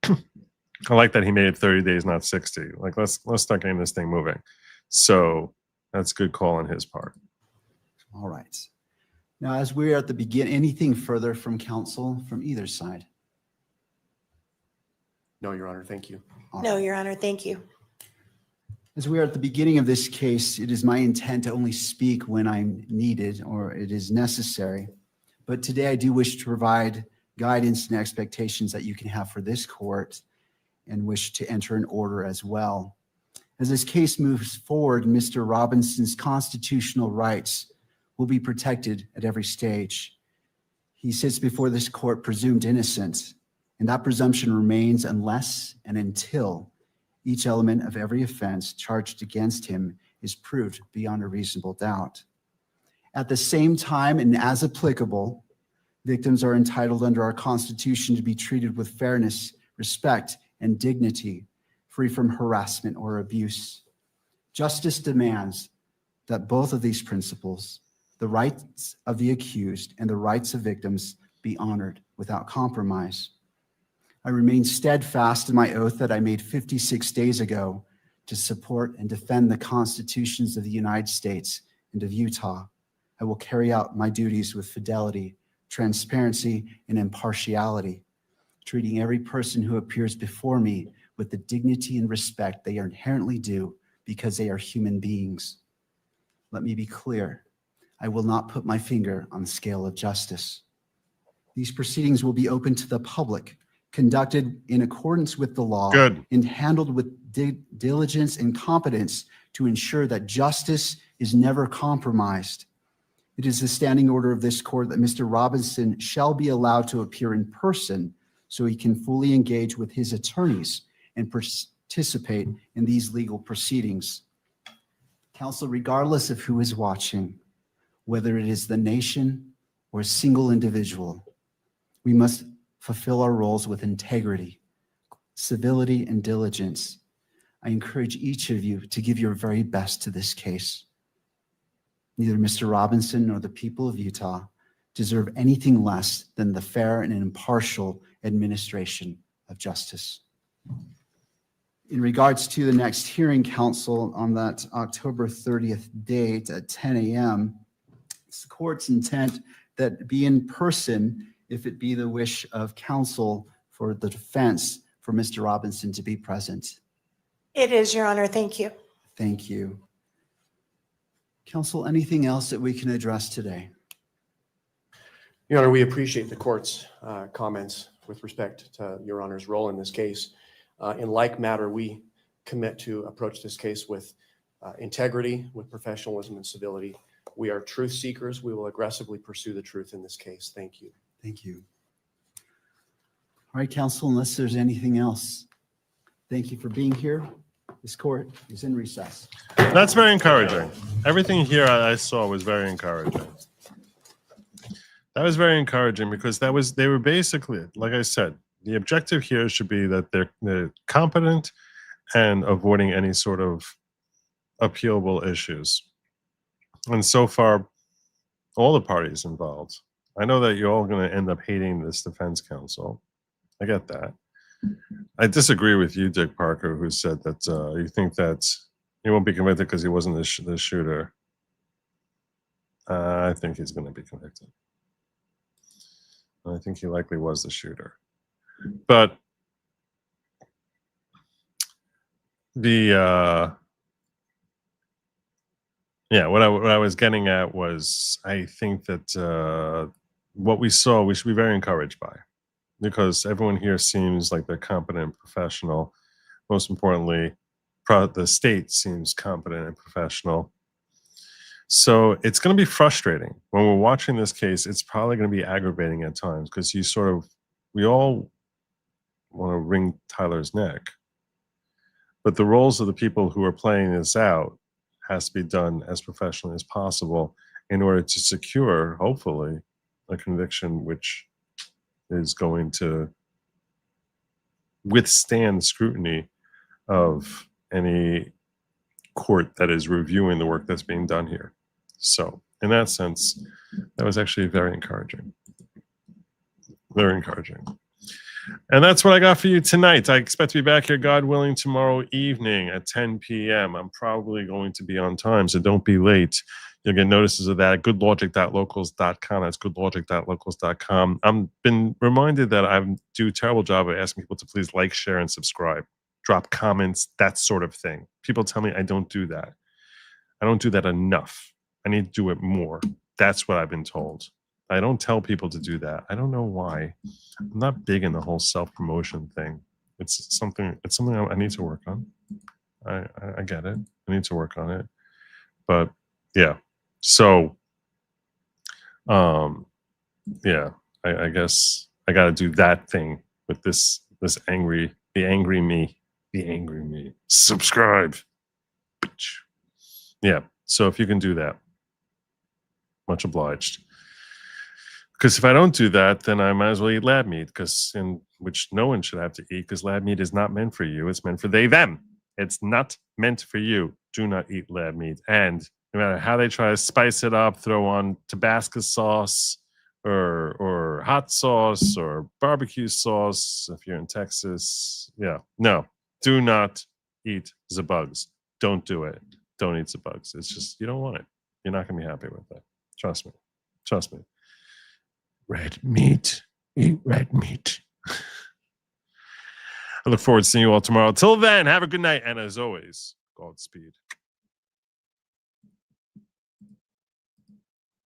B: I like that he made it 30 days, not 60. Like, let's start getting this thing moving. So that's a good call on his part.
L: All right. Now, as we're at the beginning, anything further from counsel from either side?
M: No, Your Honor, thank you.
N: No, Your Honor, thank you.
L: As we are at the beginning of this case, it is my intent to only speak when I'm needed or it is necessary. But today I do wish to provide guidance and expectations that you can have for this court and wish to enter an order as well. As this case moves forward, Mr. Robinson's constitutional rights will be protected at every stage. He sits before this court presumed innocent, and that presumption remains unless and until each element of every offense charged against him is proved beyond a reasonable doubt. At the same time, and as applicable, victims are entitled under our Constitution to be treated with fairness, respect, and dignity, free from harassment or abuse. Justice demands that both of these principles, the rights of the accused and the rights of victims, be honored without compromise. I remain steadfast in my oath that I made 56 days ago to support and defend the constitutions of the United States and of Utah. I will carry out my duties with fidelity, transparency, and impartiality, treating every person who appears before me with the dignity and respect they are inherently due because they are human beings. Let me be clear. I will not put my finger on the scale of justice. These proceedings will be open to the public, conducted in accordance with the law, and handled with diligence and competence to ensure that justice is never compromised. It is the standing order of this court that Mr. Robinson shall be allowed to appear in person so he can fully engage with his attorneys and participate in these legal proceedings. Counsel, regardless of who is watching, whether it is the nation or a single individual, we must fulfill our roles with integrity, civility, and diligence. I encourage each of you to give your very best to this case. Neither Mr. Robinson nor the people of Utah deserve anything less than the fair and impartial administration of justice. In regards to the next hearing, counsel, on that October 30th date at 10 a.m., it's the court's intent that be in person if it be the wish of counsel for the defense for Mr. Robinson to be present.
N: It is, Your Honor. Thank you.
L: Thank you. Counsel, anything else that we can address today?
M: Your Honor, we appreciate the court's comments with respect to Your Honor's role in this case. In like matter, we commit to approach this case with integrity, with professionalism and civility. We are truth seekers. We will aggressively pursue the truth in this case. Thank you.
L: Thank you. All right, counsel, unless there's anything else, thank you for being here. This court is in recess.
B: That's very encouraging. Everything here I saw was very encouraging. That was very encouraging because they were basically, like I said, the objective here should be that they're competent and avoiding any sort of appealable issues. And so far, all the parties involved. I know that you're all going to end up hating this defense counsel. I get that. I disagree with you, Dick Parker, who said that you think that he won't be convicted because he wasn't the shooter. I think he's going to be convicted. I think he likely was the shooter. But the what I was getting at was I think that what we saw we should be very encouraged by, because everyone here seems like they're competent and professional. Most importantly, the state seems competent and professional. So it's going to be frustrating when we're watching this case. It's probably going to be aggravating at times because we all want to wring Tyler's neck, but the roles of the people who are playing this out has to be done as professionally as possible in order to secure, hopefully, a conviction which is going to withstand scrutiny of any court that is reviewing the work that's being done here. So in that sense, that was actually very encouraging. Very encouraging. And that's what I got for you tonight. I expect to be back here, God willing, tomorrow evening at 10 p.m. I'm probably going to be on time, so don't be late. You'll get notices of that at goodlogic.locals.com. That's goodlogic.locals.com. I've been reminded that I do a terrible job of asking people to please like, share, and subscribe. Drop comments, that sort of thing. People tell me I don't do that. I don't do that enough. I need to do it more. That's what I've been told. I don't tell people to do that. I don't know why. I'm not big in the whole self-promotion thing. It's something I need to work on. I get it. I need to work on it. But yeah. So yeah, I guess I gotta do that thing with the angry me. Subscribe. Yeah. So if you can do that, much obliged. Because if I don't do that, then I might as well eat lab meat, which no one should have to eat, because lab meat is not meant for you. It's meant for they, them. It's not meant for you. Do not eat lab meat. And no matter how they try to spice it up, throw on Tabasco sauce or hot sauce or barbecue sauce, if you're in Texas. Yeah. No, do not eat the bugs. Don't do it. Don't eat the bugs. It's just, you don't want it. You're not going to be happy with that. Trust me. Trust me. Red meat. Eat red meat. I look forward to seeing you all tomorrow. Till then, have a good night. And as always, Godspeed.